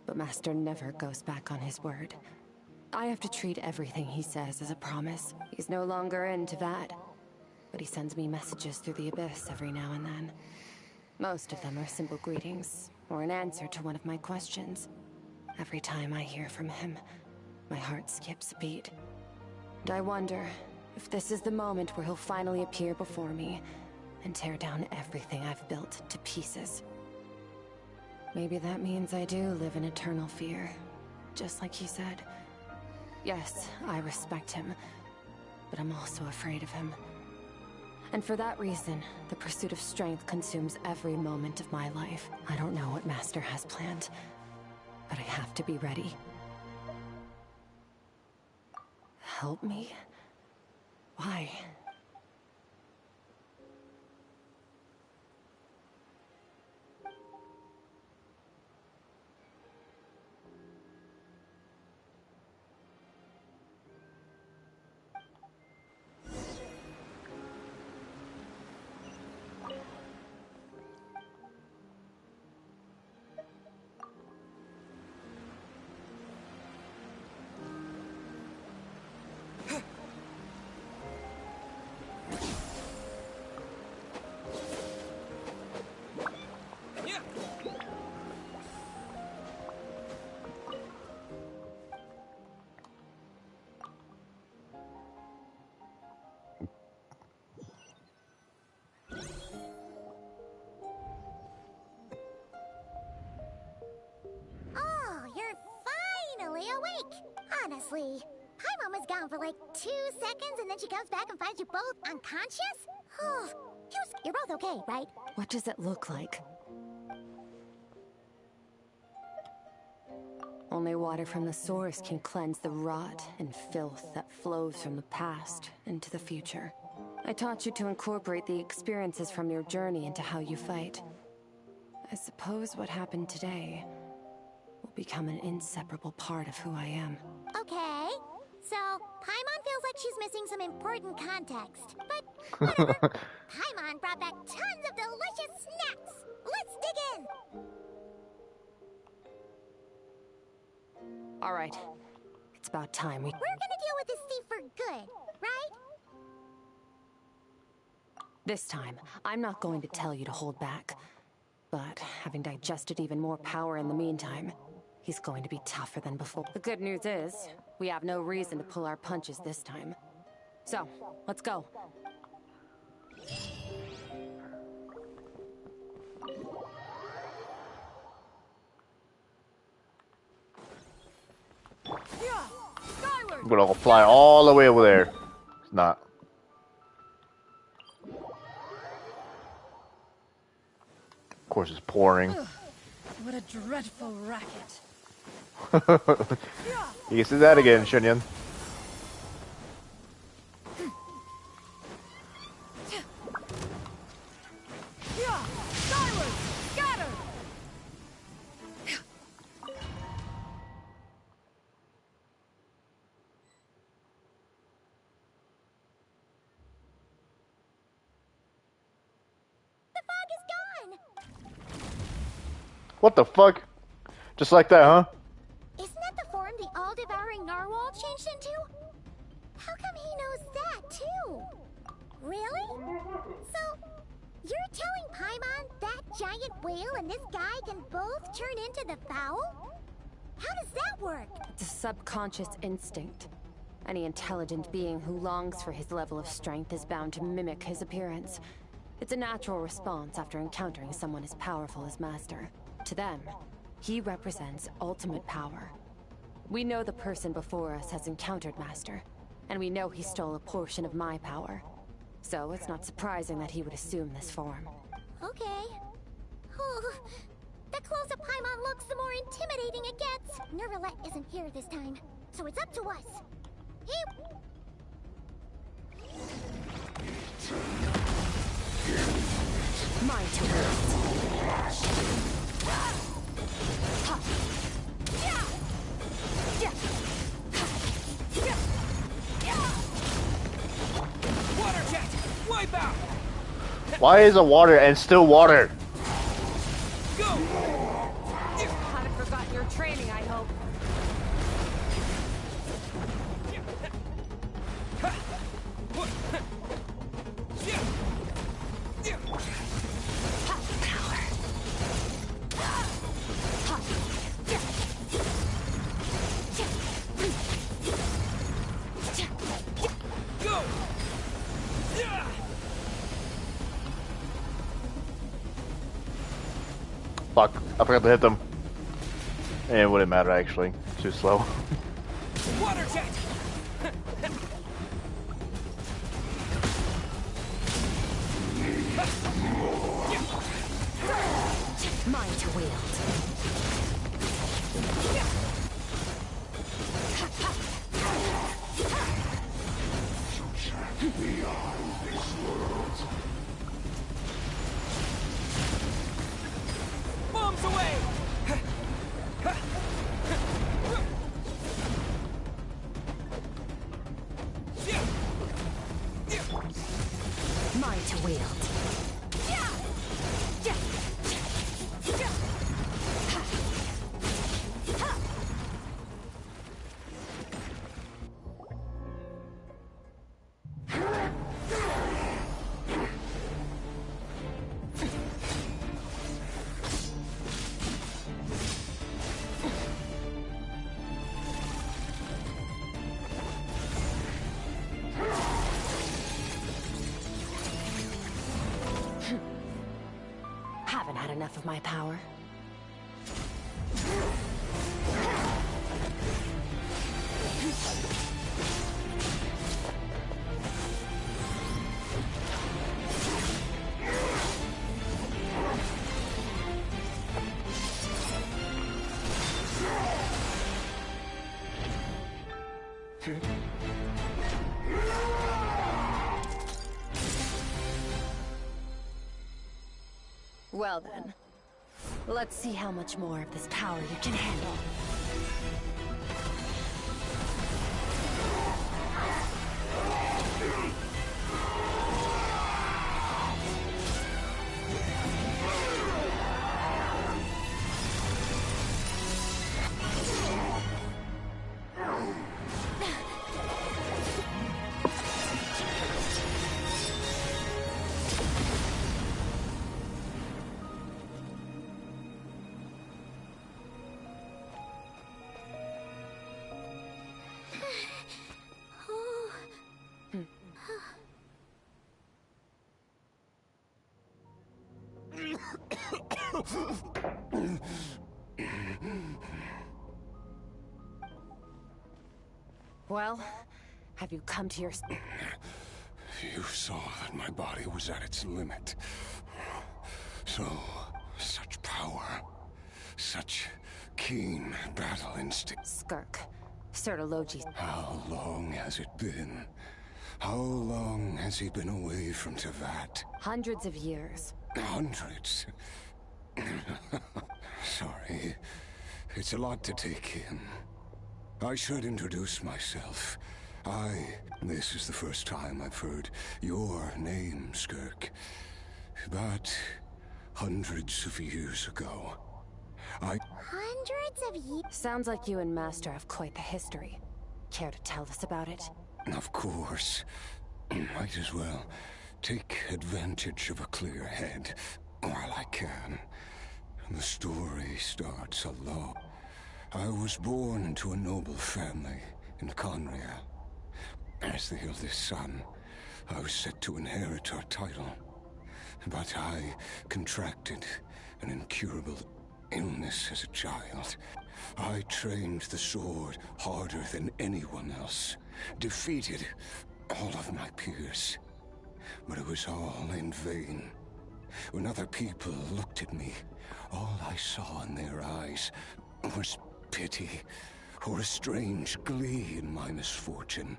But Master never goes back on his word. I have to treat everything he says as a promise. He's no longer into that. But he sends me messages through the abyss every now and then. Most of them are simple greetings, or an answer to one of my questions. Every time I hear from him, my heart skips a beat. And I wonder if this is the moment where he'll finally appear before me and tear down everything I've built to pieces. Maybe that means I do live in eternal fear, just like he said. Yes, I respect him, but I'm also afraid of him. And for that reason, the pursuit of strength consumes every moment of my life. I don't know what Master has planned, but I have to be ready. Help me? Why? Oh, you're finally awake! Honestly, Paimon was gone for like 2 seconds and then she comes back and finds you both unconscious? Oh, you're both okay, right? What does it look like? Only water from the source can cleanse the rot and filth that flows from the past into the future. I taught you to incorporate the experiences from your journey into how you fight. I suppose what happened today will become an inseparable part of who I am. Okay, so Paimon feels like she's missing some important context. But whatever. Paimon brought back tons of delicious snacks. Let's dig in. All right, it's about time we... We're gonna deal with this thief for good, right? This time, I'm not going to tell you to hold back. But having digested even more power in the meantime, he's going to be tougher than before. The good news is, we have no reason to pull our punches this time. So, let's go. I'm gonna fly all the way over there. It's not. Of course, it's pouring. What a dreadful racket. You can see that again, Shunyun. Skyward! Scatter! The fog is gone! What the fuck? Just like that, huh? Isn't that the form the all-devouring narwhal changed into? How come he knows that, too? Really? So, you're telling Paimon that giant whale and this guy can both turn into the fowl? How does that work? It's a subconscious instinct. Any intelligent being who longs for his level of strength is bound to mimic his appearance. It's a natural response after encountering someone as powerful as Master. To them, he represents ultimate power. We know the person before us has encountered Master, and we know he stole a portion of my power. So it's not surprising that he would assume this form. Okay. Oh, the closer Paimon looks, the more intimidating it gets. Nervalette isn't here this time, so it's up to us. Mine to wield. Water jet! Wipe out! Why is it water and still water? Go! Haven't forgotten your training, I hope. Go! Fuck, I forgot to hit them. It wouldn't matter actually. Too slow. Water jet! Mine to wield. Beyond this world. Bombs away! Mine to wield. Haven't had enough of my power. Well then, let's see how much more of this power you can handle. Well, have you come to your... You saw that my body was at its limit. So, such power, such keen battle instinct. Skirk, Sertologi. How long has it been? How long has he been away from Tevat? Hundreds of years. Hundreds? Sorry, it's a lot to take in. I should introduce myself. This is the first time I've heard your name, Skirk. But hundreds of years ago, Hundreds of years? Sounds like you and Master have quite the history. Care to tell us about it? Of course. Might as well take advantage of a clear head while I can. The story starts alone. I was born into a noble family in Conria. As the eldest son, I was set to inherit our title. But I contracted an incurable illness as a child. I trained the sword harder than anyone else, defeated all of my peers. But it was all in vain. When other people looked at me, all I saw in their eyes was pity or a strange glee in my misfortune.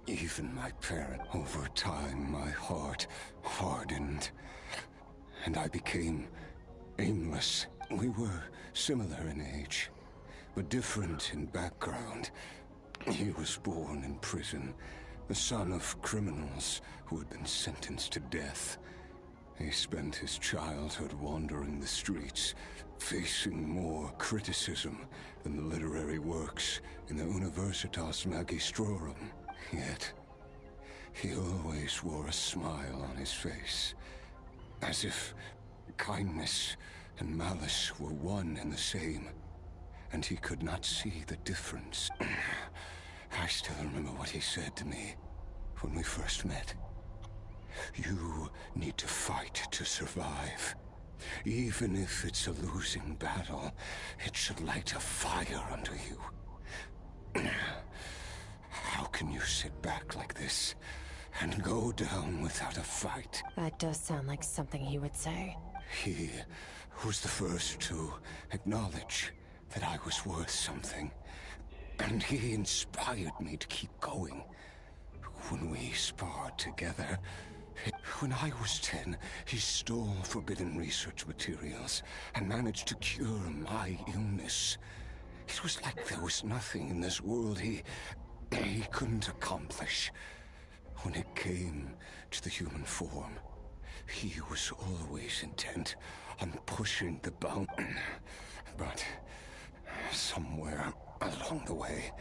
Even my parent. Over time, my heart hardened, and I became aimless. We were similar in age, but different in background. He was born in prison, the son of criminals who had been sentenced to death. He spent his childhood wandering the streets, facing more criticism than the literary works in the Universitas Magistrorum. Yet, he always wore a smile on his face, as if kindness and malice were one and the same, and he could not see the difference. I still remember what he said to me when we first met. You need to fight to survive. Even if it's a losing battle, it should light a fire under you. How can you sit back like this and go down without a fight? That does sound like something he would say. He was the first to acknowledge that I was worth something, and he inspired me to keep going. When we sparred together, when I was 10, he stole forbidden research materials and managed to cure my illness. It was like there was nothing in this world he couldn't accomplish. When it came to the human form, he was always intent on pushing the boundary. But somewhere along the way,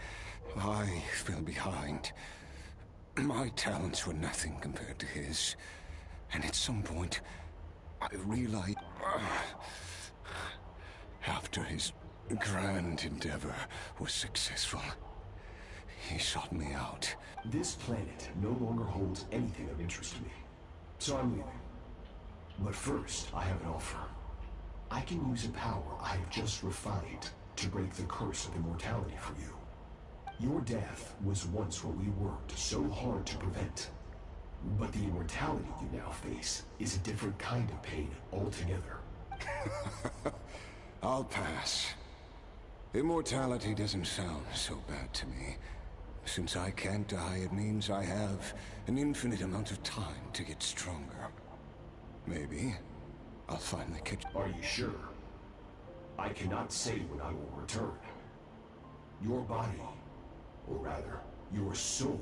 I fell behind. My talents were nothing compared to his, and at some point, I realized after his grand endeavor was successful, he sought me out. This planet no longer holds anything of interest to me, so I'm leaving. But first, I have an offer. I can use a power I have just refined to break the curse of immortality for you. Your death was once what we worked so hard to prevent. But the immortality you now face is a different kind of pain altogether. I'll pass. Immortality doesn't sound so bad to me. Since I can't die, it means I have an infinite amount of time to get stronger. Maybe I'll finally catch... Are you sure? I cannot say when I will return. Your body, or rather, your soul,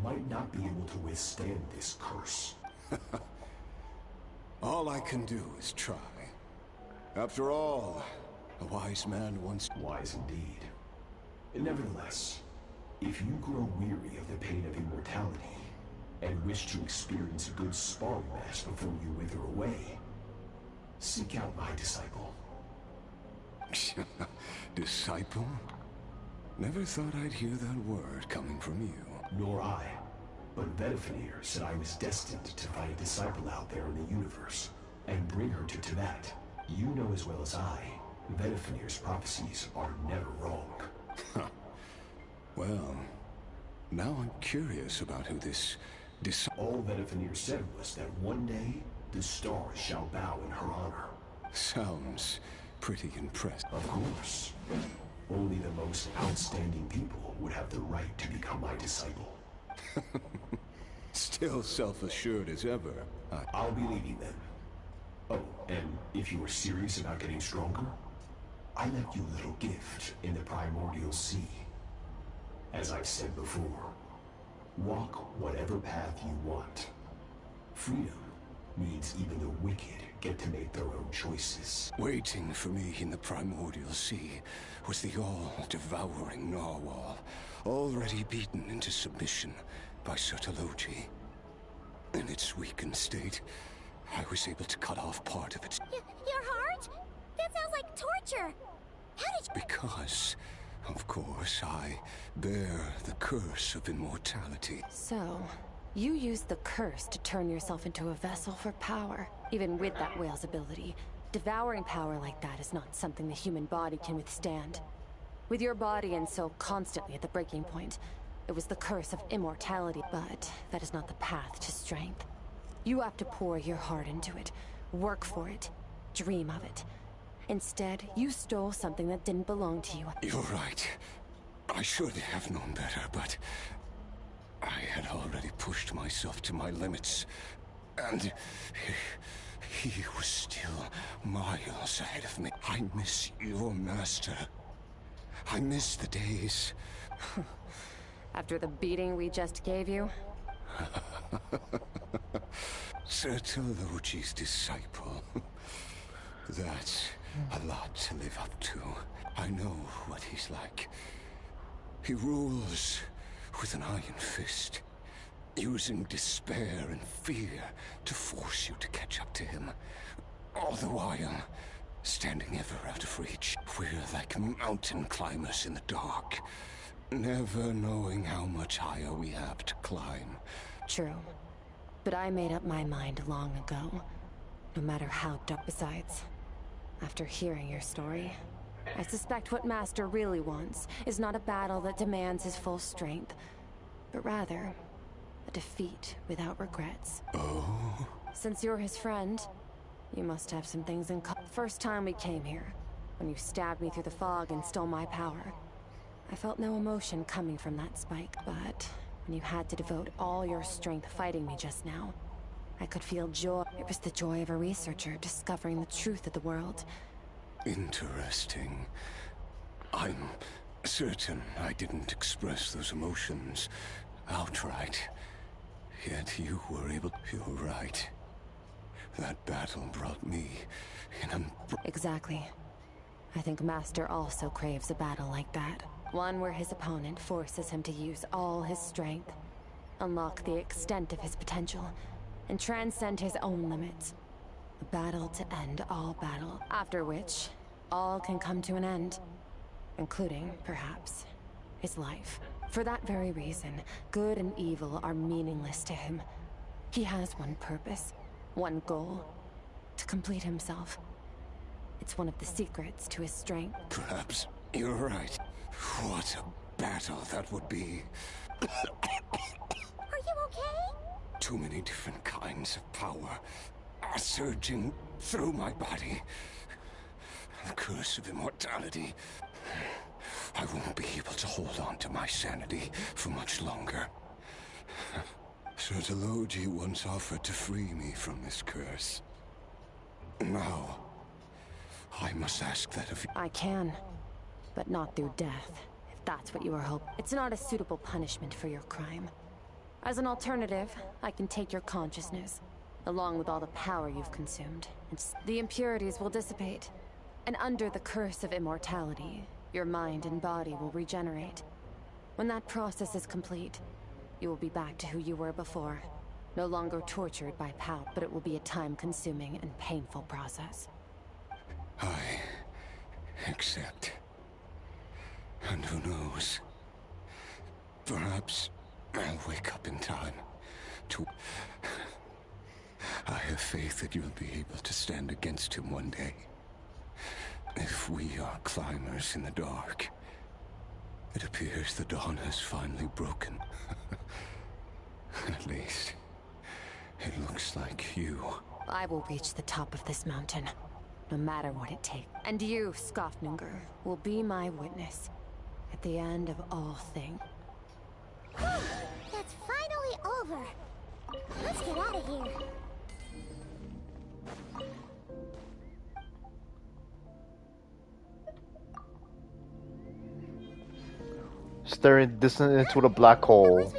might not be able to withstand this curse. All I can do is try. After all, a wise man once... Wise indeed. Nevertheless, if you grow weary of the pain of immortality, and wish to experience a good sparring match before you wither away, seek out my disciple. Disciple? Never thought I'd hear that word coming from you. Nor I. But Betwixt said I was destined to find a disciple out there in the universe, and bring her to Tibet. You know as well as I, Betwixt's prophecies are never wrong. Well, now I'm curious about who this All Betwixt said was that one day, the stars shall bow in her honor. Sounds pretty impressive. Of course. Only the most outstanding people would have the right to become my disciple. Still self-assured as ever. I'll be leaving then. Oh, and if you are serious about getting stronger, I left you a little gift in the primordial sea. As I've said before, walk whatever path you want. Freedom means even the wicked get to make their own choices. Waiting for me in the primordial sea was the all-devouring narwhal, already beaten into submission by Sertologi. In its weakened state, I was able to cut off part of its... Your heart? That sounds like torture. How did you... Because, of course, I bear the curse of immortality. So, you used the curse to turn yourself into a vessel for power. Even with that whale's ability, devouring power like that is not something the human body can withstand. With your body and soul constantly at the breaking point, it was the curse of immortality, but that is not the path to strength. You have to pour your heart into it, work for it, dream of it. Instead, you stole something that didn't belong to you. You're right. I should have known better, but I had already pushed myself to my limits, and he was still miles ahead of me. I miss your master. I miss the days. After the beating we just gave you? Sertologi's disciple. That's a lot to live up to. I know what he's like. He rules with an iron fist, using despair and fear to force you to catch up to him. All the while, standing ever out of reach. We're like mountain climbers in the dark, never knowing how much higher we have to climb. True. But I made up my mind long ago. No matter how dark. Besides, after hearing your story, I suspect what Master really wants is not a battle that demands his full strength, but rather a defeat without regrets. Oh? Since you're his friend, you must have some things in common. First time we came here, when you stabbed me through the fog and stole my power, I felt no emotion coming from that spike, but when you had to devote all your strength fighting me just now, I could feel joy. It was the joy of a researcher discovering the truth of the world. Interesting. I'm certain I didn't express those emotions outright. Yet you were able. You're right. That battle brought me in a... Exactly. I think Master also craves a battle like that. One where his opponent forces him to use all his strength, unlock the extent of his potential, and transcend his own limits. A battle to end all battle, after which all can come to an end, including, perhaps, his life. For that very reason, good and evil are meaningless to him. He has one purpose, one goal: to complete himself. It's one of the secrets to his strength. Perhaps you're right. What a battle that would be. Are you okay? Too many different kinds of power are surging through my body. The curse of immortality. I won't be able to hold on to my sanity for much longer. Sertologi once offered to free me from this curse. Now, I must ask that of you. I can, but not through death, if that's what you are hoping. It's not a suitable punishment for your crime. As an alternative, I can take your consciousness, along with all the power you've consumed. The impurities will dissipate, and under the curse of immortality, your mind and body will regenerate. When that process is complete, you will be back to who you were before, no longer tortured by power, but it will be a time-consuming and painful process. I accept. And who knows? Perhaps I'll wake up in time to... I have faith that you'll be able to stand against him one day. If we are climbers in the dark, it appears the dawn has finally broken. At least, it looks like you. I will reach the top of this mountain, no matter what it takes. And you, Skofnungr, will be my witness at the end of all things. That's finally over. Let's get out of here. Staring distant into the black hole.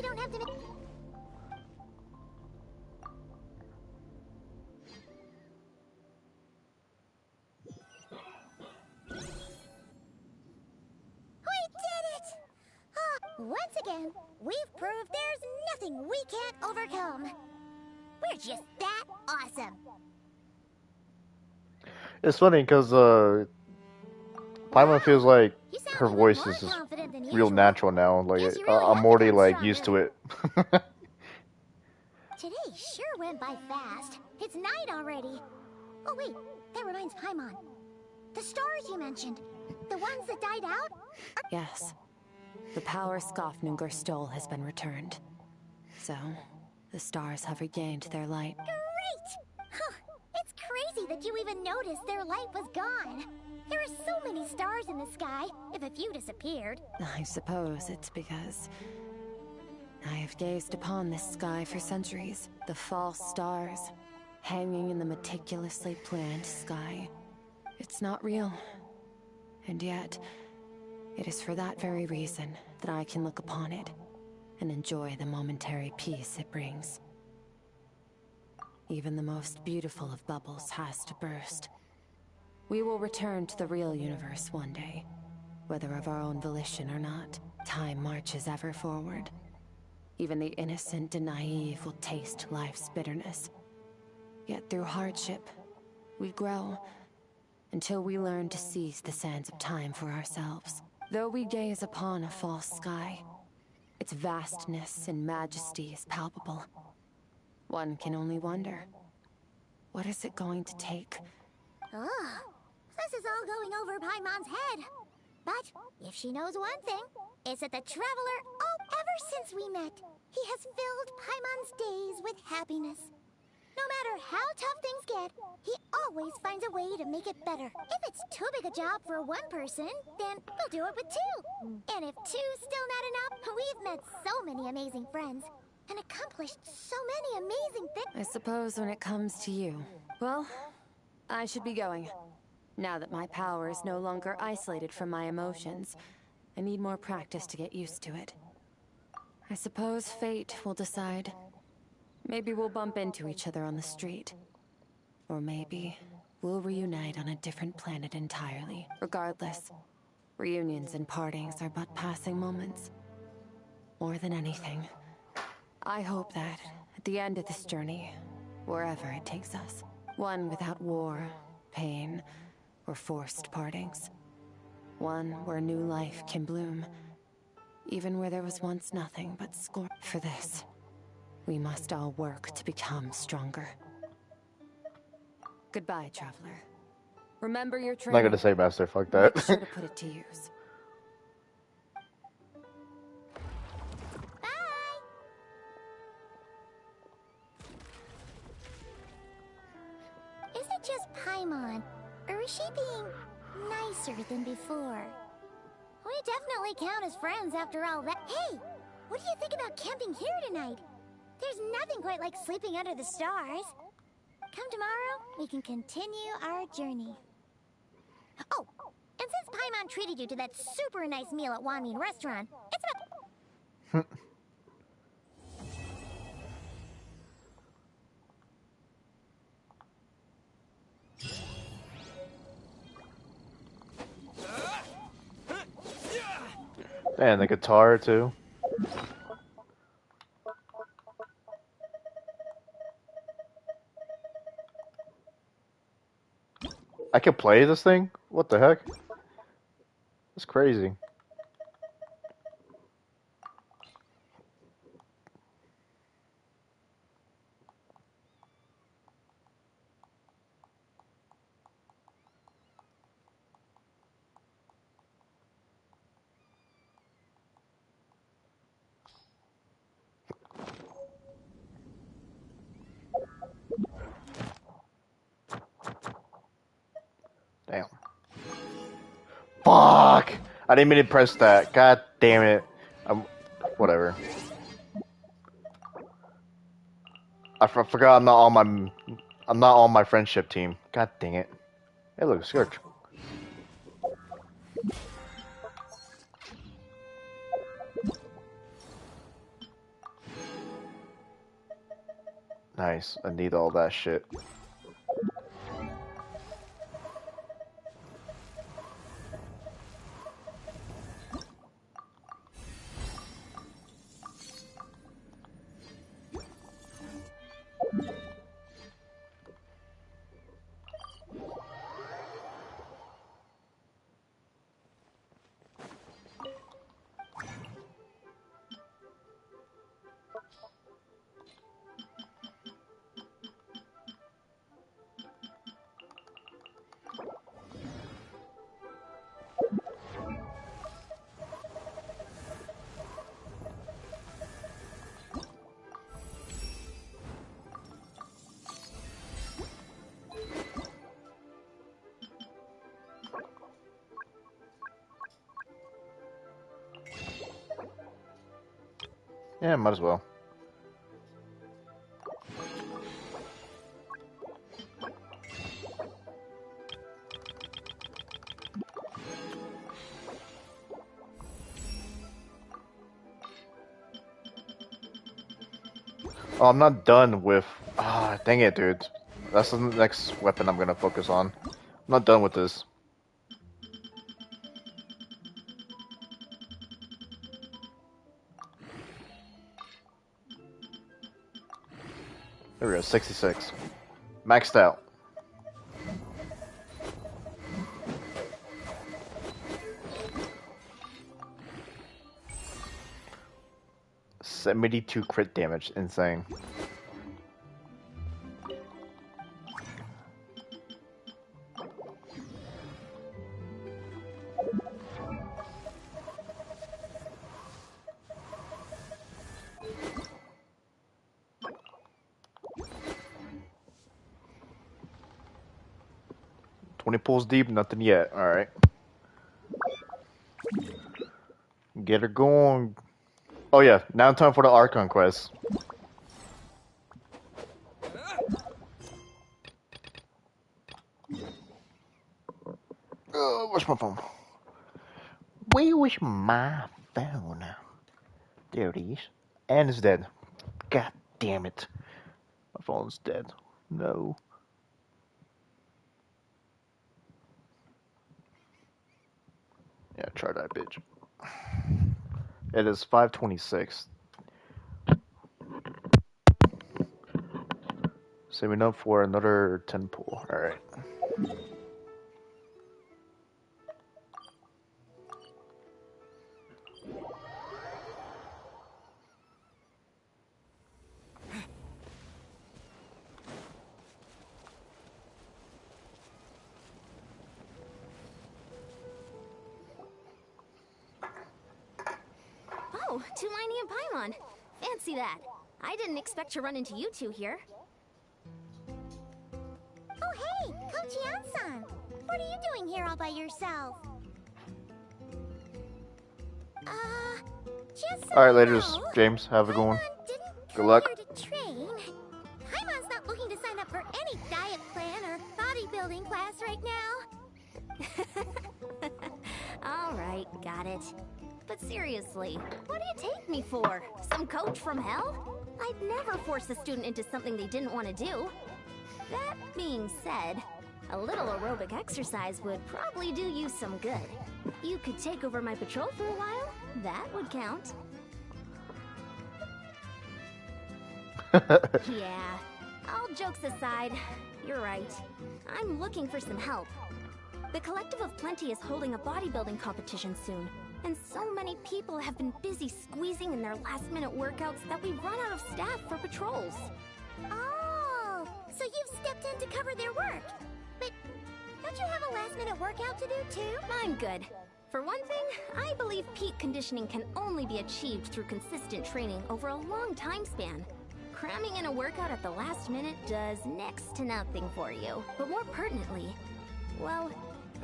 Once again, we've proved there's nothing we can't overcome. We're just that awesome. It's funny because Paimon feels like her voice is just real natural now. Like I'm already like used to it. Today sure went by fast. It's night already. Oh wait, that reminds Paimon. The stars you mentioned, the ones that died out? Yes. The power Skofnungr stole has been returned. So, the stars have regained their light. Great! Huh, it's crazy crazy that you even noticed their light was gone. There are so many stars in the sky. If a few disappeared... I suppose it's because I have gazed upon this sky for centuries. The false stars, hanging in the meticulously planned sky. It's not real. And yet, it is for that very reason that I can look upon it and enjoy the momentary peace it brings. Even the most beautiful of bubbles has to burst. We will return to the real universe one day, whether of our own volition or not. Time marches ever forward. Even the innocent and naive will taste life's bitterness. Yet through hardship, we grow, until we learn to seize the sands of time for ourselves. Though we gaze upon a false sky, its vastness and majesty is palpable. One can only wonder, what is it going to take? Oh, this is all going over Paimon's head. But if she knows one thing, it's that the Traveler, ever since we met, he has filled Paimon's days with happiness. No matter how tough things get, he always finds a way to make it better. If it's too big a job for one person, then we'll do it with two. And if two's still not enough, we've met so many amazing friends and accomplished so many amazing things. I suppose when it comes to you, well, I should be going. Now that my power is no longer isolated from my emotions, I need more practice to get used to it. I suppose fate will decide. Maybe we'll bump into each other on the street. Or maybe we'll reunite on a different planet entirely. Regardless, reunions and partings are but passing moments. More than anything, I hope that at the end of this journey, wherever it takes us, one without war, pain, or forced partings. One where new life can bloom, even where there was once nothing but scorn. For this, we must all work to become stronger. Goodbye, Traveler. Remember your I'm training. not gonna say Master, fuck that. Make sure to put it to use. Is it just Paimon, or is she being nicer than before? We definitely count as friends after all that. Hey, what do you think about camping here tonight? There's nothing quite like sleeping under the stars. Come tomorrow, we can continue our journey. Oh, and since Paimon treated you to that super nice meal at Wanmin restaurant, it's about... And the guitar too. I can play this thing? What the heck? That's crazy. Damn. Fuck! I didn't mean to press that. God damn it. Whatever. I forgot I'm not on my friendship team. God dang it. Hey, look, Scourge. Nice. I need all that shit. Yeah, might as well. Oh, I'm not done with... Ah, dang it, dude. That's the next weapon I'm gonna focus on. I'm not done with this. There we go, 66. Maxed out. $72 crit damage, insane. Pulls deep, nothing yet. Alright. Get her going. Oh yeah, now time for the Archon quest. Where's my phone? Where was my phone? There it is. And it's dead. God damn it. My phone's dead. No. Yeah, try that bitch. It is 5:26. Saving up for another 10 pull. Alright. Oh, Tulani and Paimon. Fancy that. I didn't expect to run into you two here. Oh, hey, Coach Yan-san. What are you doing here all by yourself? Just so Alright, you later, know, James. Have a good one. didn't Good luck. come here to train. Paimon's not looking to sign up for any diet plan or bodybuilding class right now. All right, got it. But seriously, what do you take me for? Some coach from hell? I'd never force a student into something they didn't want to do. That being said, a little aerobic exercise would probably do you some good. You could take over my patrol for a while. That would count. Yeah, all jokes aside, you're right. I'm looking for some help. The Collective of Plenty is holding a bodybuilding competition soon, and so many people have been busy squeezing in their last-minute workouts that we've run out of staff for patrols. Oh, so you've stepped in to cover their work. But don't you have a last-minute workout to do too? I'm good. For one thing, I believe peak conditioning can only be achieved through consistent training over a long time span. Cramming in a workout at the last minute does next to nothing for you. But more pertinently, well,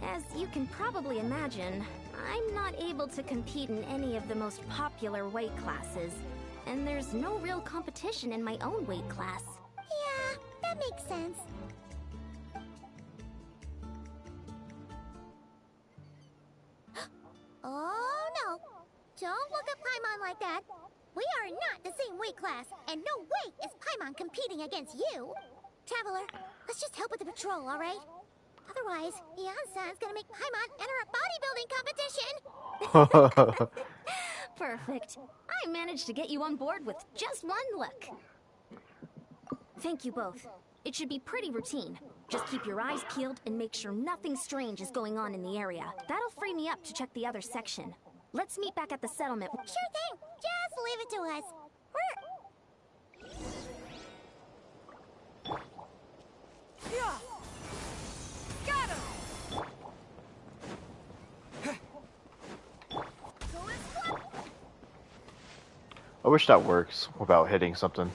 as you can probably imagine, I'm not able to compete in any of the most popular weight classes. And there's no real competition in my own weight class. Yeah, that makes sense. Oh no! Don't look at Paimon like that. We are not the same weight class, and no way is Paimon competing against you. Traveler, let's just help with the patrol, all right? Otherwise, Yan-san's gonna make Paimon enter a bodybuilding competition. Perfect. I managed to get you on board with just one look. Thank you both. It should be pretty routine. Just keep your eyes peeled and make sure nothing strange is going on in the area. That'll free me up to check the other section. Let's meet back at the settlement. Sure thing. Just leave it to us. Yeah. Got him. I wish that works without hitting something.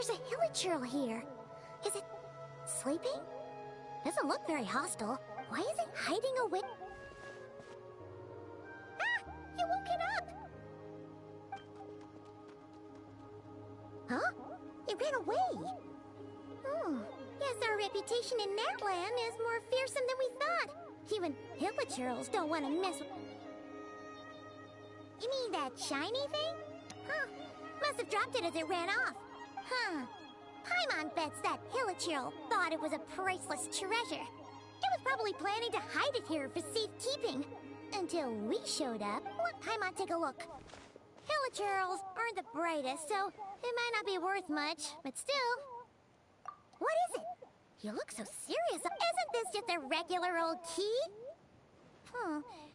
there's a hilichurl here. Is it sleeping? Doesn't look very hostile. Why is it hiding away? Ah! You woke it up! Huh? It ran away. Oh, guess our reputation in Natlan is more fearsome than we thought. Even hilichurls don't want to mess with... You mean that shiny thing? Huh. Must have dropped it as it ran off. Huh. Paimon bets that hilichurl thought it was a priceless treasure. It was probably planning to hide it here for safekeeping. Until we showed up. Let Paimon take a look. Hilichurls aren't the brightest, so it might not be worth much, but still. What is it? You look so serious. Isn't this just a regular old key?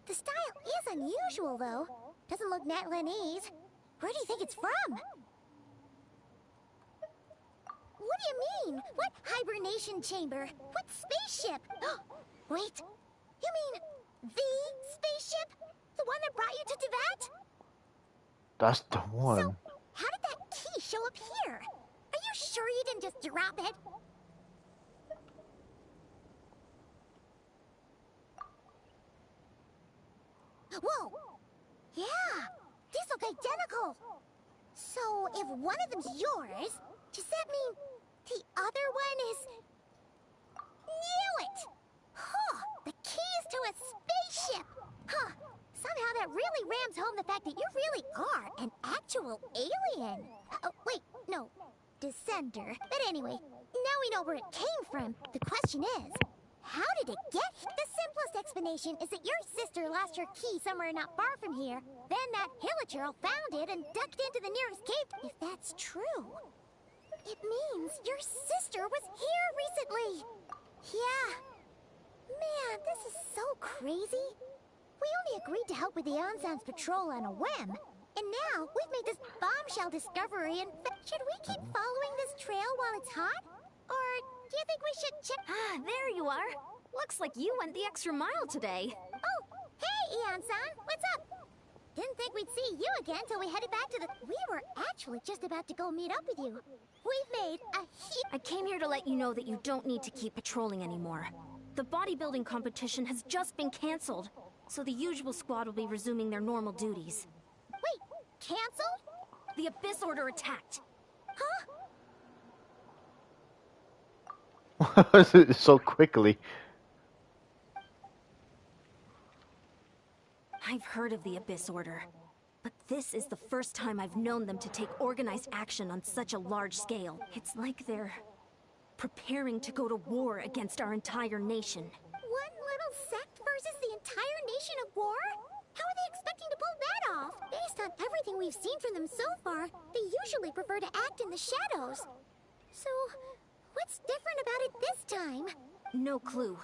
The style is unusual, though. Doesn't look Natlanese. Where do you think it's from? What do you mean? What hibernation chamber? What spaceship? Wait, you mean the spaceship? The one that brought you to Teyvat? That's the one. So, how did that key show up here? Are you sure you didn't just drop it? Whoa! Yeah! These look identical! So, if one of them's yours, does that mean the other one is... Knew it! Huh! The keys to a spaceship! Huh! Somehow that really rams home the fact that you really are an actual alien! Oh, wait, no. Descender. But anyway, now we know where it came from. The question is, how did it get here? The simplest explanation is that your sister lost her key somewhere not far from here. Then that hilichurl found it and ducked into the nearest cave. If that's true, it means your sister was here recently. Yeah. Man, this is so crazy. We only agreed to help with the Ansan's patrol on a whim. And now we've made this bombshell discovery and... Should we keep following this trail while it's hot? Or do you think we should check... Ah, there you are. Looks like you went the extra mile today. Oh, hey, Eon-san, what's up? Didn't think we'd see you again till we headed back to the... We were actually just about to go meet up with you. We've made a I came here to let you know that you don't need to keep patrolling anymore. The bodybuilding competition has just been cancelled, so the usual squad will be resuming their normal duties. Wait, cancelled? The Abyss Order attacked. Huh? So quickly. I've heard of the Abyss Order, but this is the first time I've known them to take organized action on such a large scale. It's like they're preparing to go to war against our entire nation. One little sect versus the entire nation of war? How are they expecting to pull that off? Based on everything we've seen from them so far, they usually prefer to act in the shadows. So, what's different about it this time? No clue.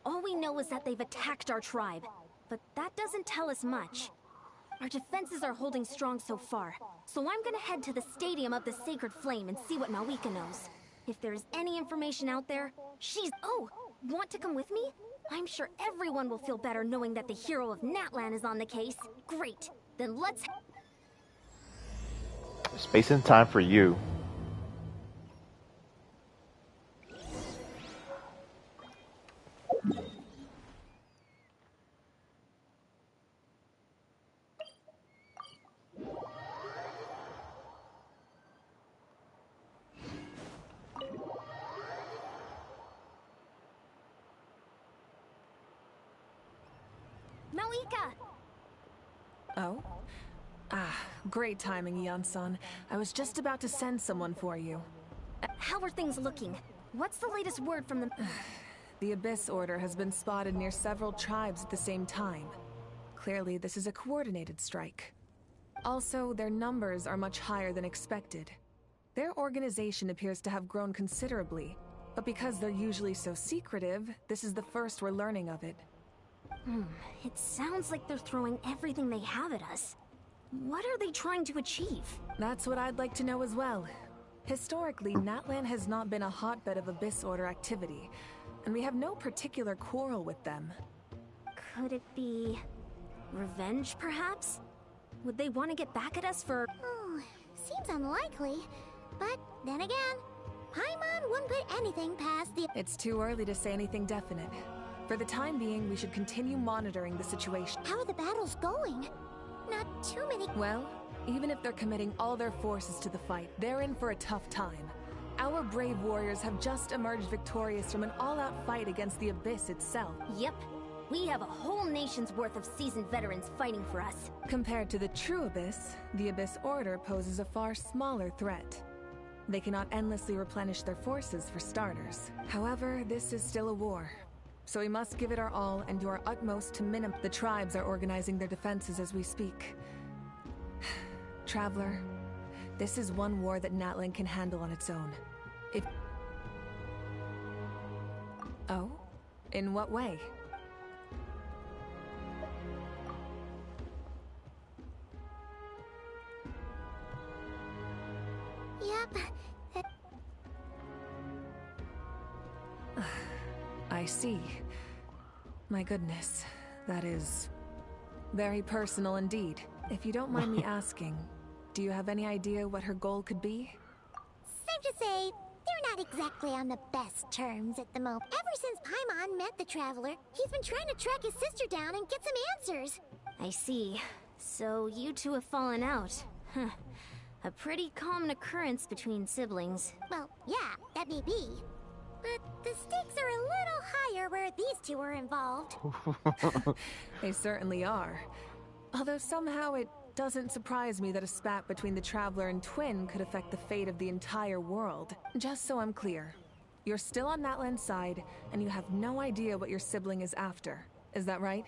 All we know is that they've attacked our tribe, but that doesn't tell us much. Our defenses are holding strong so far, so I'm gonna head to the Stadium of the Sacred Flame and see what Malika knows. If there's any information out there, she's... Oh, want to come with me? I'm sure everyone will feel better knowing that the hero of Natlan is on the case. Great, then let's... Space and time for you. Malika! Oh? Ah, great timing, Eon-san. I was just about to send someone for you. How are things looking? What's the latest word from the... The Abyss Order has been spotted near several tribes at the same time. Clearly, this is a coordinated strike. Also, their numbers are much higher than expected. Their organization appears to have grown considerably, but because they're usually so secretive, this is the first we're learning of it. It sounds like they're throwing everything they have at us. What are they trying to achieve? That's what I'd like to know as well. Historically, Natlan has not been a hotbed of Abyss Order activity, and we have no particular quarrel with them. Could it be... revenge, perhaps? Would they want to get back at us for... Oh, seems unlikely. But then again, Paimon wouldn't put anything past the... It's too early to say anything definite. For the time being, we should continue monitoring the situation. How are the battles going? Not too many... Well, even if they're committing all their forces to the fight, they're in for a tough time. Our brave warriors have just emerged victorious from an all-out fight against the Abyss itself. Yep. We have a whole nation's worth of seasoned veterans fighting for us. Compared to the true Abyss, the Abyss Order poses a far smaller threat. They cannot endlessly replenish their forces for starters. However, this is still a war. So we must give it our all and do our utmost to minimize. The tribes are organizing their defenses as we speak. Traveler, this is one war that Natlan can handle on its own. If... Oh? In what way? Yep. I see. My goodness, that is very personal indeed. If you don't mind me asking, do you have any idea what her goal could be? Safe to say, they're not exactly on the best terms at the moment. Ever since Paimon met the Traveler, he's been trying to track his sister down and get some answers. I see. So you two have fallen out. Huh. A pretty common occurrence between siblings. Well, yeah, that may be. But the stakes are a little higher where these two are involved. They certainly are. Although somehow it doesn't surprise me that a spat between the Traveler and Twin could affect the fate of the entire world. Just so I'm clear, you're still on Natlan's side, and you have no idea what your sibling is after. Is that right?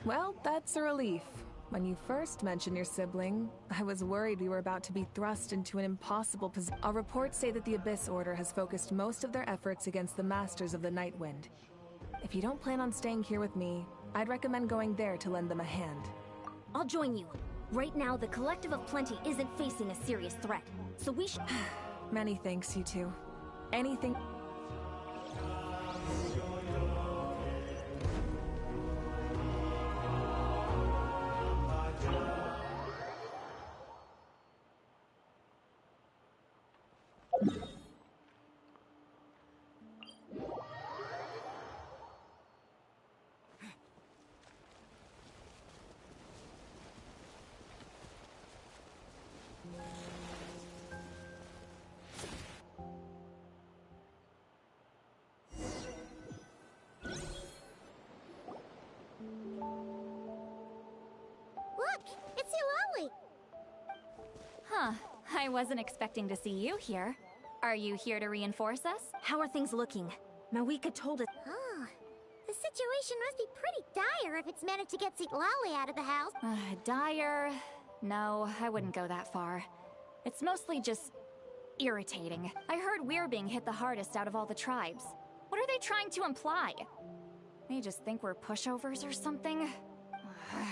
Well, that's a relief. When you first mentioned your sibling, I was worried we were about to be thrust into an impossible position. Our reports say that the Abyss Order has focused most of their efforts against the Masters of the Nightwind. If you don't plan on staying here with me, I'd recommend going there to lend them a hand. I'll join you. Right now, the Collective of Plenty isn't facing a serious threat, so we should... Many thanks, you two. Anything... Look! It's Eulalie! Huh. I wasn't expecting to see you here. Are you here to reinforce us? How are things looking? Mawika told us... Oh, the situation must be pretty dire if it's managed to get Eulalie out of the house. Dire? No, I wouldn't go that far. It's mostly just... irritating. I heard we're being hit the hardest out of all the tribes. What are they trying to imply? They just think we're pushovers or something?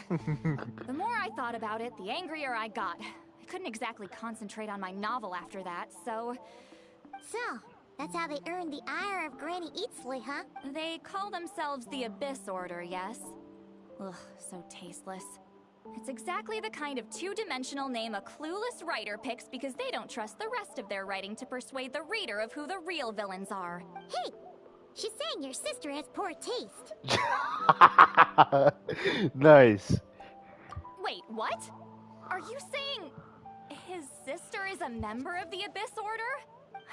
The more I thought about it, the angrier I got. I couldn't exactly concentrate on my novel after that, so... So, that's how they earned the ire of Granny Eatsley, huh? They call themselves the Abyss Order, yes? Ugh, so tasteless. It's exactly the kind of two-dimensional name a clueless writer picks because they don't trust the rest of their writing to persuade the reader of who the real villains are. Hey! She's saying your sister has poor taste. Nice. Wait, what? Are you saying his sister is a member of the Abyss Order?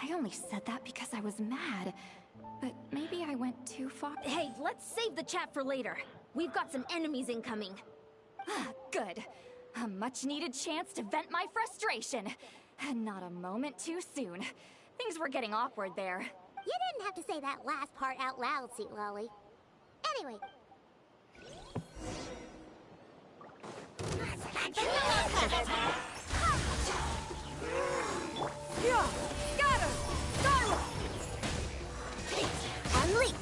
I only said that because I was mad, but maybe I went too far. Hey, let's save the chat for later. We've got some enemies incoming. Good. A much-needed chance to vent my frustration. And not a moment too soon. Things were getting awkward there. You didn't have to say that last part out loud, Eulalie. Anyway. Yeah! Scatter! Skylar! Unleash!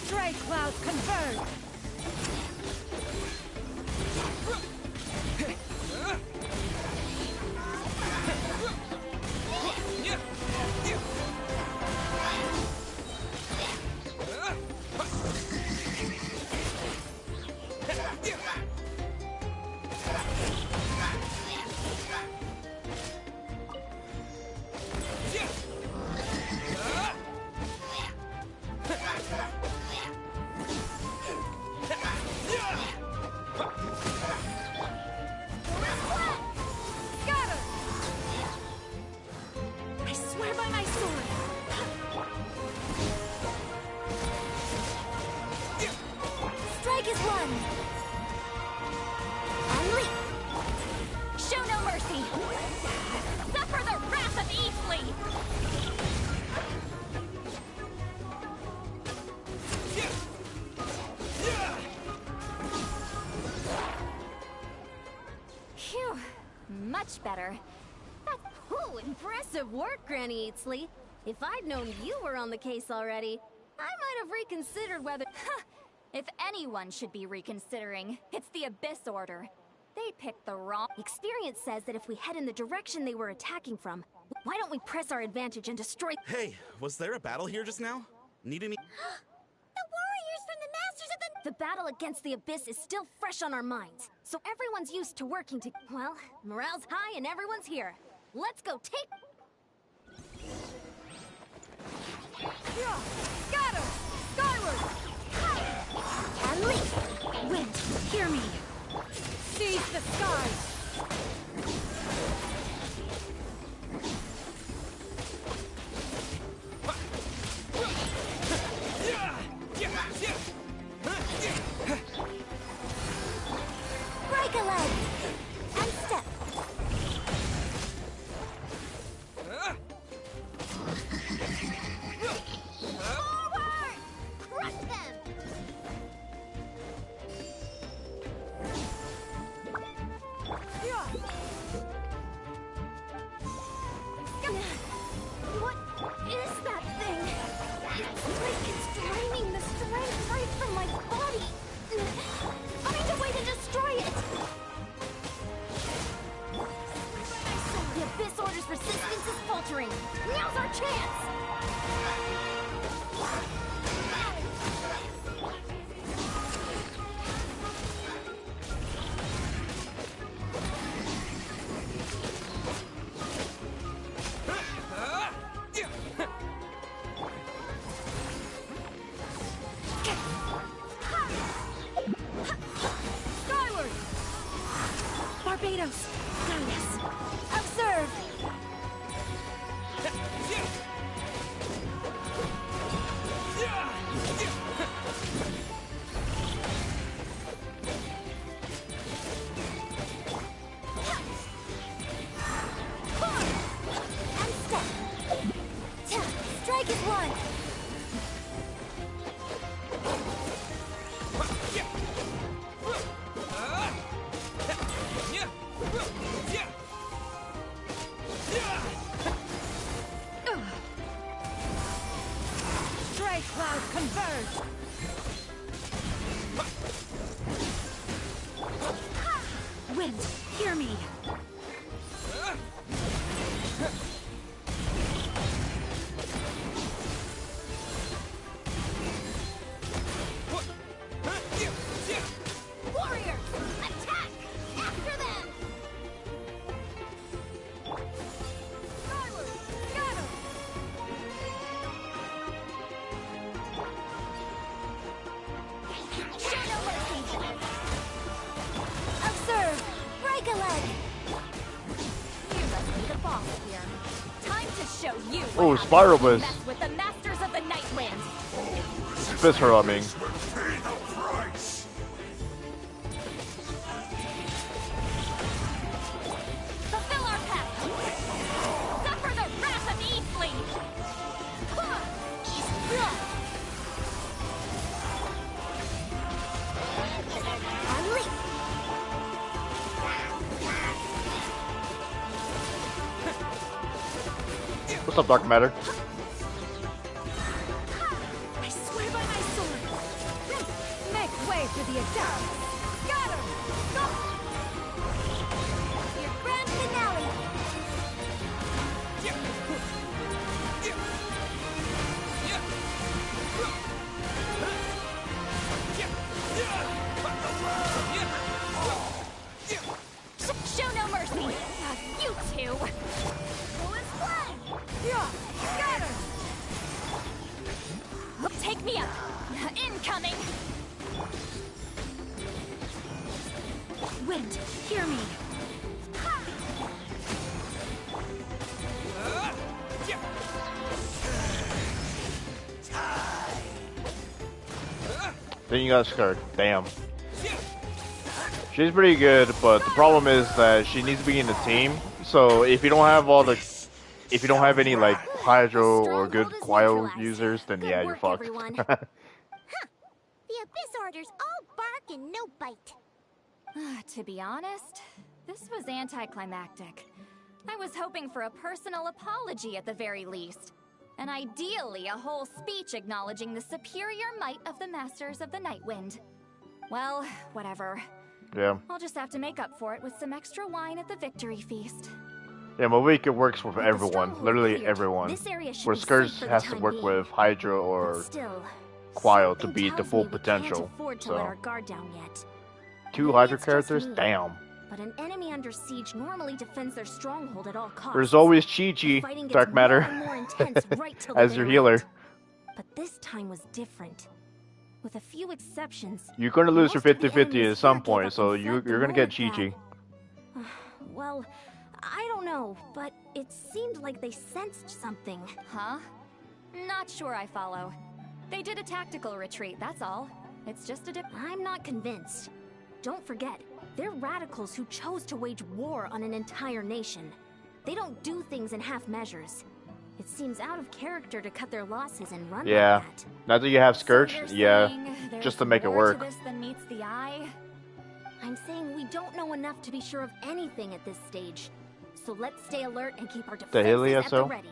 Stray clouds converge! much better. Ooh, impressive work, Granny Eatsley. If I'd known you were on the case already, I might have reconsidered whether... If anyone should be reconsidering, it's the Abyss Order. They picked the wrong... Experience says that if we head in the direction they were attacking from, why don't we press our advantage and destroy... Hey, was there a battle here just now? Need any... The warriors from the Masters of the... The battle against the Abyss is still fresh on our minds, so everyone's used to working to... Well, morale's high and everyone's here. Let's go take... Scatter! Skyward! And leap! Wind, hear me! Seize the skies! Break a leg! And step! Forward! Crush them! What is that thing? It's like it's draining the strength right from my body. Find a way to destroy it! The Abyss Order's resistance is faltering. Now's our chance! Skyward! Barbados! Gaius! Observe! And step! Strike is one! Stray cloud converge! Wind, hear me! Warriors! Attack! After them! Skyward! Scatter! Show no mercy! Observe! Break a leg! You must be the boss here. Time to show you what Oh, happens Spiral when you Bliss. mess with the Masters of the Night Wind. Fist her, I mean. Fulfill our pact! Suffer the wrath of Eastleigh! Unleash! What's up, Dark Matter? I swear by my sword! Make way for the attack! Scatter! Go! Your grand finale! Show no mercy! You two! Who is playing? Scatter! Take me up! Incoming! Wind, hear me! Then you got Skirk. Damn. She's pretty good, but the problem is that she needs to be in the team. So if you don't have if you don't have any like Hydro or good Quio users, then yeah, you're fucked. The Abyss Order's all bark and no bite. To be honest, this was anticlimactic. I was hoping for a personal apology at the very least. And ideally, a whole speech acknowledging the superior might of the Masters of the Nightwind. Well, whatever. Yeah. I'll just have to make up for it with some extra wine at the victory feast. Yeah, Malika works with everyone, literally everyone. Where Scourge has to work with Hydra or Quile to beat the full potential. So, 2 Hydra characters? Damn. But an enemy under siege normally defends their stronghold at all costs. There's always Chi-Chi, Dark Matter, as your healer. But this time was different. With a few exceptions. You're gonna lose your 50-50 at some point, so you're gonna get Chi-Chi. Well, I don't know, but it seemed like they sensed something. Huh? Not sure I follow. They did a tactical retreat, that's all. It's just a I'm not convinced. Don't forget, they're radicals who chose to wage war on an entire nation. They don't do things in half measures. It seems out of character to cut their losses and run Yeah. like that. Now that you have Scourge, yeah, just to make it work. Than meets the eye. I'm saying we don't know enough to be sure of anything at this stage. So let's stay alert and keep our defenses at the ready.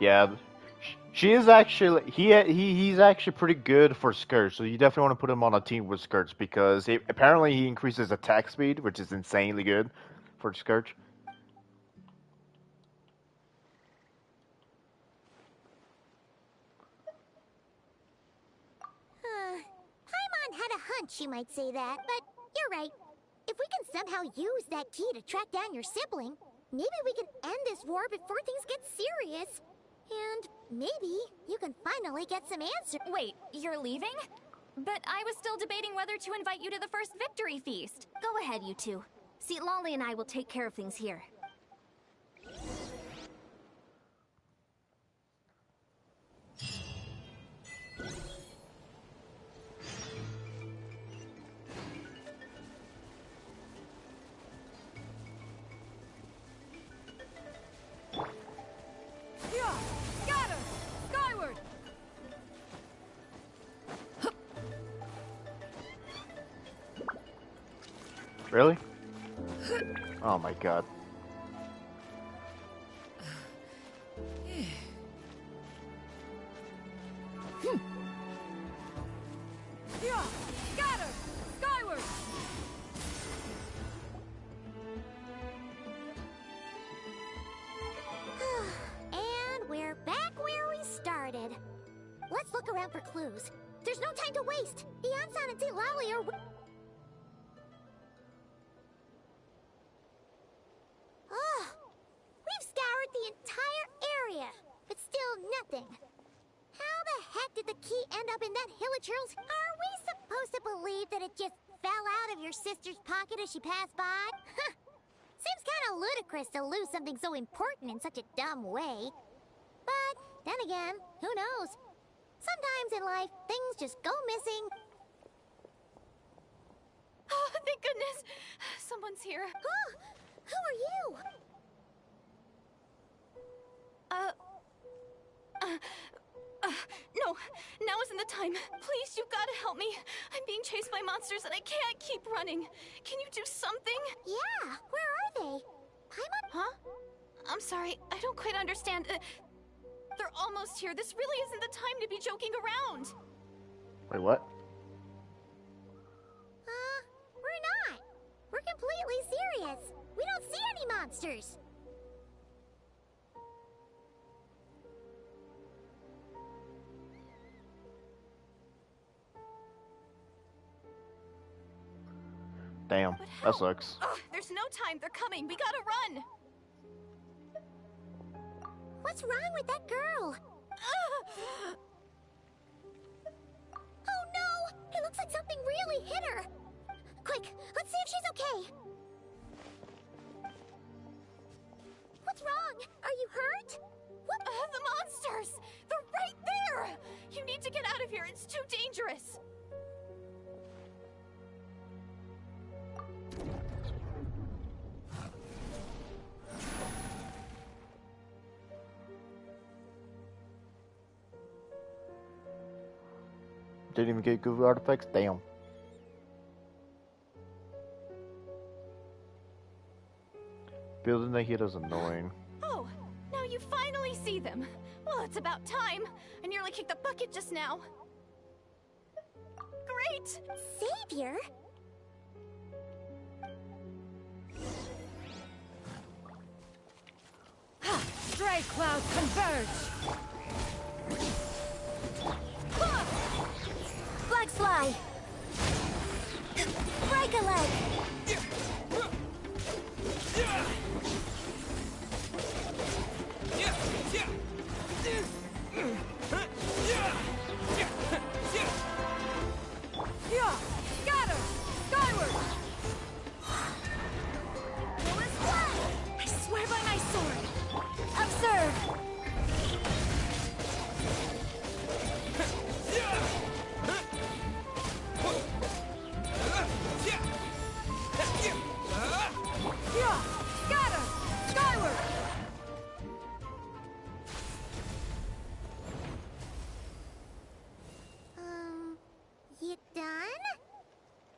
Yeah. She is actually he's actually pretty good for Scourge, so you definitely want to put him on a team with Scourge because apparently he increases attack speed, which is insanely good for Scourge. Paimon had a hunch you might say that, but you're right. If we can somehow use that key to track down your sibling, maybe we can end this war before things get serious. And maybe you can finally get some answers. Wait, you're leaving? But I was still debating whether to invite you to the first victory feast. Go ahead, you two. See, Lolly and I will take care of things here. Really? Oh my god. Scatter! Skyward! And we're back where we started. Let's look around for clues. There's no time to waste. Beyonce and St. Lolly are... We've scoured the entire area, but still nothing. How the heck did the key end up in that Hilichurl's? Are we supposed to believe that it just fell out of your sister's pocket as she passed by? Seems kind of ludicrous to lose something so important in such a dumb way. But then again, who knows? Sometimes in life, things just go missing. Oh, thank goodness! Someone's here. Who are you? No, now isn't the time. Please, you gotta help me. I'm being chased by monsters and I can't keep running. Can you do something? Yeah, where are they? Paimon? Huh? I'm sorry, I don't quite understand. They're almost here. This really isn't the time to be joking around. Wait, what? We're not. We're completely serious. We don't see any monsters. Damn, that sucks. Oh, there's no time. They're coming. We gotta run. What's wrong with that girl? Oh no! It looks like something really hit her. Quick, let's see if she's okay. What's wrong? Are you hurt? What? The monsters! They're right there! You need to get out of here. It's too dangerous. Didn't even get good artifacts? Damn. Building the heat is annoying. Oh, now you finally see them. Well, it's about time. I nearly kicked the bucket just now. Great! Savior? Stray clouds converge! Flag fly! Break a leg! Yeah! Scatter! Skyward! I swear by my sword! Observe! Yeah! Scatter! Skyward! You done?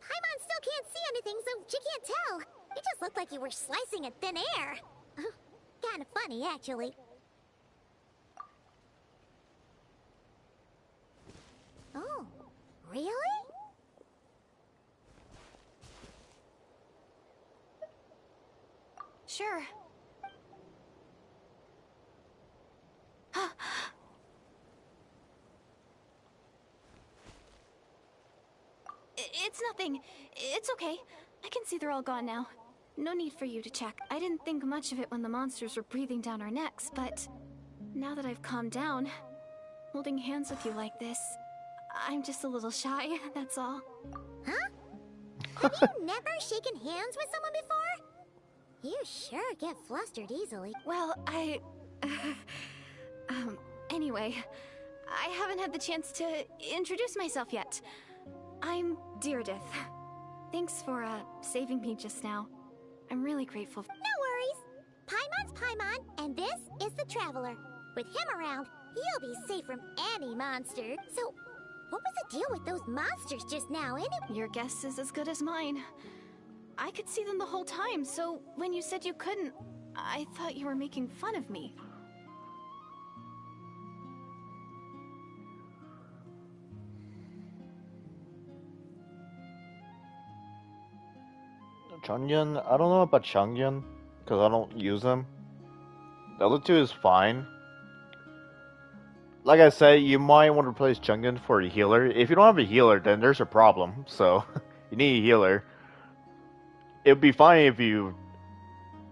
Paimon still can't see anything, so she can't tell. It just looked like you were slicing at thin air. Kind of funny, actually. Oh, really? Sure. It's nothing. It's okay. I can see they're all gone now. No need for you to check. I didn't think much of it when the monsters were breathing down our necks, but now that I've calmed down, holding hands with you like this, I'm just a little shy, that's all. Huh? Have you never shaken hands with someone before? You sure get flustered easily. Well, anyway, I haven't had the chance to introduce myself yet. I'm Deardith. Thanks for, saving me just now. I'm really grateful. No worries. Paimon's Paimon, and this is the Traveler. With him around, you'll be safe from any monster. So, what was the deal with those monsters just now, anyway? Your guess is as good as mine. I could see them the whole time, so when you said you couldn't, I thought you were making fun of me. Changyan, I don't know about Changyan, because I don't use him. The other two is fine. Like I said, you might want to replace Changyan for a healer. If you don't have a healer, then there's a problem, so you need a healer. It would be fine if you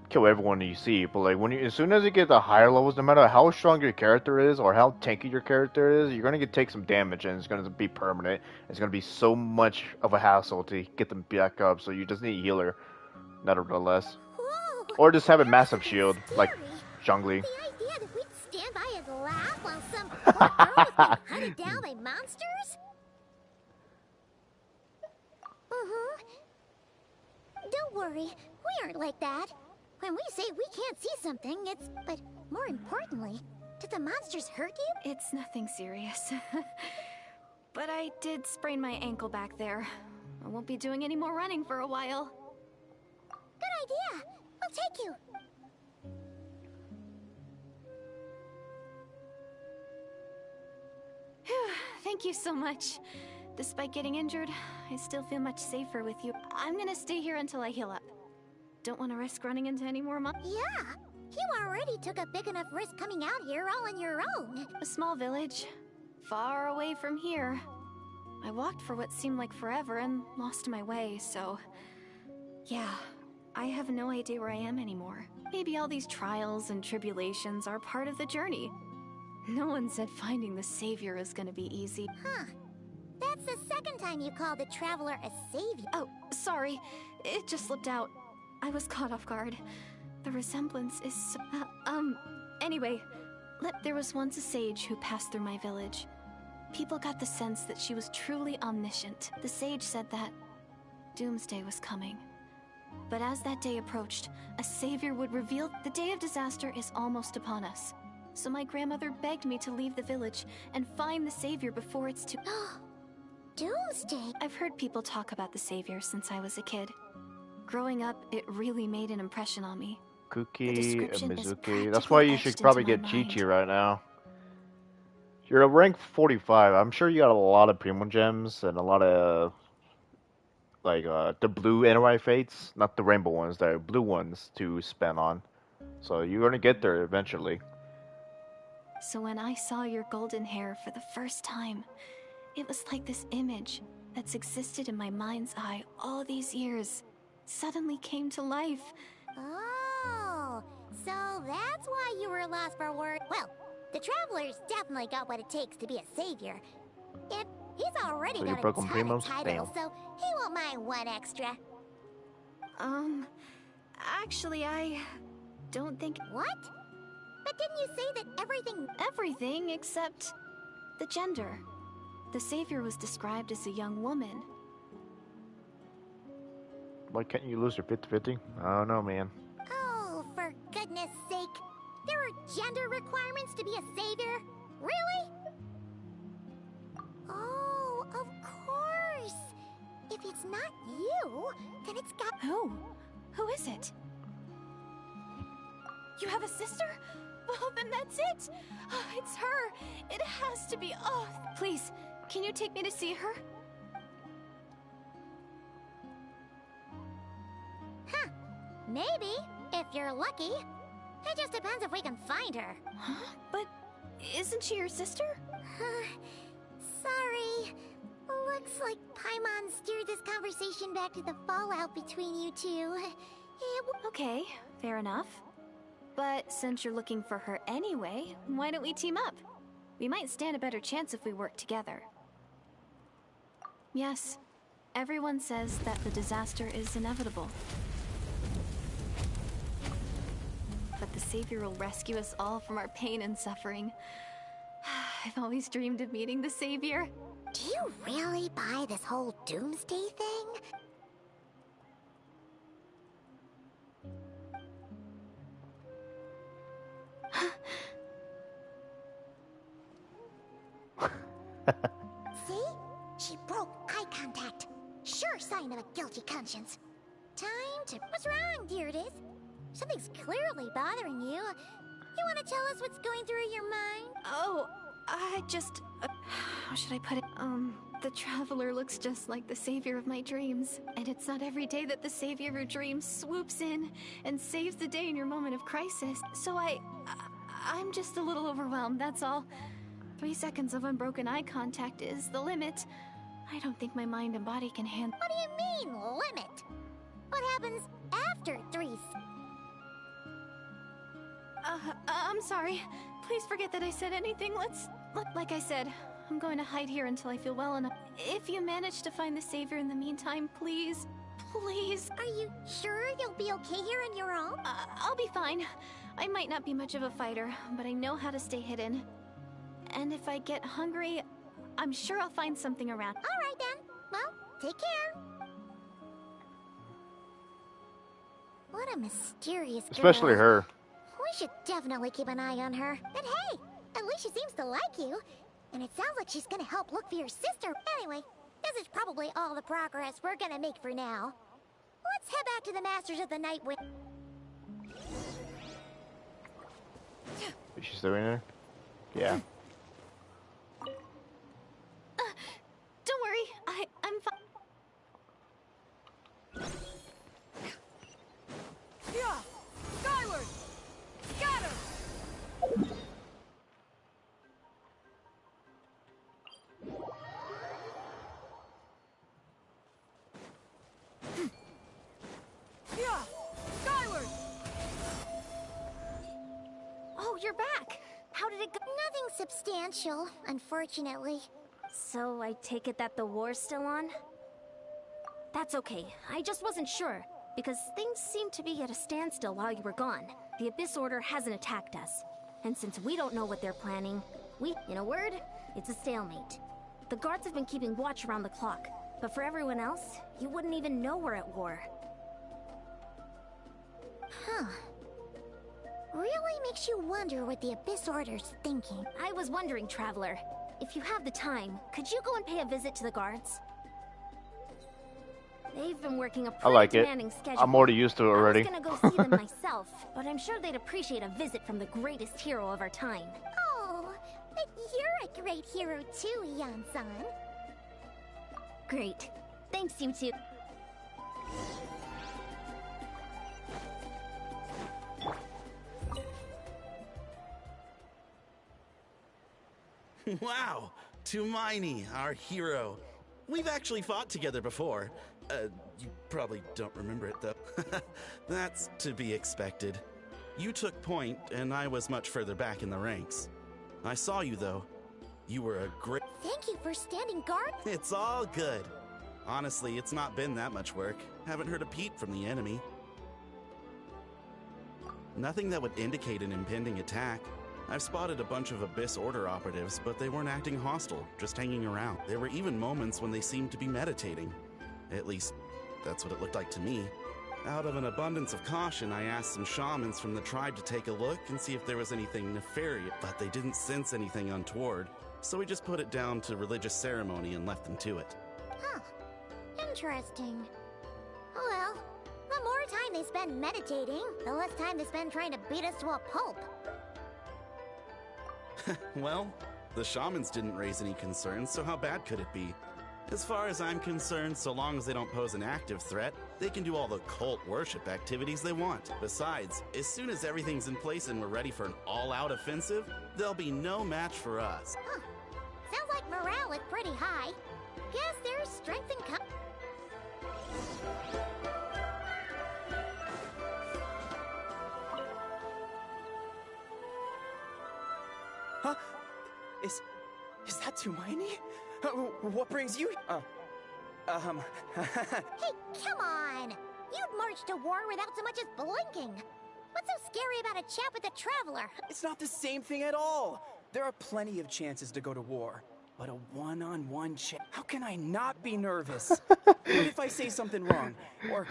kill everyone you see, but like as soon as you get the higher levels, no matter how strong your character is or how tanky your character is, you're gonna take some damage, and it's gonna be permanent. It's gonna be so much of a hassle to get them back up, so you just need a healer, nevertheless. Or just have a massive shield, like Zhongli. The idea that we'd stand by and laugh while some poor girl was being hunted down by monsters? Don't worry, we aren't like that. When we say we can't see something, it's... But more importantly, did the monsters hurt you? It's nothing serious. But I did sprain my ankle back there. I won't be doing any more running for a while. Good idea. We'll take you. Phew, thank you so much. Despite getting injured, I still feel much safer with you. I'm gonna stay here until I heal up. Don't want to risk running into any more Yeah, you already took a big enough risk coming out here all on your own. A small village, far away from here. I walked for what seemed like forever and lost my way, so... Yeah, I have no idea where I am anymore. Maybe all these trials and tribulations are part of the journey. No one said finding the Savior is gonna be easy. Huh. That's the second time you called the Traveler a savior. Oh, sorry. It just slipped out. I was caught off guard. The resemblance is so... Anyway, there was once a sage who passed through my village. People got the sense that she was truly omniscient. The sage said that doomsday was coming. But as that day approached, a savior would reveal the day of disaster is almost upon us. So my grandmother begged me to leave the village and find the savior before it's too... Doomsday? I've heard people talk about the savior since I was a kid. Growing up, it really made an impression on me. Fukuki, and description is Mizuki. That's why you practically should etched probably into get my Chi-Chi mind. right now. You're a rank 45. I'm sure you got a lot of Primo Gems and a lot of like the blue NY Fates, not the rainbow ones, the blue ones to spend on. So you're gonna get there eventually. So when I saw your golden hair for the first time, it was like this image that's existed in my mind's eye all these years suddenly came to life. Oh, so that's why you were lost for words. Well, the Traveler's definitely got what it takes to be a savior. And he's already So you got a broke on ton of Primos? titles, Damn. so he won't mind one extra. Actually, I don't think... What? But didn't you say that everything... Everything except the gender. The savior was described as a young woman. Why can't you lose your 50-50? I don't know, man. Oh, for goodness sake. There are gender requirements to be a savior? Really? Oh, of course. If it's not you, then it's got... Who? Who is it? You have a sister? Oh, then that's it! Oh, it's her! It has to be... Oh, please, can you take me to see her? Huh. Maybe, if you're lucky. It just depends if we can find her. Huh? But isn't she your sister? Sorry. Looks like Paimon steered this conversation back to the fallout between you two. Okay, fair enough. But since you're looking for her anyway, why don't we team up? We might stand a better chance if we work together. Yes, everyone says that the disaster is inevitable. But the Savior will rescue us all from our pain and suffering. I've always dreamed of meeting the Savior. Do you really buy this whole doomsday thing? See? She broke eye contact. Sure sign of a guilty conscience. Time to... What's wrong, Deirdis? Something's clearly bothering you. You want to tell us what's going through your mind? Oh, I just... how should I put it? The Traveler looks just like the savior of my dreams. And it's not every day that the savior of your dreams swoops in and saves the day in your moment of crisis. So I'm just a little overwhelmed, that's all. 3 seconds of unbroken eye contact is the limit. I don't think my mind and body can handle... What do you mean, limit? What happens after 3 I'm sorry. Please forget that I said anything. Like I said, I'm going to hide here until I feel well enough. If you manage to find the Savior in the meantime, please, please. Are you sure you'll be okay here on your own? I'll be fine. I might not be much of a fighter, but I know how to stay hidden. And if I get hungry, I'm sure I'll find something around. All right then. Well, take care. What a mysterious girl. Especially her. We should definitely keep an eye on her. And hey, at least she seems to like you. And it sounds like she's gonna help look for your sister. Anyway, this is probably all the progress we're gonna make for now. Let's head back to the Masters of the Night with... Is she still in there? Yeah. Don't worry, I'm fine. Yeah! Skyward! Scatter! Yeah! Skyward! Oh, you're back! How did it go? Nothing substantial, unfortunately. So I take it that the war's still on? That's okay. I just wasn't sure, because things seemed to be at a standstill while you were gone. The Abyss Order hasn't attacked us. And since we don't know what they're planning, in a word, it's a stalemate. The guards have been keeping watch around the clock, but for everyone else, you wouldn't even know we're at war. Huh. Really makes you wonder what the Abyss Order's thinking. I was wondering, Traveler, if you have the time, could you go and pay a visit to the guards? They've been working a I pretty like it. demanding schedule. I'm already used to it already. I was gonna go see them myself, but I'm sure they'd appreciate a visit from the greatest hero of our time. Oh, but you're a great hero too, Yan-san. Great. Thanks, you two. Wow, Tumaini, our hero. We've actually fought together before. You probably don't remember it, though. That's to be expected. You took point, and I was much further back in the ranks. I saw you, though. You were a great... Thank you for standing guard. It's all good. Honestly, it's not been that much work. Haven't heard a peep from the enemy. Nothing that would indicate an impending attack. I've spotted a bunch of Abyss Order operatives, but they weren't acting hostile, just hanging around. There were even moments when they seemed to be meditating. At least, that's what it looked like to me. Out of an abundance of caution, I asked some shamans from the tribe to take a look and see if there was anything nefarious, but they didn't sense anything untoward, so we just put it down to religious ceremony and left them to it. Huh. Interesting. Oh well, the more time they spend meditating, the less time they spend trying to beat us to a pulp. Well, the shamans didn't raise any concerns, so how bad could it be? As far as I'm concerned, so long as they don't pose an active threat, they can do all the cult worship activities they want. Besides, as soon as everything's in place and we're ready for an all-out offensive, there'll be no match for us. Huh. Sounds like morale is pretty high. Guess there's strength in Huh? Is that Tumaini? What brings you? Hey, come on! You'd march to war without so much as blinking. What's so scary about a chat with a traveler? It's not the same thing at all. There are plenty of chances to go to war, but a one-on-one chat. How can I not be nervous? What if I say something wrong, or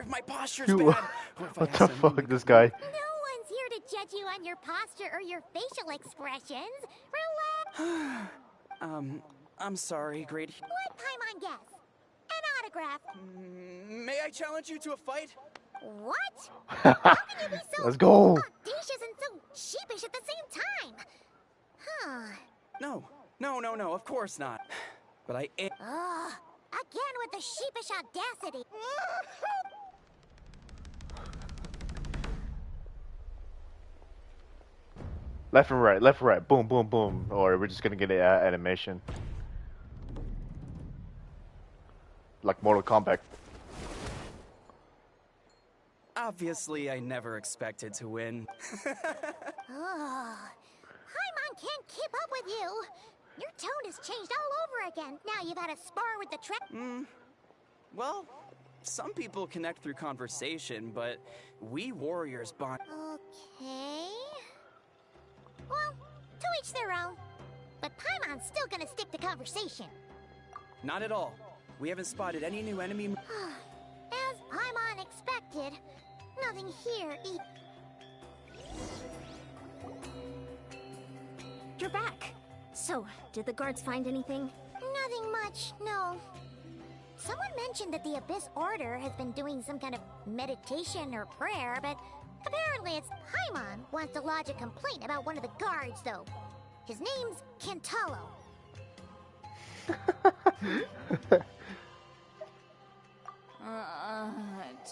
if my posture's bad, or if I What the fuck, this guy? No one's here to judge you on your posture or your facial expressions. Relax. I'm sorry, great. Let Paimon guess. An autograph. May I challenge you to a fight? What? How can you be so Let's go. audacious and so sheepish at the same time? Huh. No, of course not. But I am. Ugh. Again with the sheepish audacity. Left and right, boom, boom, boom. Or we're just gonna get an animation. Like Mortal Kombat. Obviously, I never expected to win. Paimon can't keep up with you. Your tone has changed all over again. Now you've had a spar with the trap. Well, some people connect through conversation, but we warriors bond. Okay. Well, to each their own. But Paimon's still gonna stick to conversation. Not at all. We haven't spotted any new enemy. As Paimon expected, nothing here You're back. So, did the guards find anything? Nothing much, no. Someone mentioned that the Abyss Order has been doing some kind of meditation or prayer, but apparently it's Paimon wants to lodge a complaint about one of the guards, though. His name's Kentaro.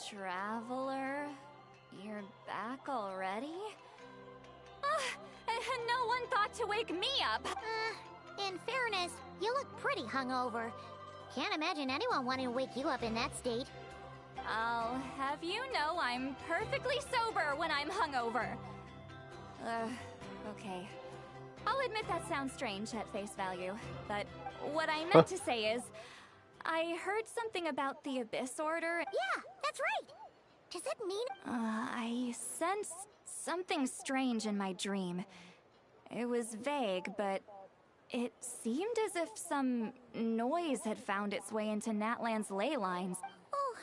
Traveler? You're back already? No one thought to wake me up! In fairness, you look pretty hungover. Can't imagine anyone wanting to wake you up in that state. I'll have you know I'm perfectly sober when I'm hungover. Okay. I'll admit that sounds strange at face value, but what I meant to say is, I heard something about the Abyss Order. Yeah, that's right. Does that mean... I sensed something strange in my dream. It was vague, but it seemed as if some noise had found its way into Natlan's ley lines. Oh,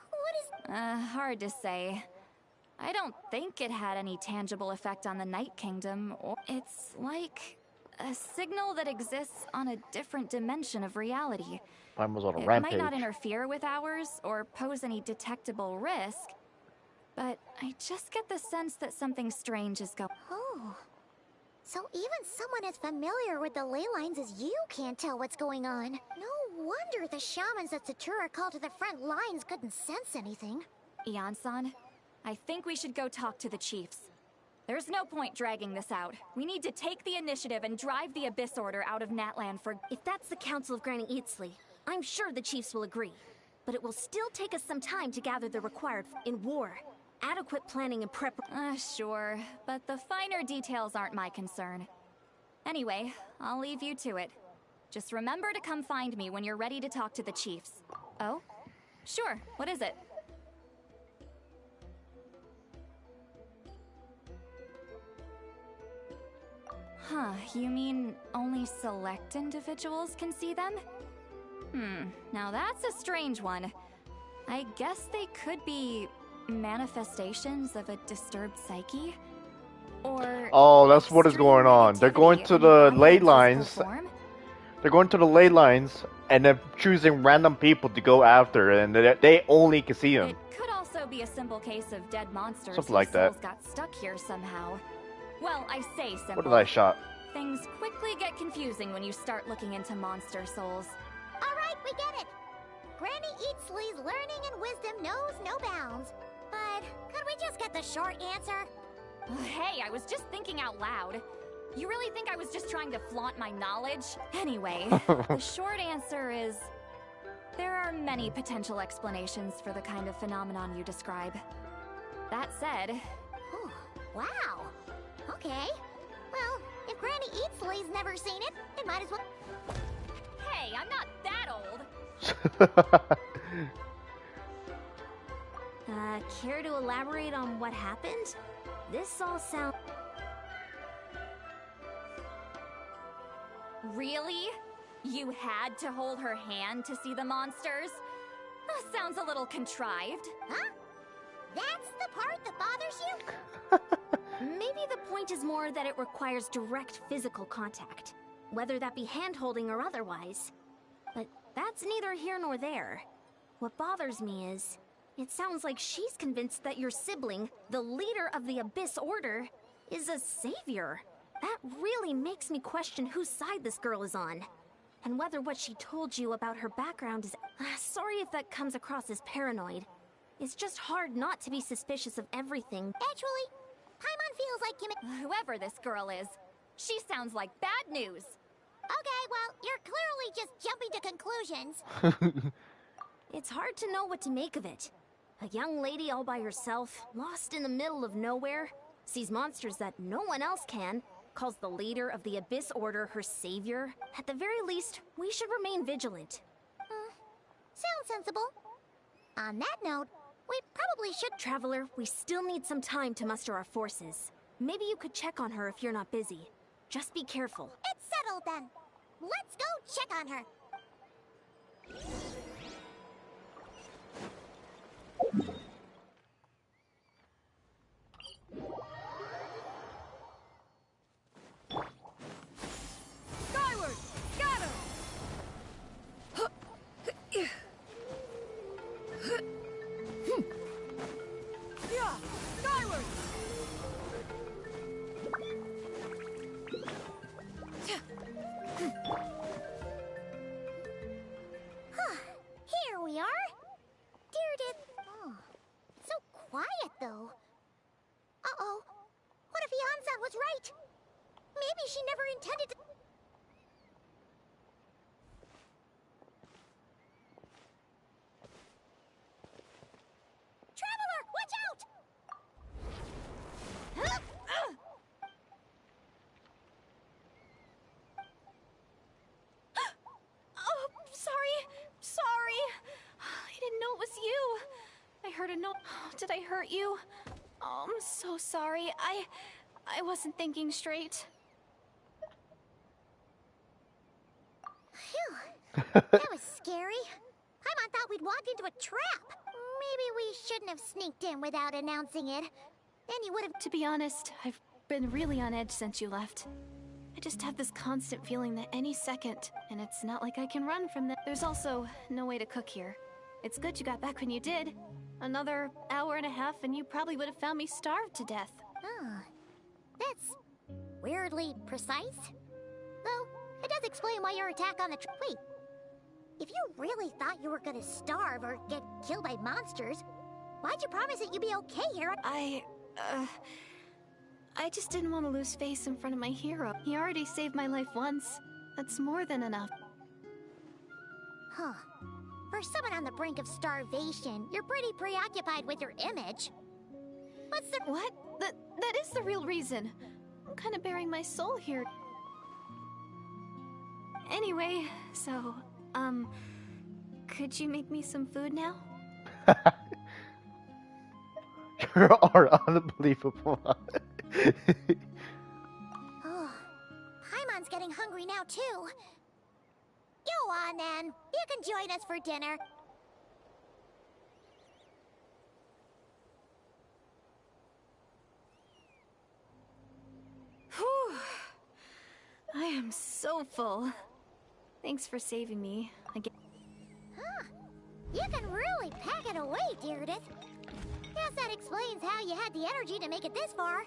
what is... Hard to say. I don't think it had any tangible effect on the Night Kingdom, or... It's like A signal that exists on a different dimension of reality. Mine was on a It rampage. might not interfere with ours or pose any detectable risk, but I just get the sense that something strange is going. Oh. So even someone as familiar with the ley lines as you can't tell what's going on. No wonder the shamans that Satura called to the front lines couldn't sense anything. Ian-san, I think we should go talk to the chiefs. There's no point dragging this out. We need to take the initiative and drive the Abyss Order out of Natlan for— If that's the Council of Granny Eatsley, I'm sure the chiefs will agree. But it will still take us some time to gather the required in war. Adequate planning and prep. Sure, but the finer details aren't my concern. Anyway, I'll leave you to it. Just remember to come find me when you're ready to talk to the chiefs. Oh? Sure, what is it? Huh, you mean only select individuals can see them? Now that's a strange one. I guess they could be manifestations of a disturbed psyche? Or... Oh, that's what is going on. They're going to the ley lines. They're going to the ley lines and they're choosing random people to go after, and they only can see them. It could also be a simple case of dead monsters Something like whose that. souls got stuck here somehow. Well, I say simple. What did I shot? Things quickly get confusing when you start looking into monster souls. Alright, we get it. Granny Eatsley's learning and wisdom knows no bounds. But could we just get the short answer? Hey, I was just thinking out loud. You really think I was just trying to flaunt my knowledge? Anyway, the short answer is... there are many potential explanations for the kind of phenomenon you describe. That said... Oh, wow. Okay. Well, if Granny Eatsley's never seen it, it might as well... Hey, I'm not that old! Care to elaborate on what happened? This all sounds... Really? You had to hold her hand to see the monsters? That sounds a little contrived. Huh? That's the part that bothers you? Maybe the point is more that it requires direct physical contact, whether that be hand-holding or otherwise. But that's neither here nor there. What bothers me is, it sounds like she's convinced that your sibling, the leader of the Abyss Order, is a savior. That really makes me question whose side this girl is on. And whether what she told you about her background is... sorry if that comes across as paranoid. It's just hard not to be suspicious of everything. Actually, Paimon feels like you... Whoever this girl is, she sounds like bad news. Okay, well, you're clearly just jumping to conclusions. It's hard to know what to make of it. A young lady all by herself, lost in the middle of nowhere, sees monsters that no one else can, calls the leader of the Abyss Order her savior. At the very least, we should remain vigilant. Sounds sensible. On that note, we probably should... Traveler, we still need some time to muster our forces. Maybe you could check on her if you're not busy. Just be careful. It's settled then. Let's go check on her. Skyward! Scatter! Yeah! Skyward! Here we are. Dear did... Oh, so quiet though. Uh-oh. What if Ian-san was right? Maybe she never intended to... Traveler, watch out! Oh, sorry. I didn't know it was you. I heard a note. Did I hurt you? Oh, I'm so sorry. I wasn't thinking straight. Phew. That was scary. Paimon thought we'd walked into a trap. Maybe we shouldn't have sneaked in without announcing it. Then you would have... To be honest, I've been really on edge since you left. I just have this constant feeling that any second, and it's not like I can run from that. There's also no way to cook here. It's good you got back when you did. Another hour and a half and you probably would have found me starved to death. Oh, that's weirdly precise. Though, it does explain why your attack on the wait, if you really thought you were gonna starve or get killed by monsters, why'd you promise that you'd be okay here? I just didn't want to lose face in front of my hero. He already saved my life once. That's more than enough. Huh. For someone on the brink of starvation, you're pretty preoccupied with your image. What's the— What? That is the real reason. I'm kind of bearing my soul here. Anyway, so, could you make me some food now? You are unbelievable. Oh, Paimon's getting hungry now, too. Go on, then. You can join us for dinner. Whew. I am so full. Thanks for saving me. Huh. You can really pack it away, Deirdre. Guess that explains how you had the energy to make it this far.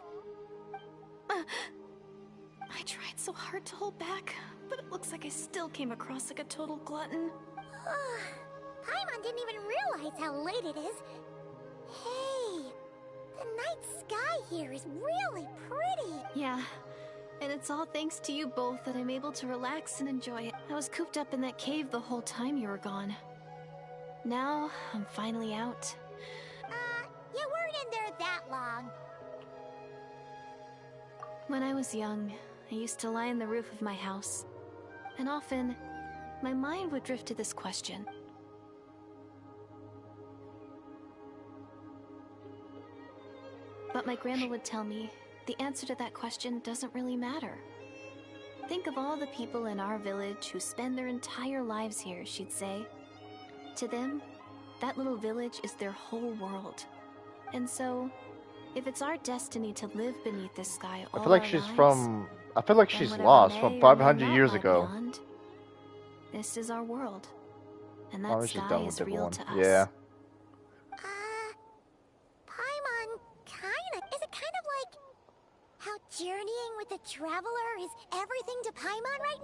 I tried so hard to hold back, but it looks like I still came across like a total glutton. Paimon didn't even realize how late it is. Hey, the night sky here is really pretty. Yeah, and it's all thanks to you both that I'm able to relax and enjoy it. I was cooped up in that cave the whole time you were gone. Now, I'm finally out. You weren't in there that long. When I was young, I used to lie on the roof of my house, and often, my mind would drift to this question. But my grandma would tell me, the answer to that question doesn't really matter. Think of all the people in our village who spend their entire lives here, she'd say. To them, that little village is their whole world. And so, if it's our destiny to live beneath this sky all I feel like our she's lives, from. I feel like then she's whatever lost may from or may 500 not years lie ago. beyond, this is our world, and that Probably she's sky done with is the real one. to us. Yeah. Paimon, is it kind of like how journeying with the Traveler is everything to Paimon right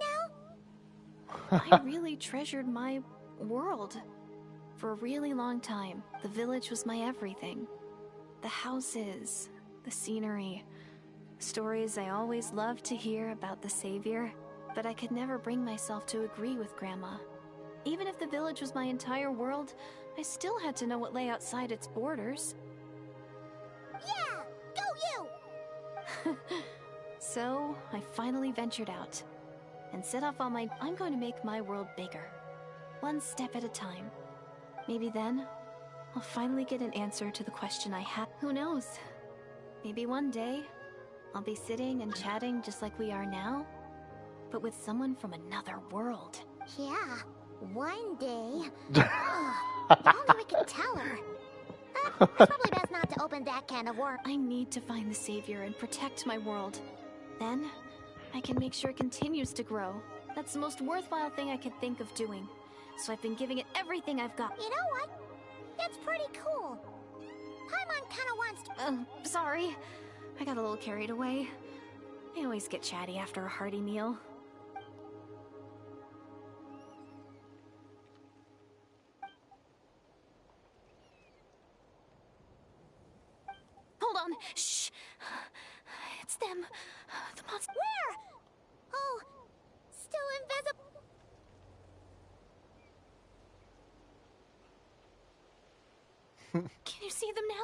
now? I really treasured my world. For a really long time, the village was my everything. The houses, the scenery, stories I always loved to hear about the Savior, but I could never bring myself to agree with Grandma. Even if the village was my entire world, I still had to know what lay outside its borders. Yeah! Go you! So, I finally ventured out, and set off on my— I'm going to make my world bigger. One step at a time. Maybe then, I'll finally get an answer to the question I have. Who knows? Maybe one day, I'll be sitting and chatting just like we are now, but with someone from another world. Yeah, one day. If only we could tell her. It's probably best not to open that can of worms. I need to find the Savior and protect my world. Then, I can make sure it continues to grow. That's the most worthwhile thing I could think of doing. So I've been giving it everything I've got. You know what? That's pretty cool. Paimon kinda wants to— sorry. I got a little carried away. I always get chatty after a hearty meal. Hold on. Shh. It's them. The monster. Where? Oh, still invisible. Can you see them now?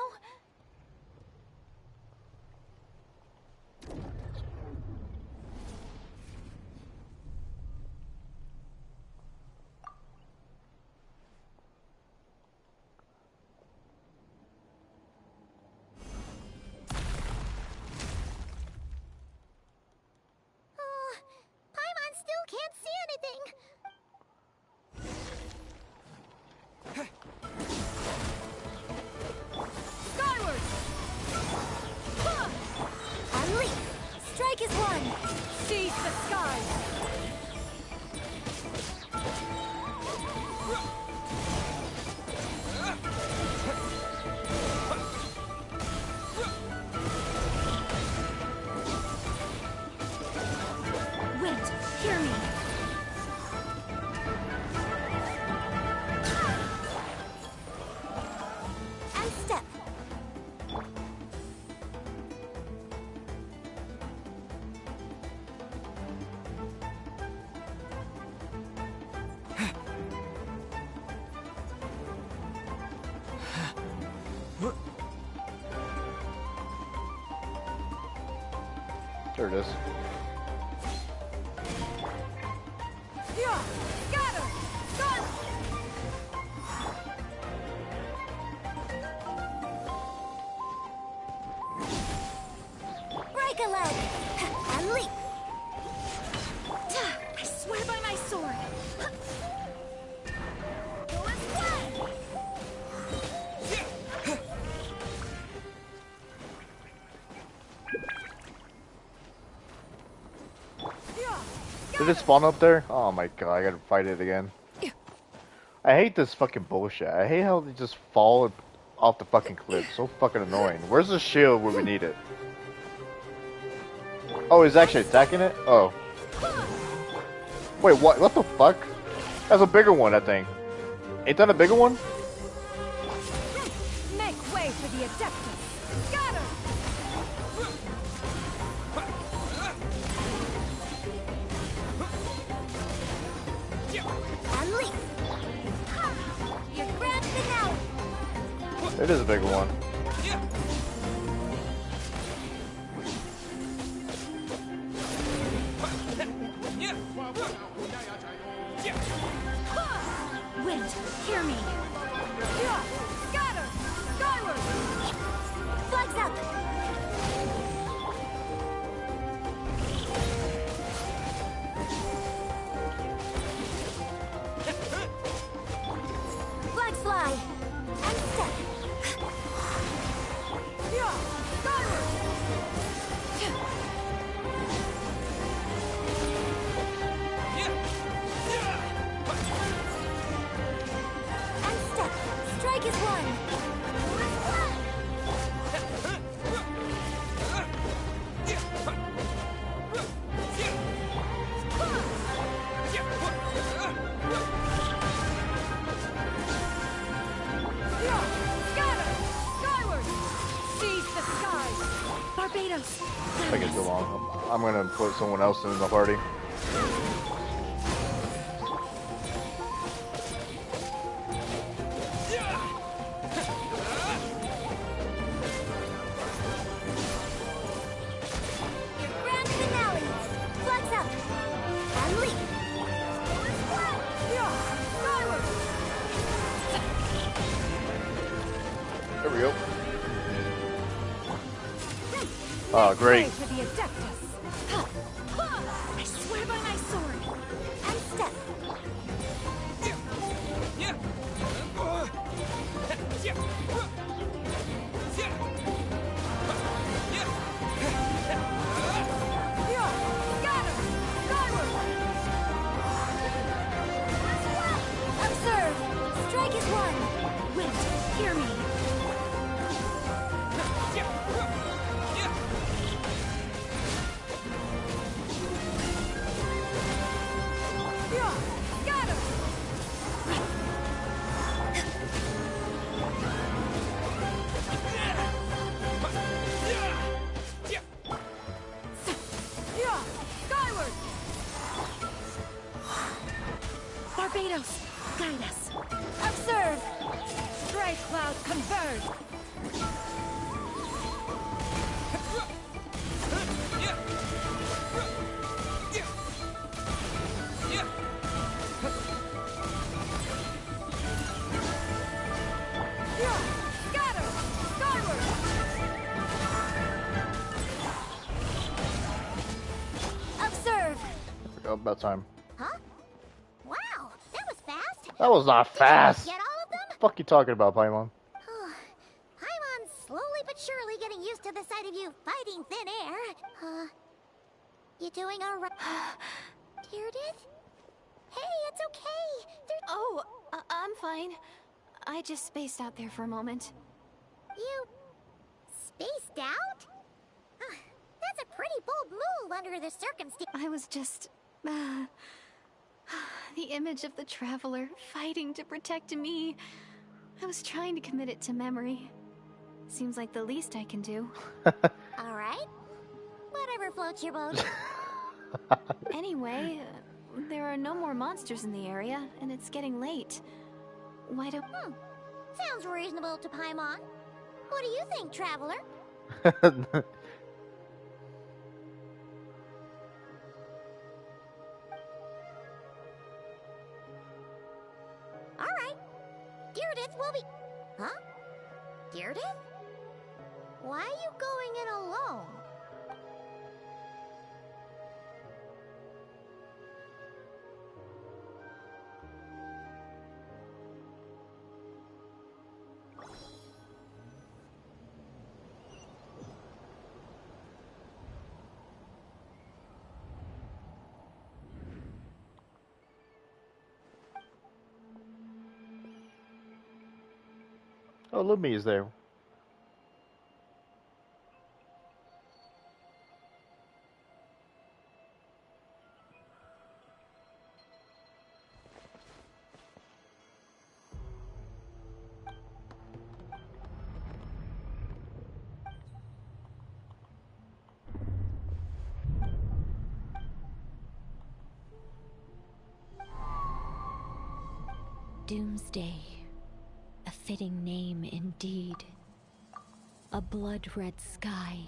Paimon still can't see anything. the skies! Wait, hear me. And step. There it is. Yeah! Scatter! Gun! Break a leg. And leap. I swear by my sword. Did it spawn up there? Oh my god, I gotta fight it again. I hate this fucking bullshit. I hate how they just fall off the fucking cliff. So fucking annoying. Where's the shield where we need it? Oh, he's actually attacking it? Oh. Wait, what? What the fuck? That's a bigger one, I think. Ain't that a bigger one? Make way for the Adeptus! Scatter! And leap. Your grand finale. It is a bigger one. Wait, hear me. Yeah! Scatter! Skyward! Flags up. Flags fly. And step. Yeah! Skyward! And step. Strike is one. Yeah! Scatter! Skyward! Seize the skies! Barbados! I get too long. I'm gonna put someone else in the party. Grand finale. Flags up. And leap. Yeah! Skyward! There we go. Oh, great. Way for the Adeptus! I swear by my sword. And step. Yeah! Scatter! Skyward! Observe. Strike is one. Wait, hear me. Yeah! Scatter! Yeah! Skyward! Barbados! Guide us! Observe. Stray clouds converge! Yeah! Scatter! Skyward! Observe. Oh, about time. Huh? Wow, that was fast. That was not fast. Get all of them? Fuck you talking about, Paimon? Paimon's slowly but surely getting used to the sight of you fighting thin air. You doing alright? Deirdre? Hey, it's okay. Oh, I'm fine. I just spaced out there for a moment. You spaced out? That's a pretty bold move under the circumstances. I was just... the image of the traveler fighting to protect me. I was trying to commit it to memory. Seems like the least I can do. Alright. Whatever floats your boat. Anyway, there are no more monsters in the area, and it's getting late. Why don't... Sounds reasonable to Paimon. What do you think, traveler? Alright. Deirdre will be... Huh? Deirdre? Why are you going in alone? Oh, Lumi is there. Doomsday. A fitting name indeed. A blood-red sky.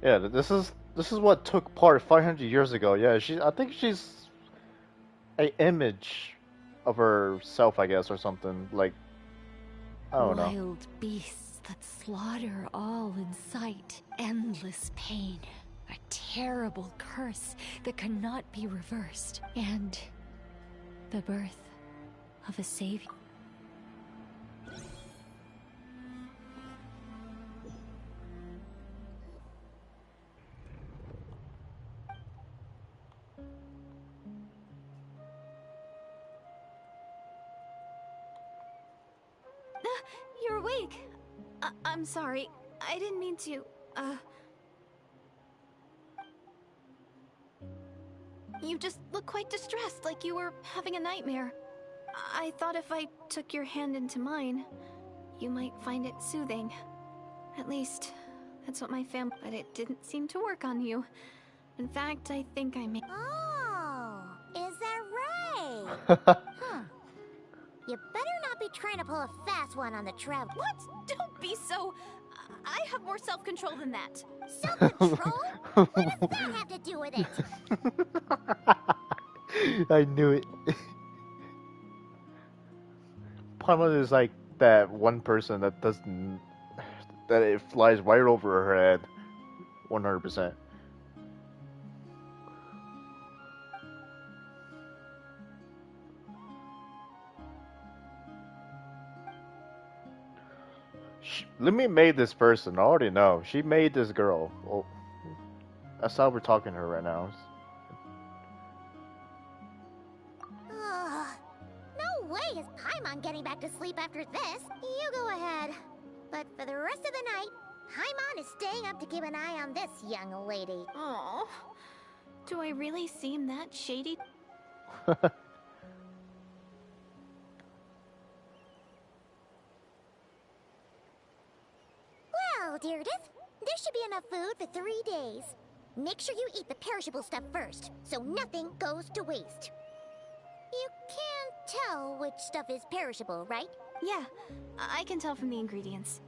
Yeah, this is what took part 500 years ago. Yeah, I think she's an image of herself, I guess, or something. Like, I don't know. Wild beasts that slaughter all in sight. Endless pain. A terrible curse that cannot be reversed. And the birth of a savior. You're awake. I'm sorry. I didn't mean to, You just look quite distressed, like you were having a nightmare. I thought if I took your hand into mine, you might find it soothing. At least, that's what my family... But it didn't seem to work on you. In fact, I think I may... Oh, is that right? Huh. You better not be trying to pull a fast one on the travel. What? Don't be so... I have more self-control than that. Self-control? What does that have to do with it? I knew it. Paimon is like that one person that doesn't... that it flies right over her head. 100%. Let me made this person. I already know. She made this girl. Well, that's how we're talking to her right now. No way is Paimon getting back to sleep after this. You go ahead. But for the rest of the night, Paimon is staying up to keep an eye on this young lady. Oh, do I really seem that shady? Well, Deirdre, there should be enough food for 3 days. Make sure you eat the perishable stuff first, so nothing goes to waste. You can't tell which stuff is perishable, right? Yeah, I can tell from the ingredients.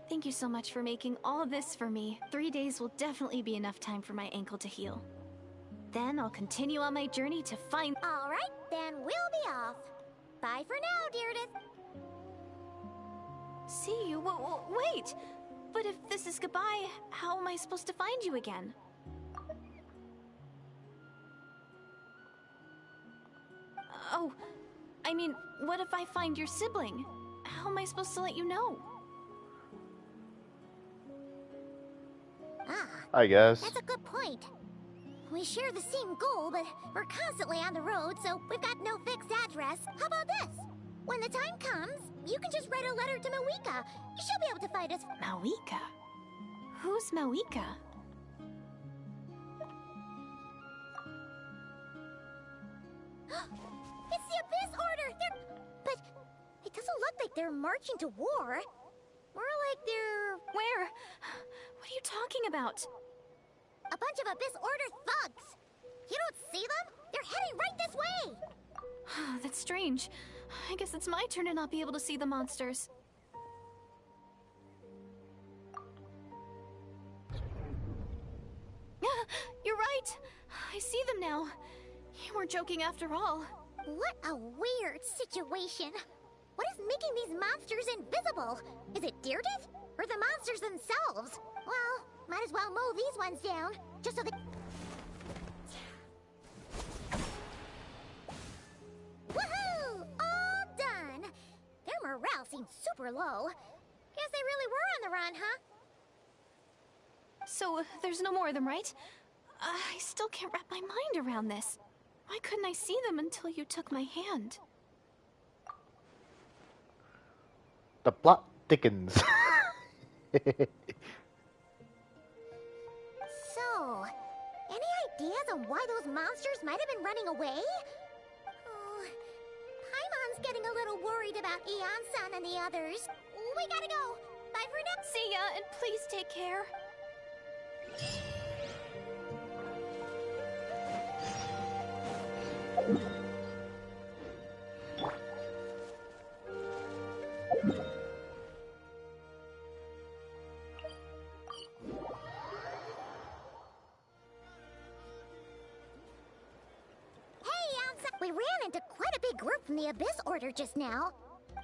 Thank you so much for making all this for me. 3 days will definitely be enough time for my ankle to heal. Then I'll continue on my journey to find... Alright, then we'll be off. Bye for now, Deirdre. See you? Wait! But if this is goodbye, how am I supposed to find you again? Oh, I mean, what if I find your sibling? How am I supposed to let you know? Ah, I guess. That's a good point. We share the same goal, but we're constantly on the road, so we've got no fixed address. How about this? When the time comes, you can just write a letter to Mawika. She'll be able to find us. Mawika? Who's Mawika? It's the Abyss Order! But it doesn't look like they're marching to war. More like they're... Where? What are you talking about? A bunch of Abyss Order thugs! You don't see them? They're heading right this way! That's strange. I guess it's my turn to not be able to see the monsters. You're right! I see them now. You weren't joking after all. What a weird situation. What is making these monsters invisible? Is it Deerdet? Or the monsters themselves? Well, might as well mow these ones down, just so they... Woohoo! All done! Their morale seems super low. Guess they really were on the run, huh? So, there's no more of them, right? I still can't wrap my mind around this. Why couldn't I see them until you took my hand? The plot thickens. So, any ideas on why those monsters might have been running away? Oh, Paimon's getting a little worried about Eon-san and the others. We gotta go. Bye for now. See ya, and please take care. We ran into quite a big group from the Abyss Order just now.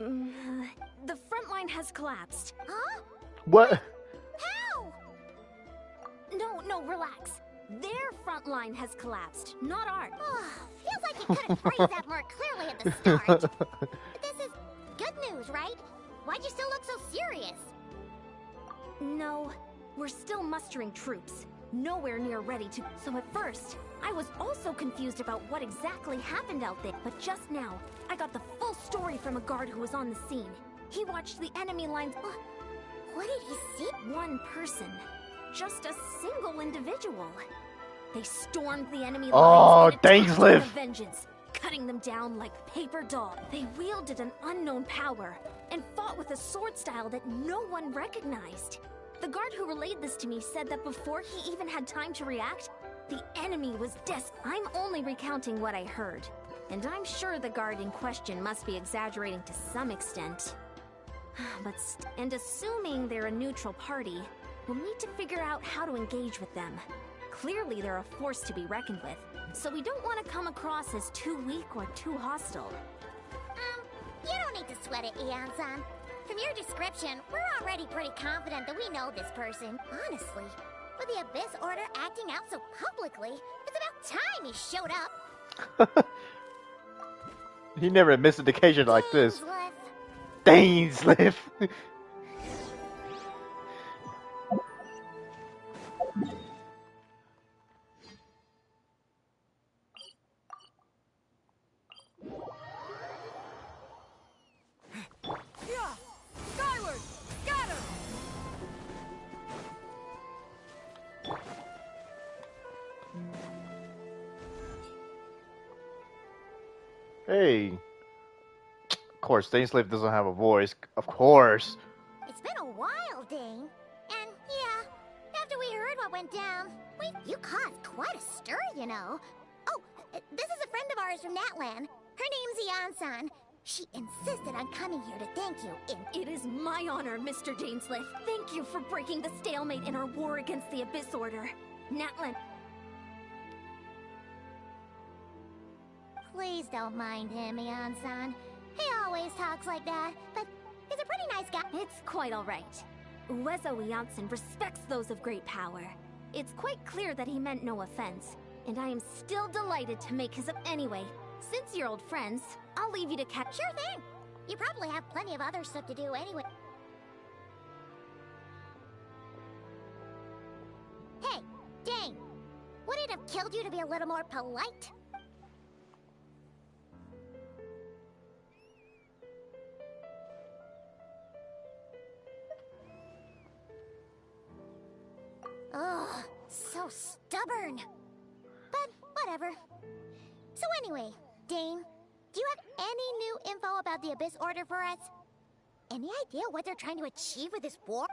The front line has collapsed. Huh? What? How? No, relax. Their front line has collapsed, not ours. Feels like you couldn't phrase that more clearly at the start. But this is good news, right? Why'd you still look so serious? No, we're still mustering troops. Nowhere near ready to... So at first, I was also confused about what exactly happened out there. But just now, I got the full story from a guard who was on the scene. He watched the enemy lines... What did he see? One person. Just a single individual. They stormed the enemy Oh, lines and thanks, attacked Liv. with a vengeance, cutting them down like paper dolls. They wielded an unknown power and fought with a sword style that no one recognized. The guard who relayed this to me said that before he even had time to react, the enemy was I'm only recounting what I heard. And I'm sure the guard in question must be exaggerating to some extent. And assuming they're a neutral party, we'll need to figure out how to engage with them. Clearly they're a force to be reckoned with, so we don't want to come across as too weak or too hostile. You don't need to sweat it, Eon-san. From your description, we're already pretty confident that we know this person. Honestly, with the Abyss Order acting out so publicly, it's about time he showed up. He never missed an occasion like this. Liv. Danes live. Skyward! Scatter! Hey. Of course, Daneslave doesn't have a voice. Of course. It's been a while, Dane. And yeah, after we heard what went down, you caused quite a stir, you know. Oh, this is a friend of ours from Natlan. Her name's Eon-san. She insisted on coming here to thank you. It is my honor, Mr. Dainsleif. Thank you for breaking the stalemate in our war against the Abyss Order. Natlan... Please don't mind him, Eon-san. He always talks like that, but he's a pretty nice guy. It's quite alright. Uezo Janssen respects those of great power. It's quite clear that he meant no offense, and I am still delighted to make his... Anyway, since you're old friends, I'll leave you to catch... Sure thing. You probably have plenty of other stuff to do anyway. Hey, Would it have killed you to be a little more polite? Ugh, so stubborn. But whatever. So anyway, Dane, do you have any new info about the Abyss Order for us? Any idea what they're trying to achieve with this war?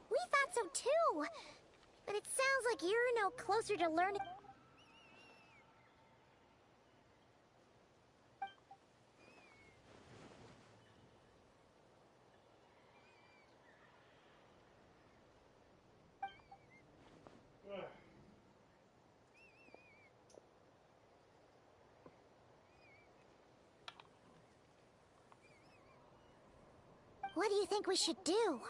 We thought so too. But it sounds like you're no closer to learning. What do you think we should do?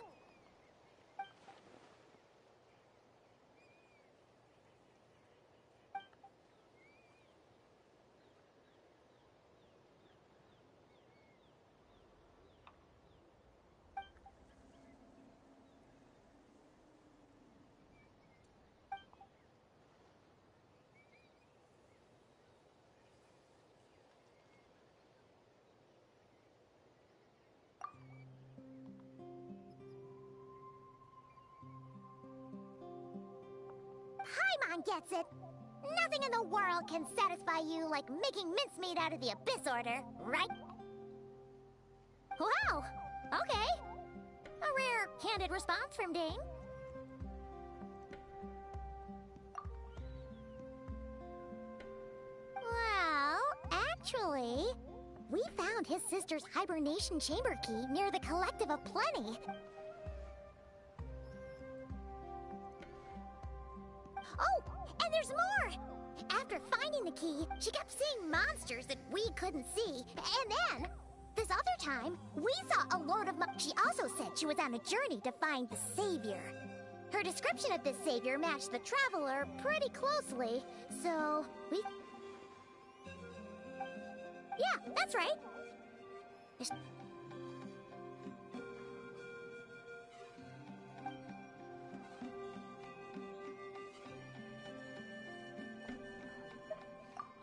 Paimon gets it. Nothing in the world can satisfy you like making mincemeat out of the Abyss Order, right? Wow, okay. A rare, candid response from Dane. Well, actually, we found his sister's hibernation chamber key near the Collective of Plenty. Oh, and there's more! After finding the key, she kept seeing monsters that we couldn't see. And then, this other time, we saw a load of She also said she was on a journey to find the Savior. Her description of this Savior matched the Traveler pretty closely, so we... Yeah, that's right.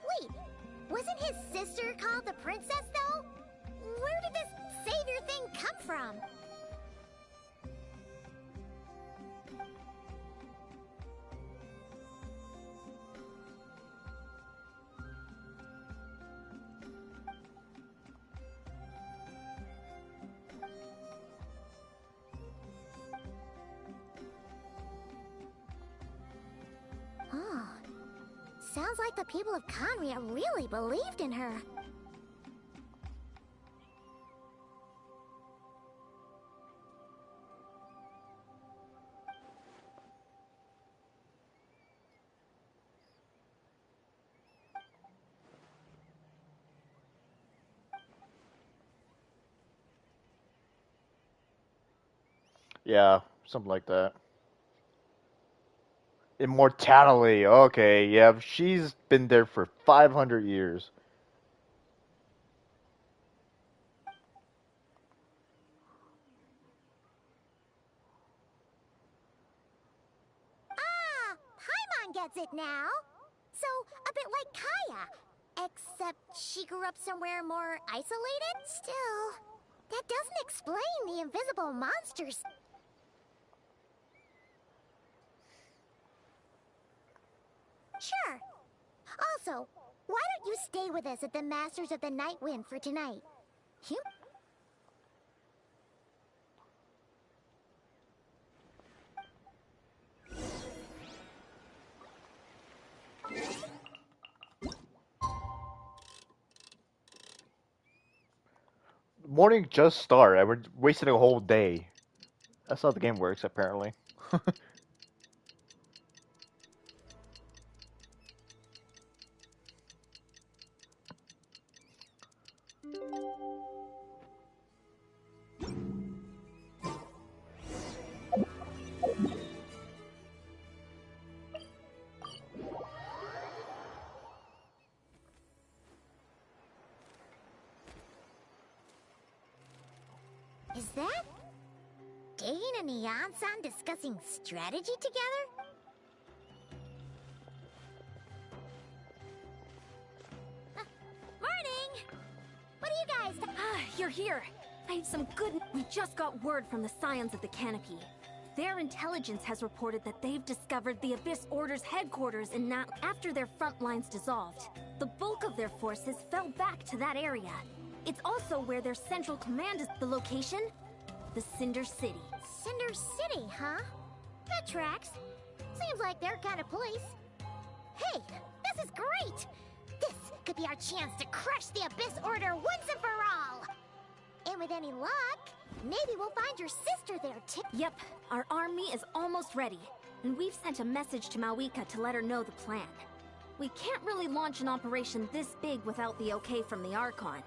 Wait, wasn't his sister called the Princess, though? Where did this Savior thing come from? Oh, sounds like the people of Conria really believed in her. Yeah, something like that. Immortality. Okay, yeah, she's been there for 500 years. Ah, Paimon gets it now. So, a bit like Kaya. Except she grew up somewhere more isolated? Still, that doesn't explain the invisible monsters. Sure. Also, why don't you stay with us at the Masters of the Night Wind for tonight? Morning just started. We're wasting a whole day. That's how the game works, apparently. that? Dane and Neon-san discussing strategy together? Morning! What are you guys You're here. I have some good... We just got word from the Scions of the Canopy. Their intelligence has reported that they've discovered the Abyss Order's headquarters in after their front lines dissolved. The bulk of their forces fell back to that area. It's also where their central command is. The location? The Cinder City. Cinder City, huh? That tracks. Seems like their kind of place. Hey, this is great! This could be our chance to crush the Abyss Order once and for all! And with any luck, maybe we'll find your sister there too. Yep, our army is almost ready. And we've sent a message to Mawika to let her know the plan. We can't really launch an operation this big without the okay from the Archon.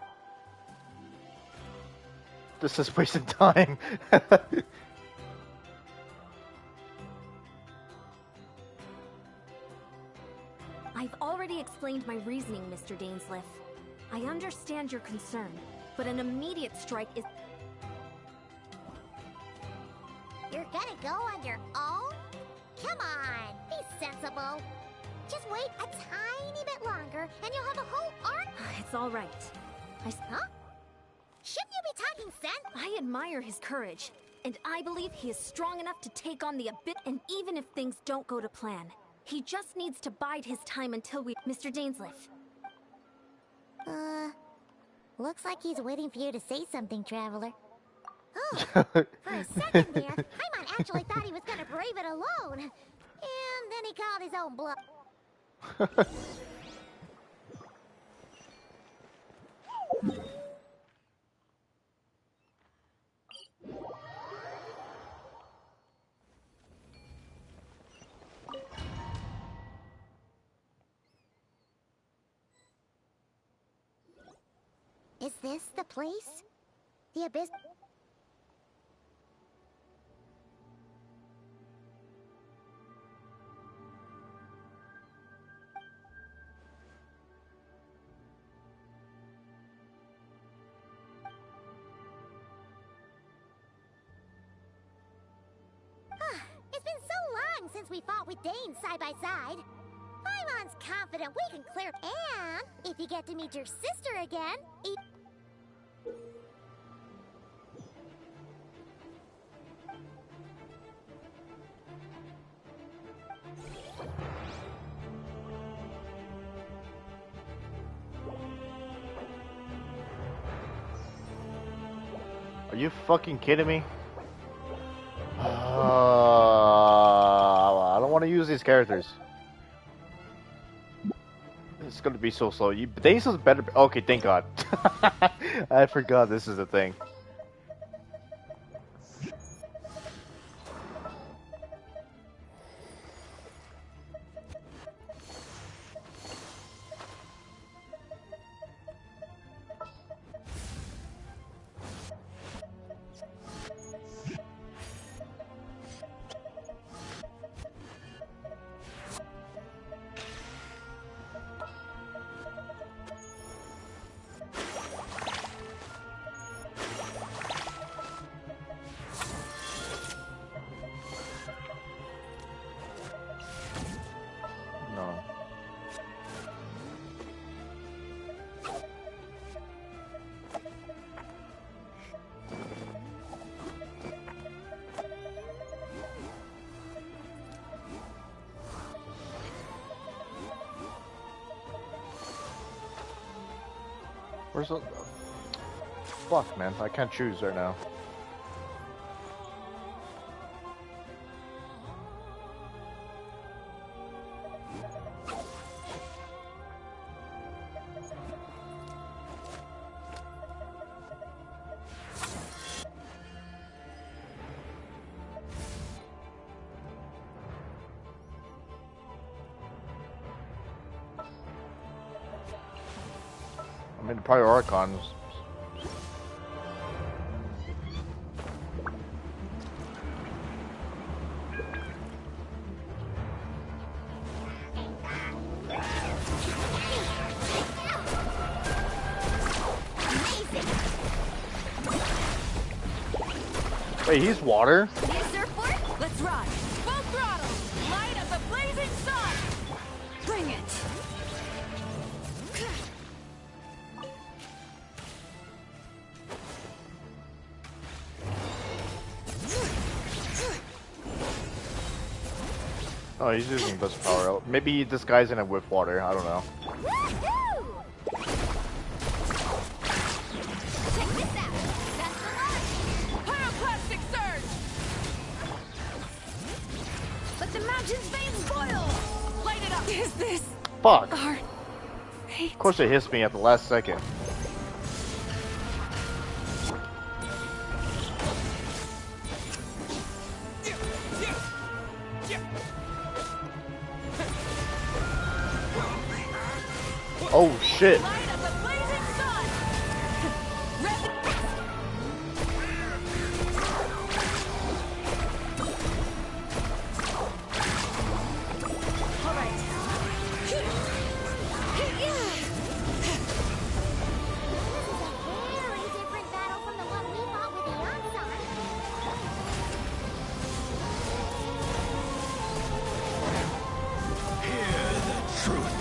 This is wasting time. I've already explained my reasoning, Mr. Dainsleif. I understand your concern, but an immediate strike is... You're gonna go on your own? Come on, be sensible. Just wait a tiny bit longer, and you'll have a whole army. It's all right. Huh? Shouldn't you be talking sense? I admire his courage, and I believe he is strong enough to take on the Abyss. And even if things don't go to plan, he just needs to bide his time until we... Mr. Dainsleif. Looks like he's waiting for you to say something, Traveler. Oh, for a second there, Paimon actually thought he was gonna brave it alone. And then he called his own bluff. Is this the place? The Abyss? It's been so long since we fought with Dane side by side. Paimon's confident we can clear. And if you get to meet your sister again, Are you fucking kidding me? I don't want to use these characters. It's gonna be so slow. Days is better. Okay, thank God. I forgot this is a thing. Where's the... Fuck, man. I can't choose right now. I mean, probably Archons. Wait, he's water? Need a surfboard? Let's ride. Full throttle. Light as a blazing sun. Bring it. Oh, he's using best power. Maybe this guy's in it with water. I don't know. Woohoo! Check this out. That's the launch. Pyroclastic surge. Let the mountain's veins boil. Light it up. Is this Fuck. our fate? Of course it hits me at the last second. Oh shit. Light as a blazing sun. All right. Very different battle from the one we fought with the Onslaught. Hear the truth.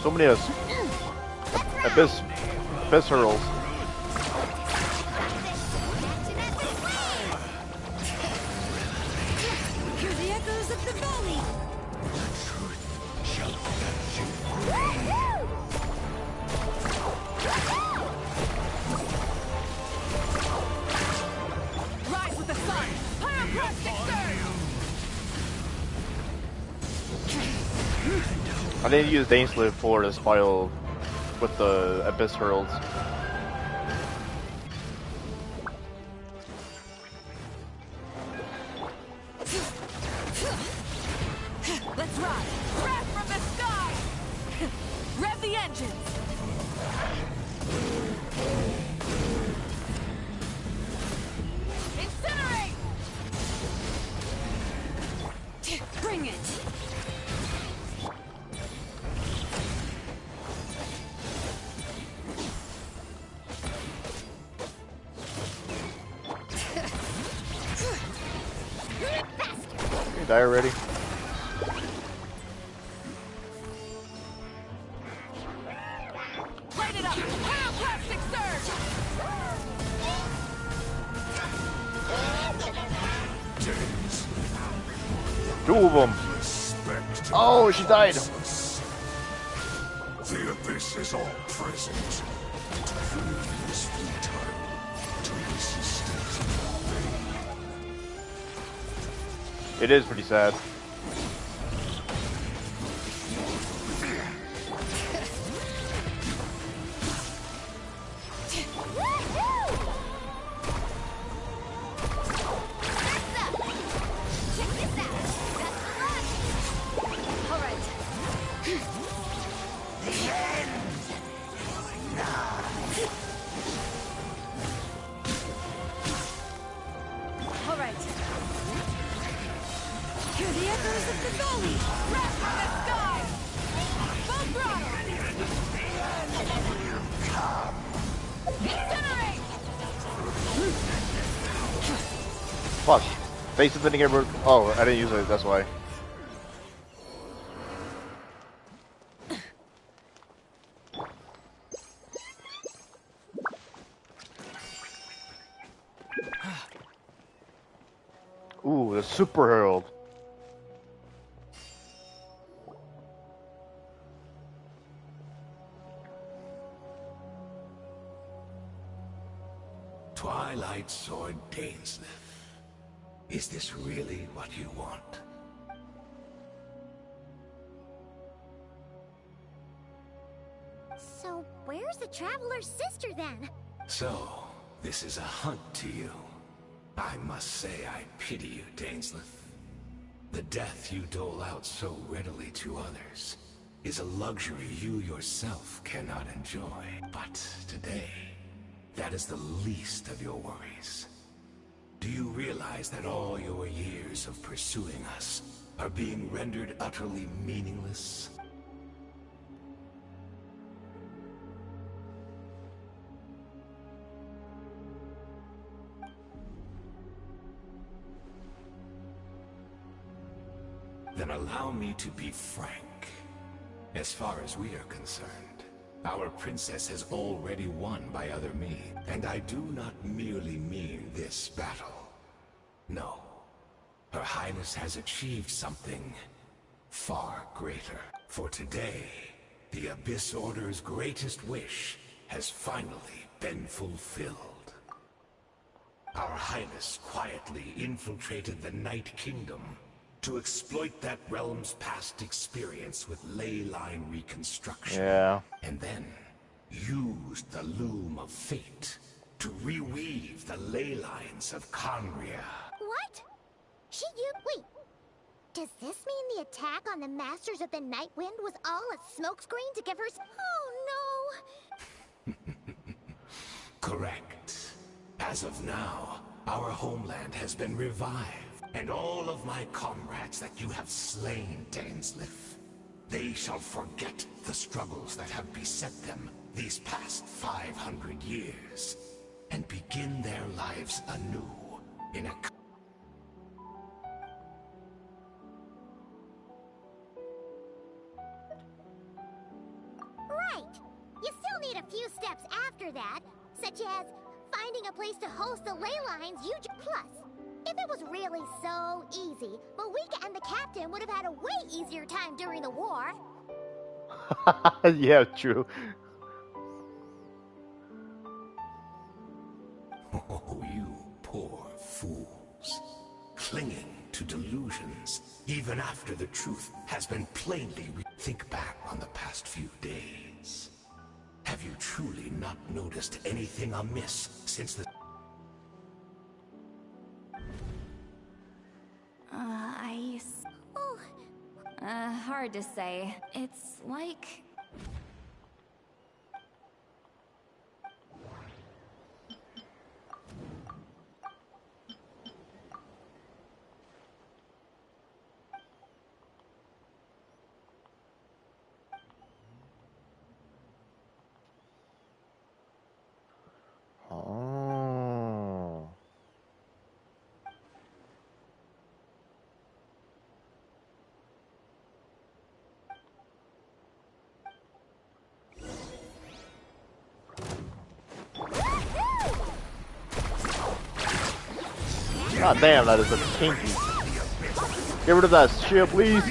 So many abyss hurls. Hear the echoes of the valley. Shall fetch you. Rise with the sun. Pyroclastic surge. I didn't use Dainsliv for the spiral with the abyss hurls. Let's ride. Wrath from the sky. Rev the engines. Incinerate. Bring it. Can you die already? Light it up. Pyroclastic surge. Two of them. Oh, she died. The abyss is all present. To flee is futile. To resist it. It is pretty sad. All right. Hear the echoes of the valley. Wrath from the sky. Full throttle. Incinerate. Fuck. Face didn't get rid. Oh, I didn't use it. That's why. Ooh, the Super Herald. Twilight Sword Dainsliff. Is this really what you want? So, where's the Traveler's sister then? So, this is a hunt to you. I must say I pity you, Dainsliff. The death you dole out so readily to others is a luxury you yourself cannot enjoy. But today, that is the least of your worries. Do you realize that all your years of pursuing us are being rendered utterly meaningless? Then allow me to be frank. As far as we are concerned, our princess has already won by other means. And I do not merely mean this battle. No. Her Highness has achieved something far greater. For today, the Abyss Order's greatest wish has finally been fulfilled. Our Highness quietly infiltrated the Night Kingdom to exploit that realm's past experience with ley line reconstruction. Yeah. And then used the loom of fate to reweave the ley lines of Conria. What? Wait. Does this mean the attack on the Masters of the Night Wind was all a smokescreen to give her Oh no! Correct. As of now, our homeland has been revived. And all of my comrades that you have slain, Dainsleif, they shall forget the struggles that have beset them these past 500 years, and begin their lives anew in a... Right! You still need a few steps after that, such as finding a place to host the ley lines you Plus, if it was really so easy, Moika and the captain would have had a way easier time during the war. Yeah, true. Oh, you poor fools. Clinging to delusions, even after the truth has been plainly Think back on the past few days. Have you truly not noticed anything amiss since the... Hard to say. It's like... Oh. God damn, that is a kinky. Get rid of that shield, please.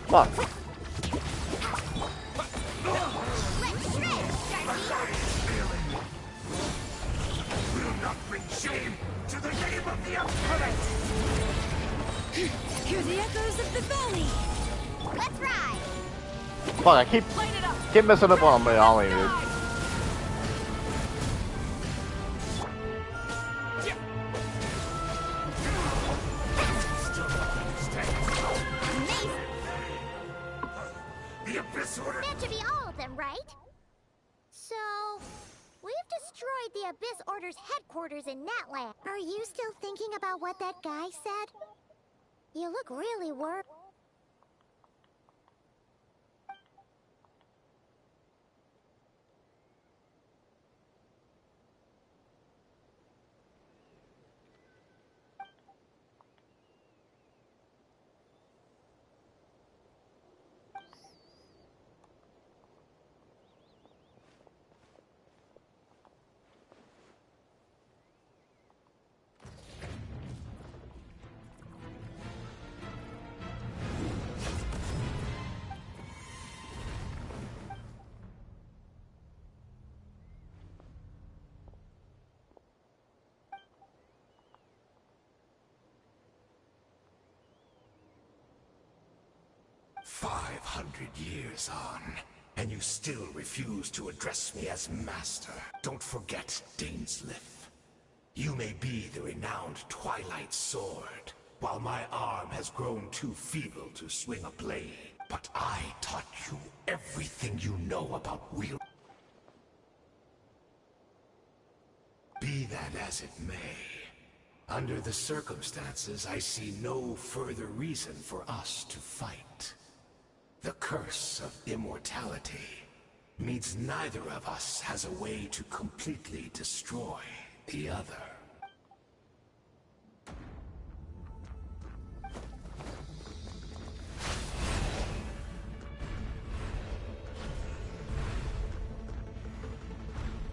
Fuck. Will not bring shame to the name of the Empire. Hear the echoes of the valley. Let's ride. Fuck, I keep messing up on my ollie, dude. That should be all of them, right? So, we've destroyed the Abyss Order's headquarters in Natland. Are you still thinking about what that guy said? You look really worried. Years on, and you still refuse to address me as master. Don't forget, Dainsleif. You may be the renowned Twilight Sword, while my arm has grown too feeble to swing a blade. But I taught you everything you know about wield. Be that as it may, under the circumstances, I see no further reason for us to fight. The curse of immortality means neither of us has a way to completely destroy the other.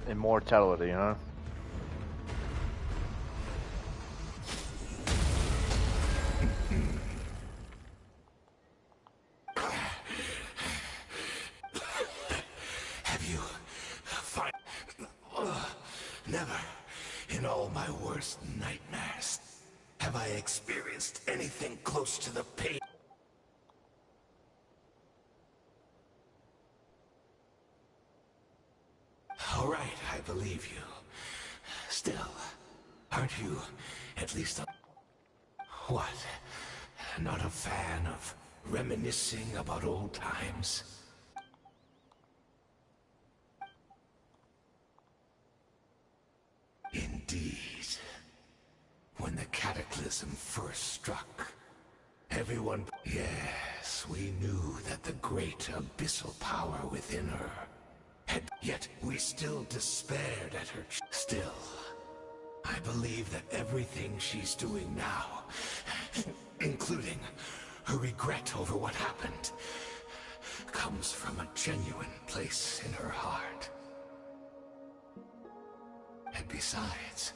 Immortality, huh? Have you never in all my worst nightmares have I experienced anything close to the pain? All right, I believe you. Still, aren't you at least a... What? Not a fan of reminiscing about old times? Indeed. When the cataclysm first struck, everyone... Yes, we knew that the great abyssal power within her had... Yet we still despaired at her... Still, I believe that everything she's doing now, including her regret over what happened, comes from a genuine place in her heart. And besides,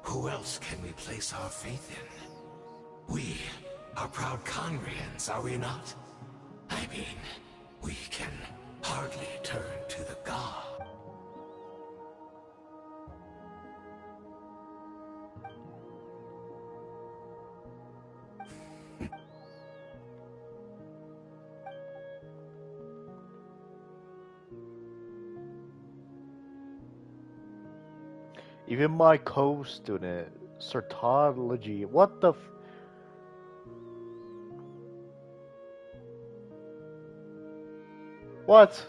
who else can we place our faith in? We are proud Congrians, are we not? I mean, we can hardly turn to the god. Even my co-student, Certology, what the What?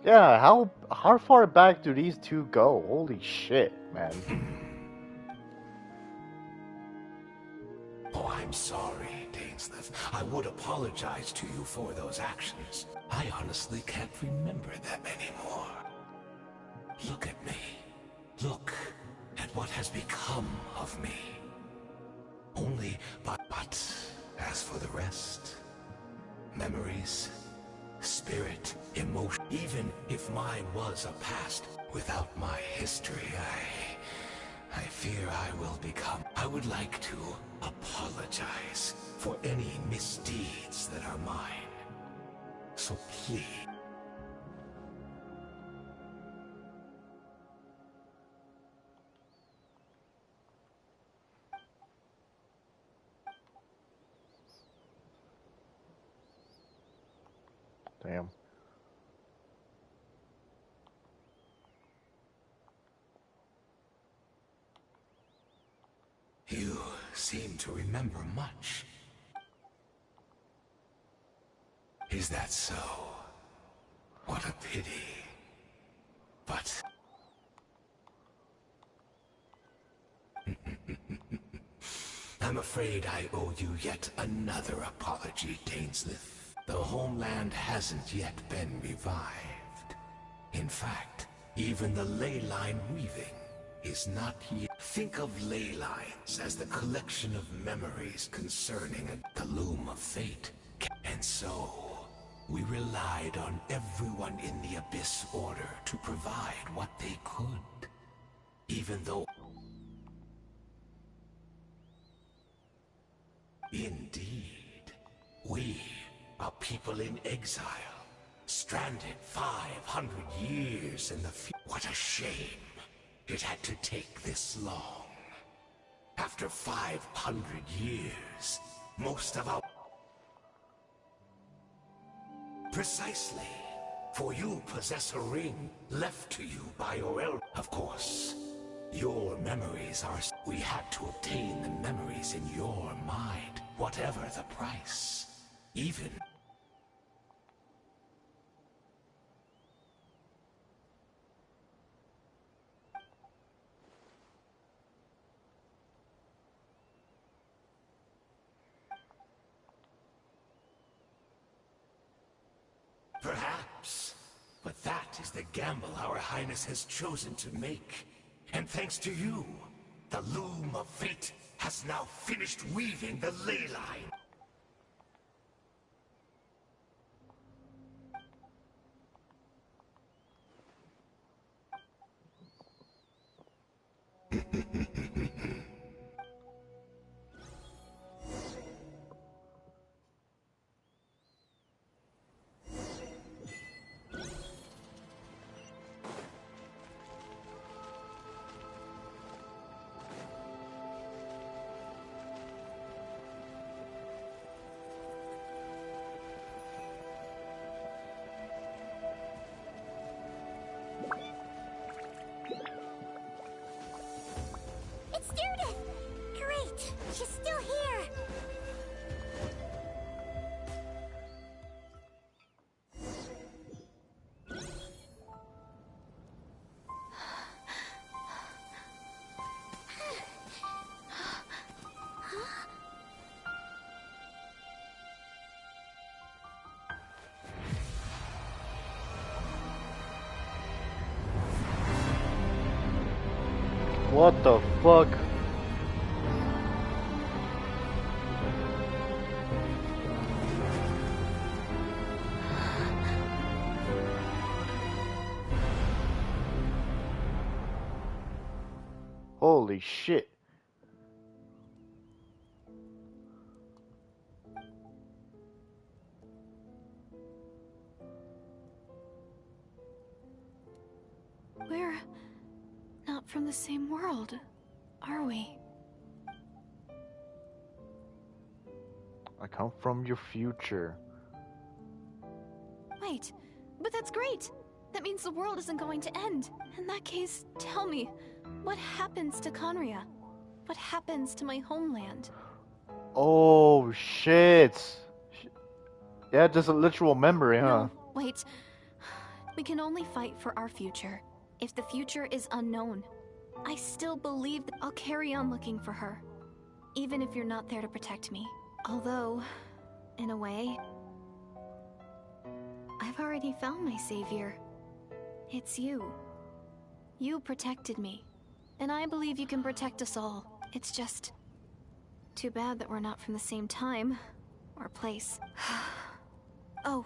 Yeah, how far back do these two go? Holy shit, man. Oh, I'm sorry, Dainsleif. I would apologize to you for those actions. I honestly can't remember them anymore. Look at me. Look at what has become of me. Only but as for the rest, memories, spirit, emotion, even if mine was a past, without my history, I fear I will become... I would like to apologize for any misdeeds that are mine. So please... Damn. You seem to remember much. Is that so? What a pity. But... I'm afraid I owe you yet another apology, Dainsleif. The homeland hasn't yet been revived. In fact, even the ley line weaving is not yet. Think of ley lines as the collection of memories concerning the loom of fate. And so, we relied on everyone in the Abyss Order to provide what they could. Even though... Indeed, we are people in exile, stranded 500 years in the future. What a shame it had to take this long. After 500 years, most of our... Precisely, for you possess a ring left to you by your elder. Of course, your memories are... We had to obtain the memories is in your mind, whatever the price. Even... Perhaps. But that is the gamble our Highness has chosen to make. And thanks to you, the loom of fate has now finished weaving the ley line. It's Judith! Great! She's still here! What the fuck? Holy shit. We're not from the same world, are we? I come from your future. Wait, but that's great! That means the world isn't going to end. In that case, tell me, what happens to Conria? What happens to my homeland? Oh shit. Yeah, just a literal memory, huh? No, wait. We can only fight for our future. If the future is unknown, I still believe that I'll carry on looking for her. Even if you're not there to protect me. Although, in a way, I've already found my savior. It's you. You protected me. And I believe you can protect us all. It's just too bad that we're not from the same time or place. Oh,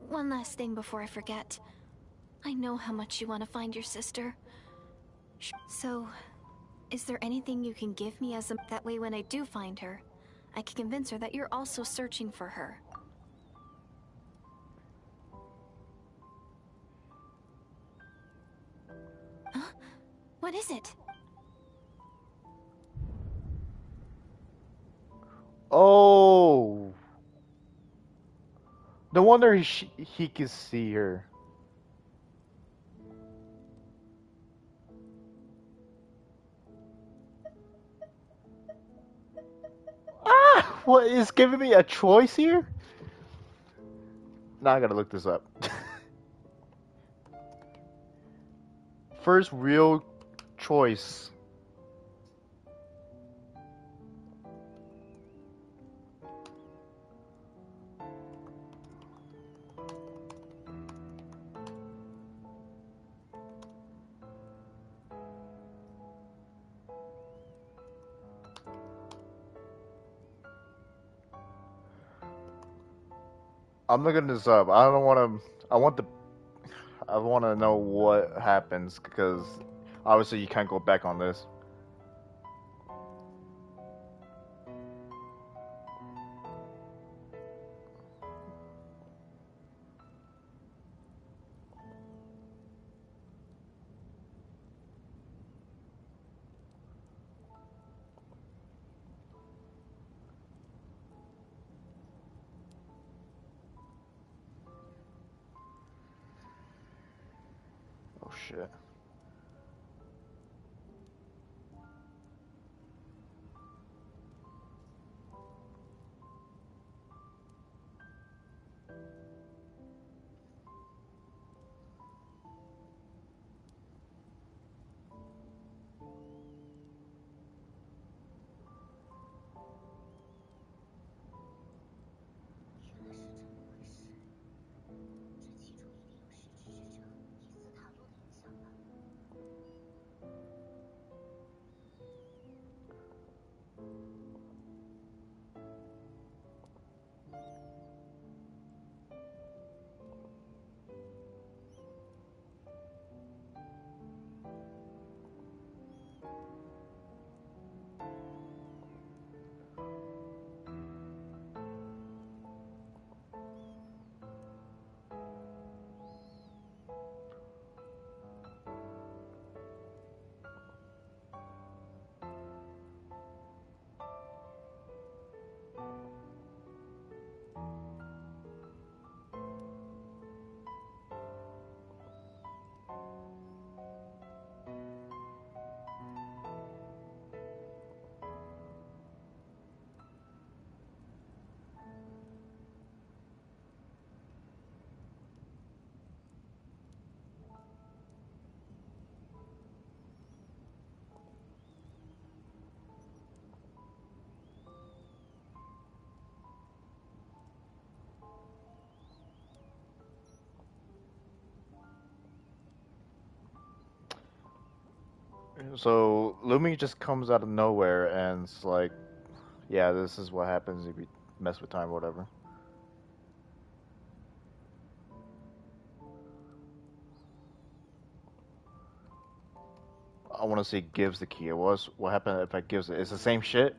one last thing before I forget. I know how much you want to find your sister. So, is there anything you can give me as a... That way when I do find her, I can convince her that you're also searching for her. Huh? What is it? Oh. No wonder he could see her. Ah! What is giving me a choice here? Now I gotta look this up. First real choice. I'm looking this up. I don't want to. I want to know what happens because obviously you can't go back on this. Oh shit. So Lumi just comes out of nowhere and it's like, yeah, this is what happens if you mess with time or whatever. I want to see gives the key. What happened if I gives it? It's the same shit.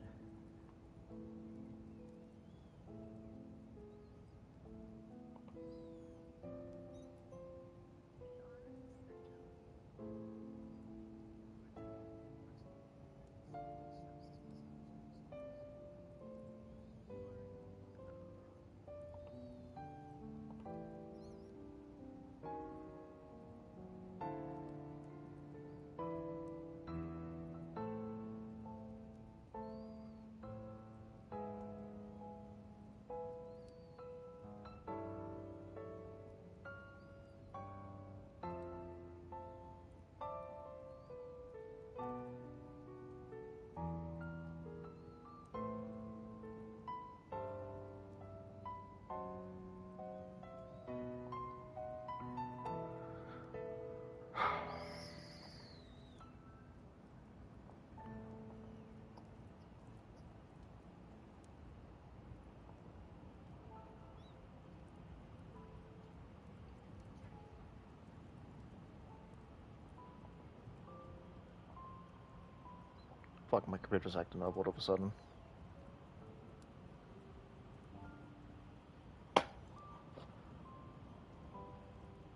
Fuck, my computer's acting up all of a sudden.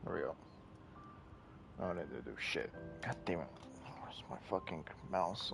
There we go. I don't need to do shit. God damn it. Where's my fucking mouse?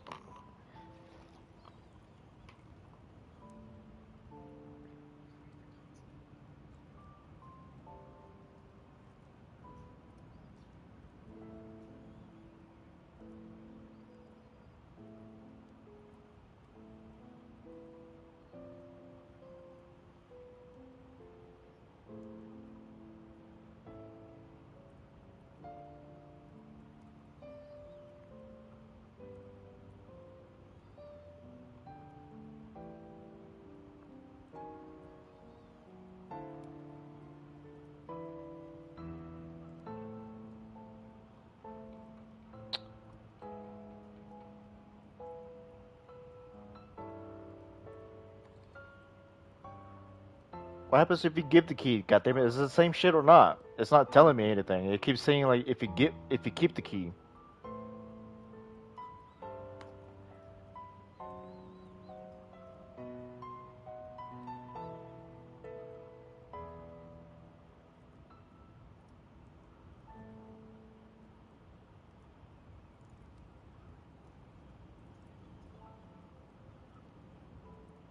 What happens if you give the key? God damn it, is it the same shit or not? It's not telling me anything. It keeps saying like if you keep the key.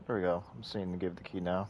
There we go. I'm seeing to give the key now.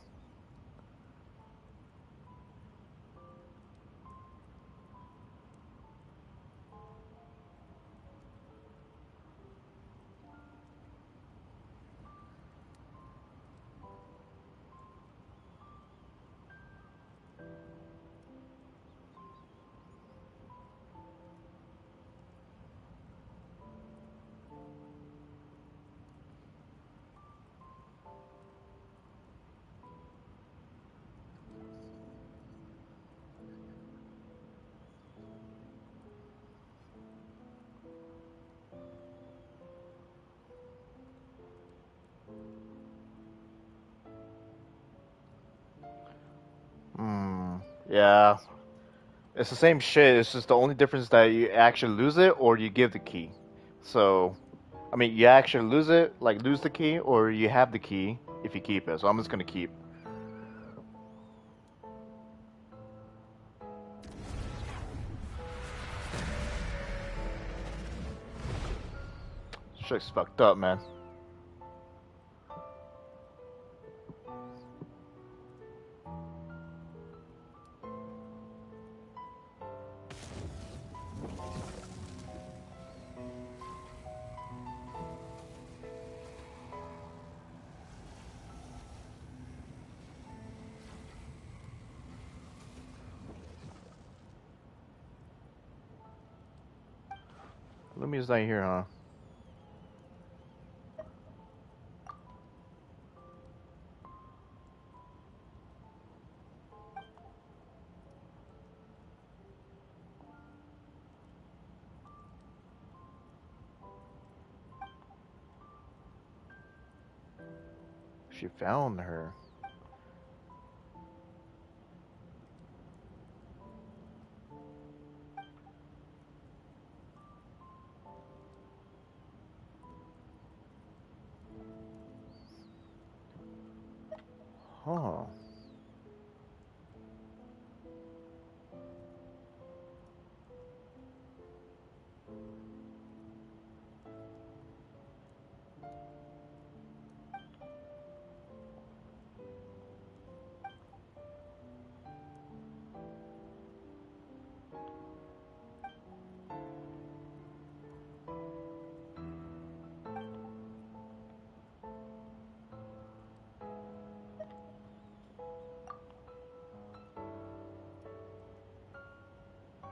Yeah. It's the same shit. It's just the only difference that you actually lose it or you give the key. So, I mean, you actually lose it, like lose the key, or you have the key if you keep it. So I'm just gonna keep. Shit's fucked up, man. Lumia's not here, huh? She found her. Huh.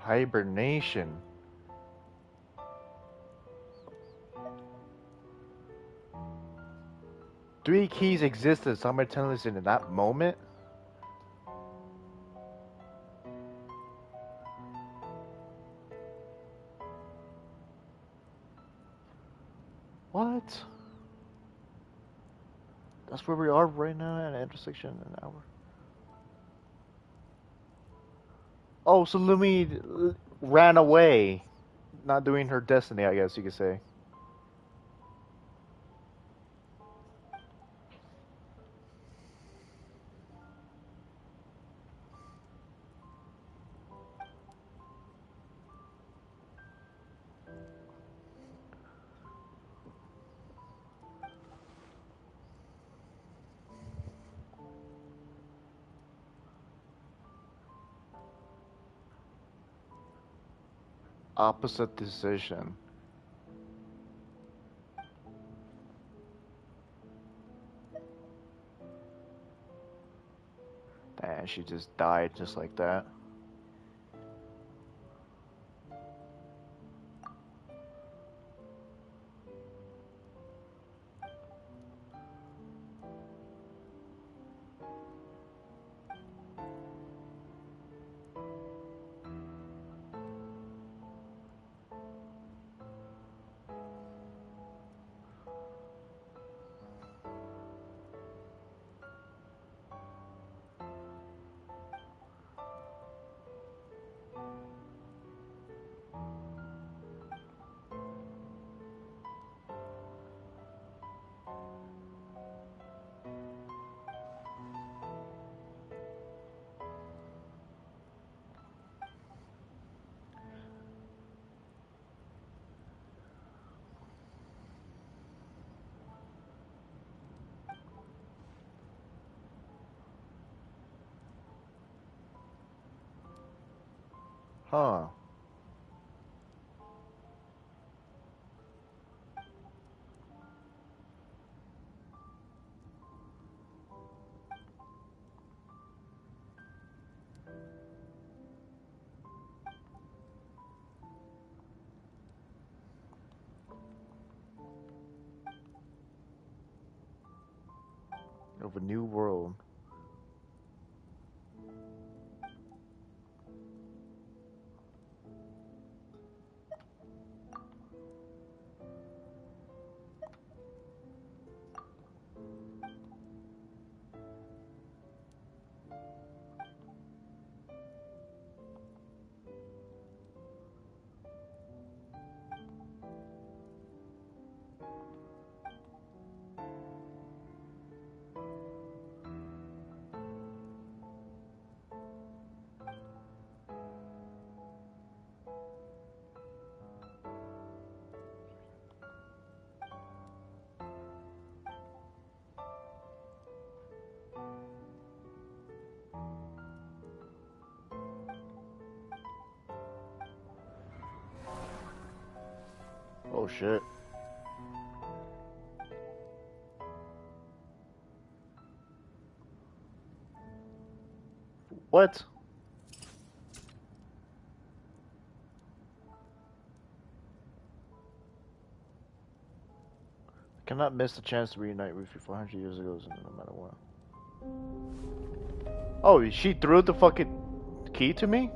Hibernation. Three keys existed simultaneously in that moment? What? That's where we are right now at an intersection in an hour. Oh, so Lumi ran away. Not doing her destiny, I guess you could say. Opposite decision. And she just died just like that. Huh. Of a new world. Oh shit. What? Cannot miss the chance to reunite with you 400 years ago, no matter what. Oh, she threw the fucking key to me?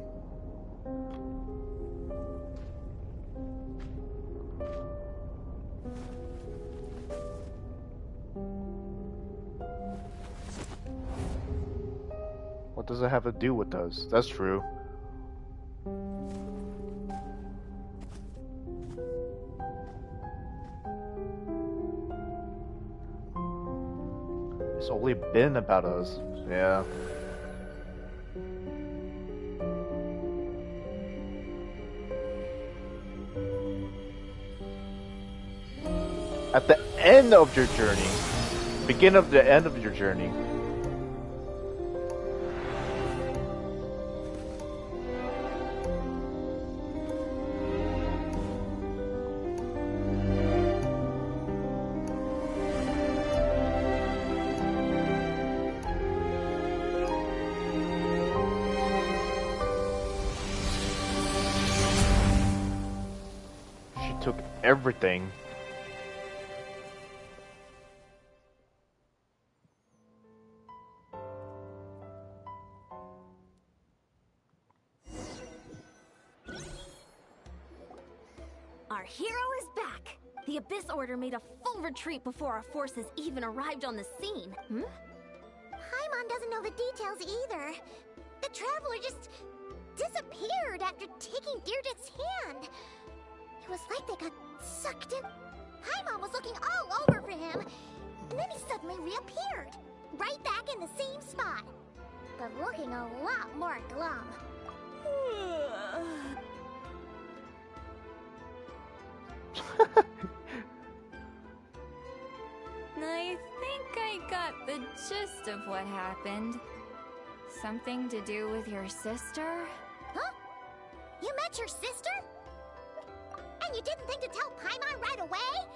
What does it have to do with us? That's true. It's only been about us. Yeah. At the end of your journey, begin of the end of your journey. She took everything. Our hero is back! The Abyss Order made a full retreat before our forces even arrived on the scene. Paimon doesn't know the details either. The Traveler just disappeared after taking Deirdre's hand. It was like they got sucked in. Paimon was looking all over for him, and then he suddenly reappeared, right back in the same spot, but looking a lot more glum. I think I got the gist of what happened. Something to do with your sister? Huh? You met your sister? And you didn't think to tell Paimon right away?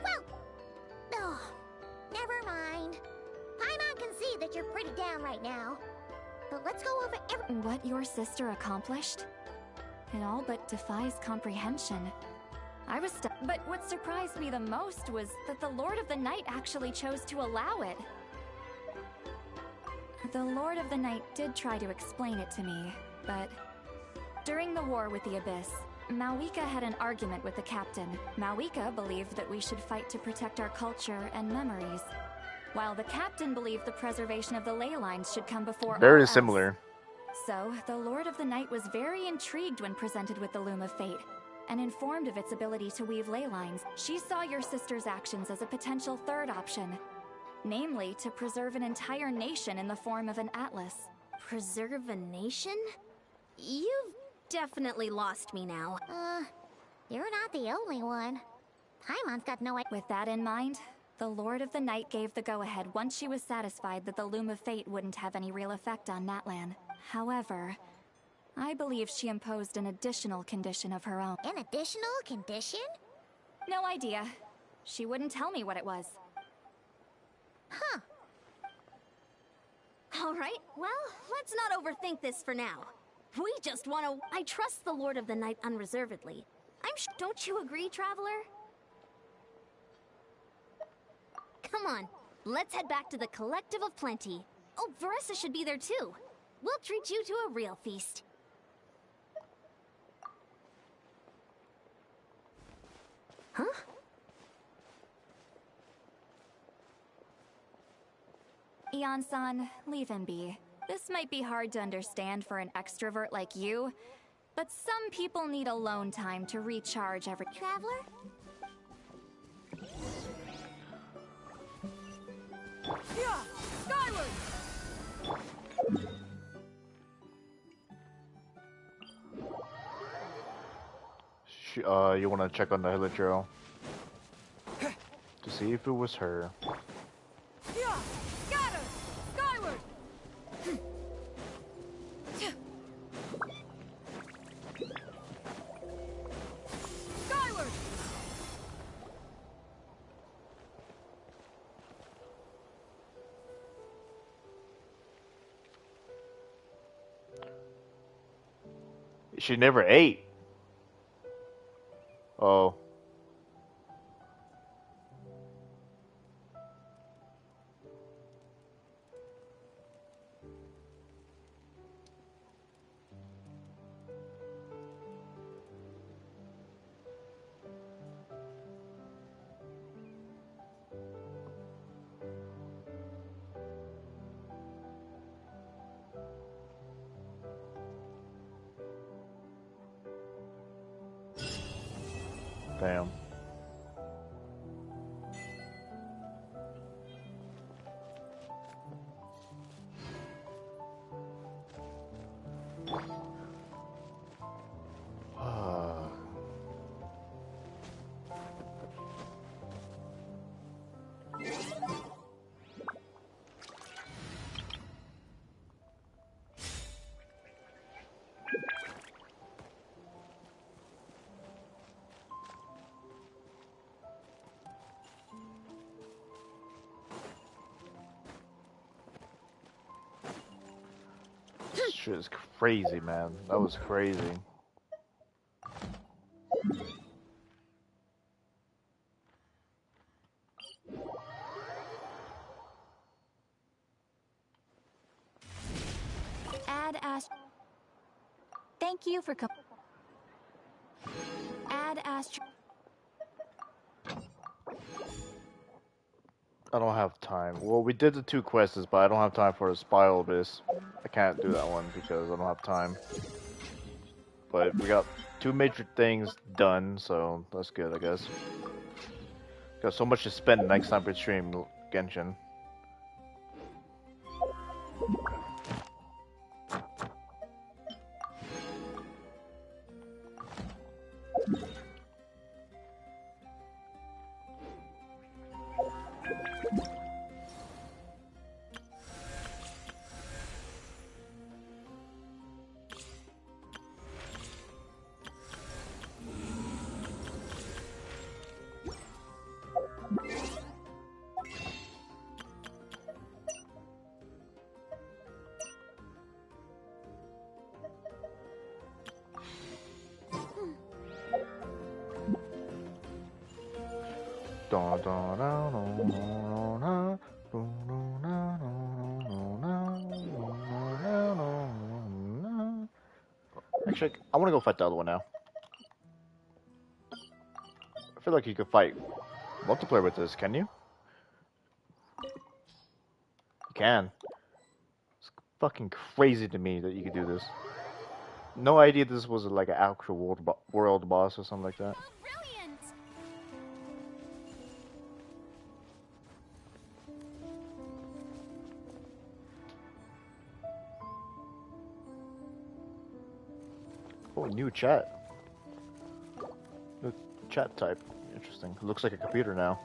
Well, oh, never mind. Paimon can see that you're pretty down right now. But let's go over What your sister accomplished? It all but defies comprehension. I was but what surprised me the most was that the Lord of the Night actually chose to allow it. The Lord of the Night did try to explain it to me, but during the war with the Abyss, Malwika had an argument with the captain. Malwika believed that we should fight to protect our culture and memories, while the captain believed the preservation of the ley lines should come before all Very else. similar. So, the Lord of the Night was very intrigued when presented with the Loom of Fate, and informed of its ability to weave ley lines. She saw your sister's actions as a potential third option, namely to preserve an entire nation in the form of an atlas. Preserve a nation? You've definitely lost me now. You're not the only one. Paimon's got no idea. With that in mind, the Lord of the Night gave the go-ahead once she was satisfied that the Loom of Fate wouldn't have any real effect on Natlan. However, I believe she imposed an additional condition of her own. An additional condition? No idea. She wouldn't tell me what it was. Huh. Alright, well, let's not overthink this for now. We just wanna... I trust the Lord of the Night unreservedly. Don't you agree, Traveler? Come on, let's head back to the Collective of Plenty. Oh, Veressa should be there too. We'll treat you to a real feast. Huh? Eon-san, leave him be. This might be hard to understand for an extrovert like you, but some people need alone time to recharge every— Traveler? Yeah! Skyward! You want to check on the Hilichurl to see if it was her. Yeah! Scatter! Skyward! Skyward! She never ate. Oh. Damn. This shit is crazy, man. That was crazy. Add Ast. Thank you for Add Ast. I don't have time. Well, we did the 2 quests, but I don't have time for a Spiral Abyss. I can't do that one because I don't have time. But we got 2 major things done, so that's good, I guess. Got so much to spend next time we stream Genshin. Actually, I want to go fight the other one now. I feel like you could fight multiplayer with this, can you? You can. It's fucking crazy to me that you could do this. No idea this was like an actual world boss or something like that. Oh, new chat. New chat type. Interesting. It looks like a computer now.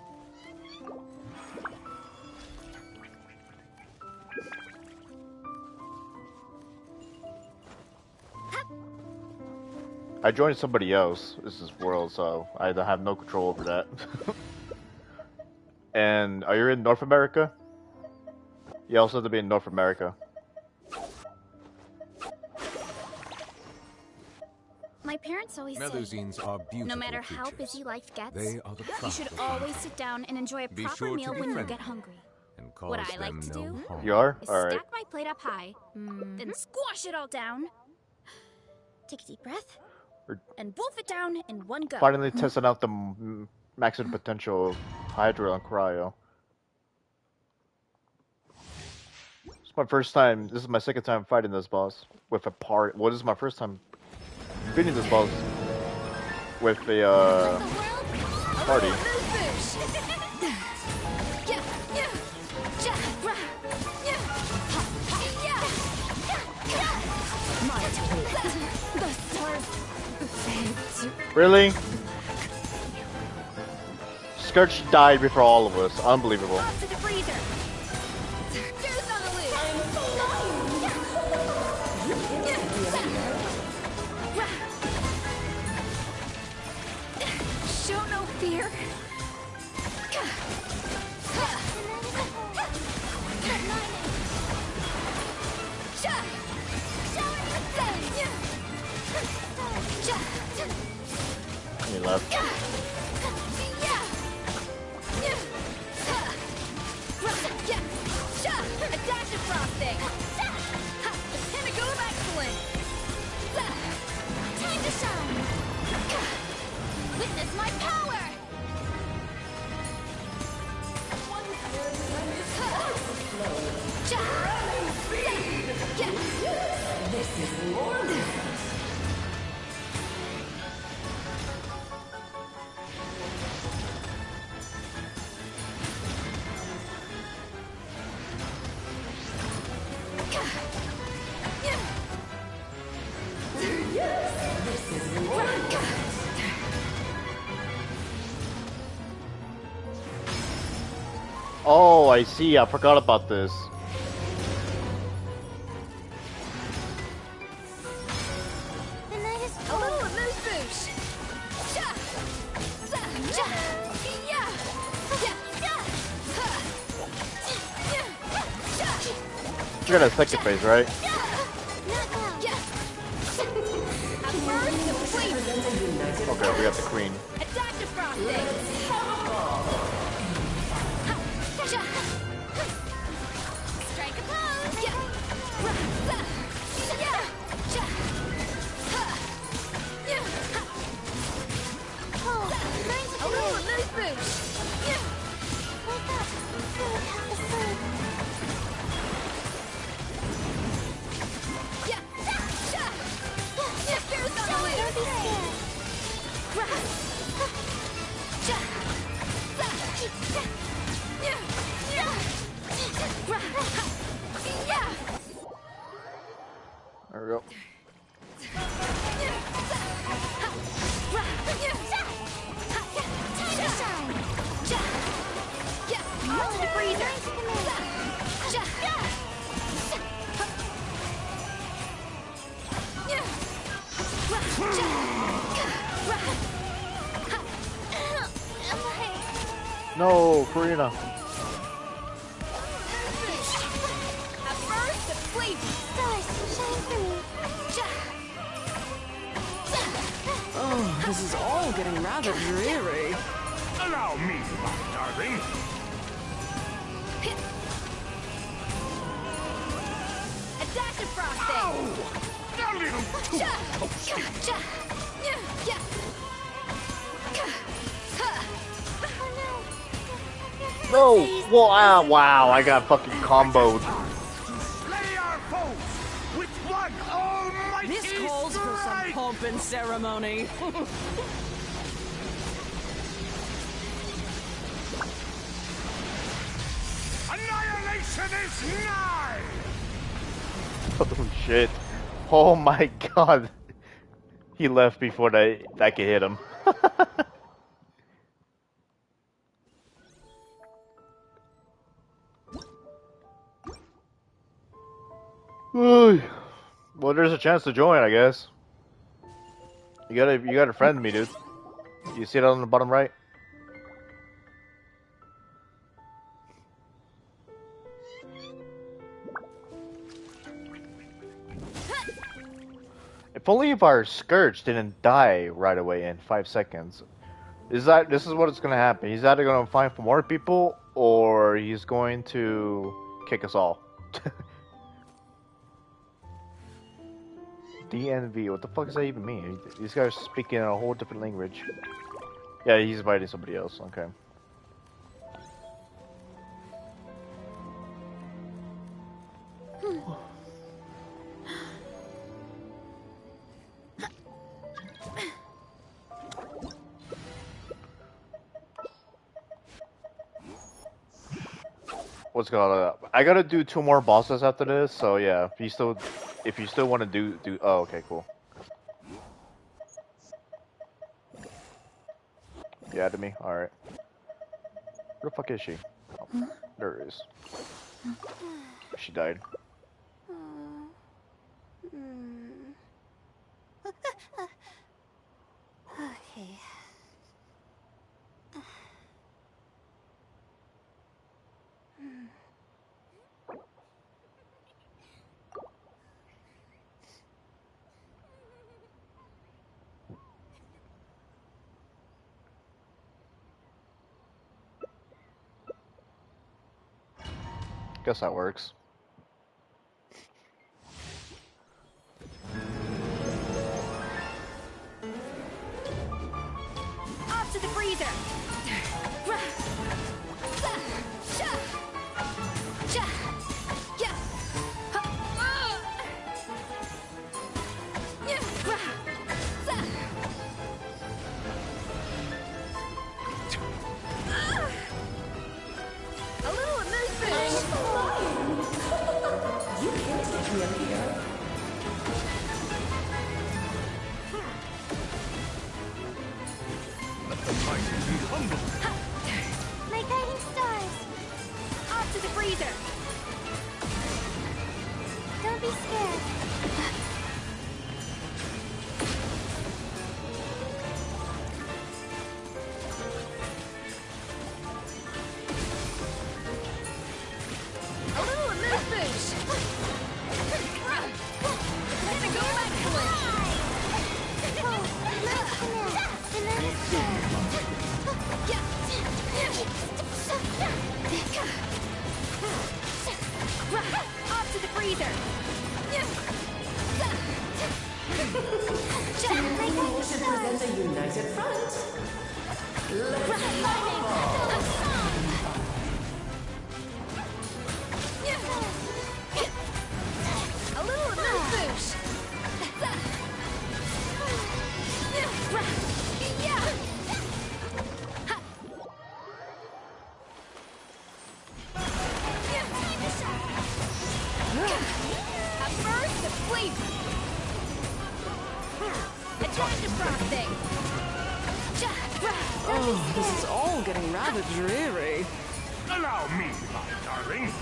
I joined somebody else. This is world, so I have no control over that. And are you in North America? You also have to be in North America. My parents always Melusines say, are beautiful no matter how creatures. busy life gets, They are the you should craft of always life. sit down and enjoy a Be proper sure to meal be when you friendly get hungry. and What cause I like them to no do harm. You are? is Alright. stack my plate up high, then squash it all down, take a deep breath, and wolf it down in one go. Finally testing out the maximum potential of Hydra and Cryo. It's my first time. This is my second time fighting this boss with a part. Well, this is my first time beating this boss with a party. Really? Scourge died before all of us. Unbelievable. Show no fear. He left. A dash of frosting. A pinnacle of excellence. Time to shine. Witness my power. This is more than Oh, I see. I forgot about this. The night is A little amuse bouche. Ja. Za. Ja. Yeah. Yeah. Yeah. You got a second phase, right? Okay, we got the queen. Attack the frosting. Strike a pose. Yeah. A little amuse bouche. There we go. No, Karina. Oh, this is all getting rather dreary. Allow me, my darling. Attack the frosting. A little too toasty. No! Whoa, wow, I got fucking comboed. Slay our foes with one almighty This calls for some pomp and ceremony. Annihilation is nigh! Oh shit. Oh my god. He left before that could hit him. Well, there's a chance to join, I guess. You gotta friend me, dude. You see it on the bottom right? If only if our Scourge didn't die right away in 5 seconds. This is what is gonna happen. He's either gonna find for more people or he's going to kick us all. DNV, what the fuck does that even mean? These guys are speaking in a whole different language. Yeah, he's inviting somebody else, okay. What's going on? I gotta do 2 more bosses after this, so yeah. If you still want to do. Oh, okay, cool. You added me. All right. Where the fuck is she? Oh, there it is. She died. Okay. Guess that works. Off to the freezer. A little amuse bouche. be scared. A little amuse bouche. Let me go back to it. Off to the freezer! Motion presents a united front. A little amuse bouche. A burst of flavor! Attractive frosting! Oh, this is all getting rather dreary. Allow me, my darling.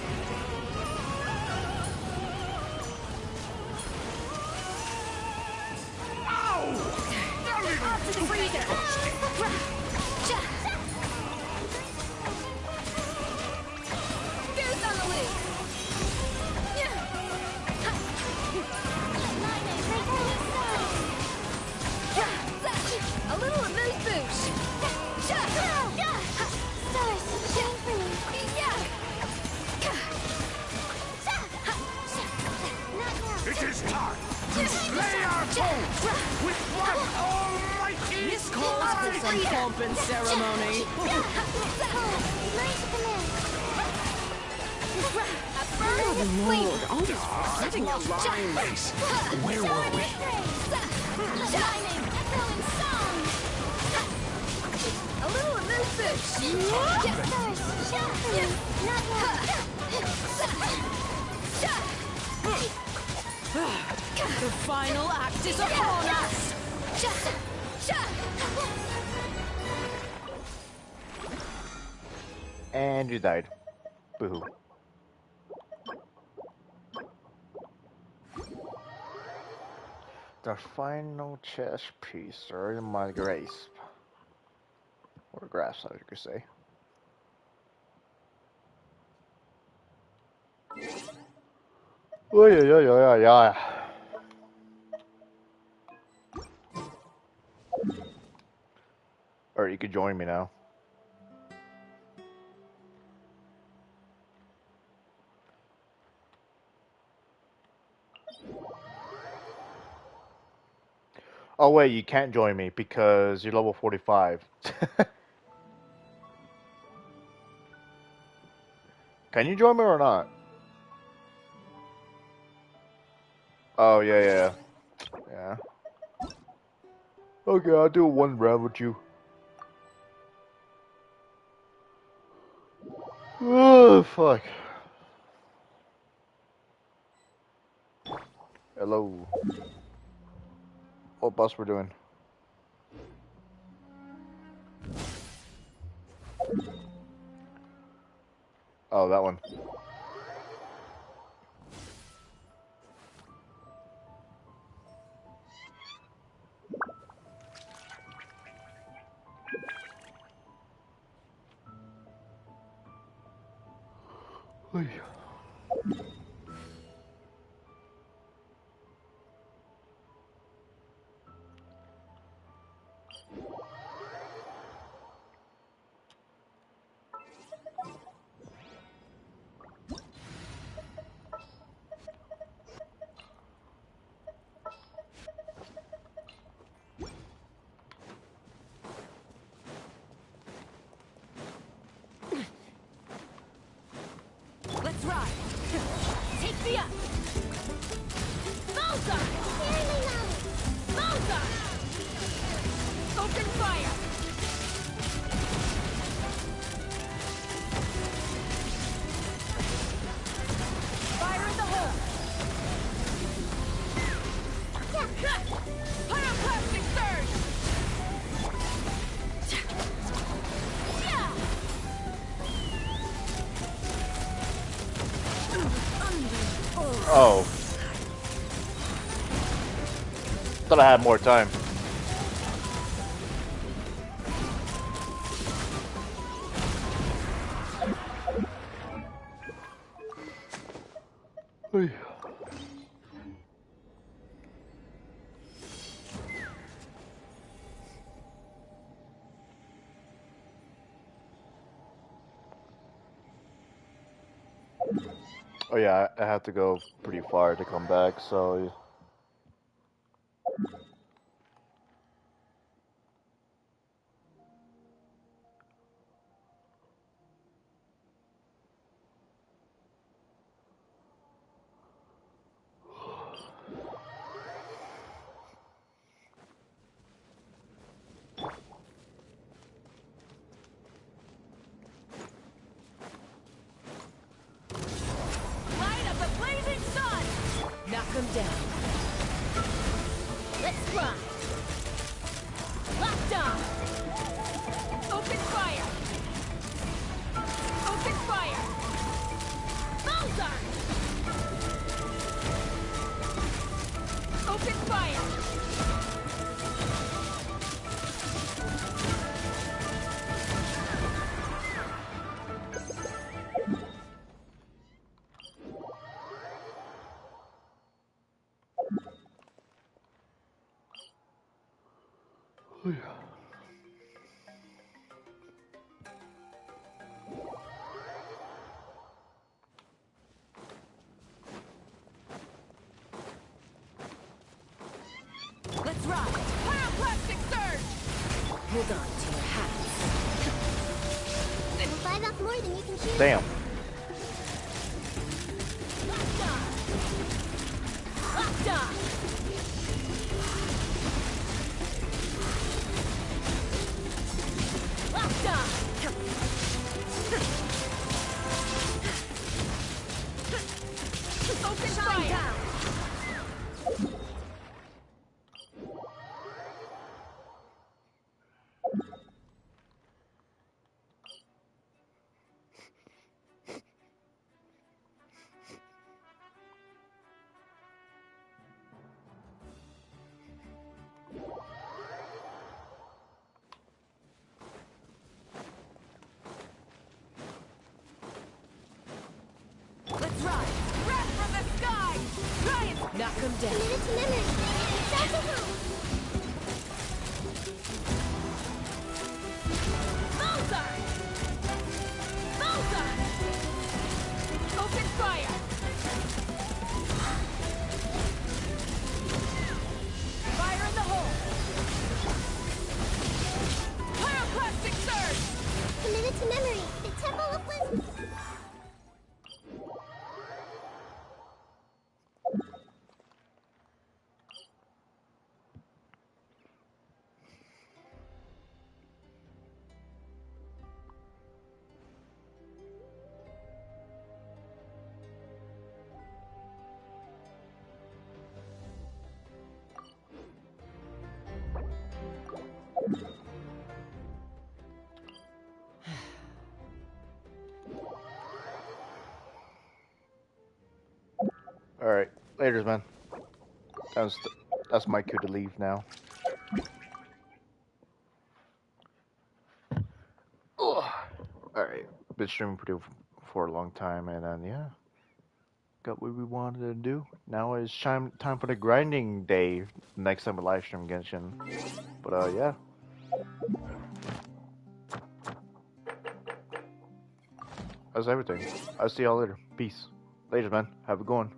Off to the freezer! Goose on the loose. A little amuse bouche. Stars, shine for me. It is time to slay our foes with one almighty This calls for some pomp and ceremony. A Lord, always forgetting your lines. Where were we? Shining, echoing song. A little amuse bouche. Stars, The final act is upon us. And you died. Boo-hoo. The final chess piece, or my grace. Or grass, as you could say. Oh, yeah. Or you could join me now. Oh wait, you can't join me because you're level 45. Can you join me or not? Oh yeah. Okay, I'll do one round with you. Oh fuck. Hello. What boss we're doing? Oh, that one. Oy. Let's ride. Take me up. Bullseye. Bullseye. Open fire. Fire in the hole. Pyroclastic surge. Oh. Thought I had more time. Oh yeah, I have to go pretty far to come back, so Light up the blazing sun! Knock him down. Let's run! Locked on! Open fire! Open fire! Bullseye! Open fire! Let's ride! Pyroclastic surge! Hold on to your hats. 5 off more than you can chew. damn. Locked on! Locked on! Locked on! Open fire! Down. Let's ride! Wrath from the sky! Try and knock him down! Committed to memory. That's a home. Bullseye! Bullseye! Open fire! Fire in the hole! Pyroclastic surge! Committed to memory. The Temple of Wisdom. Alright, laters, man. That's my cue to leave now. Alright, been streaming for a long time, and then yeah, got what we wanted to do. Now it's time for the grinding day. Next time we live stream Genshin. But yeah. That's everything. I'll see y'all later. Peace. Laters, man. Have a good one.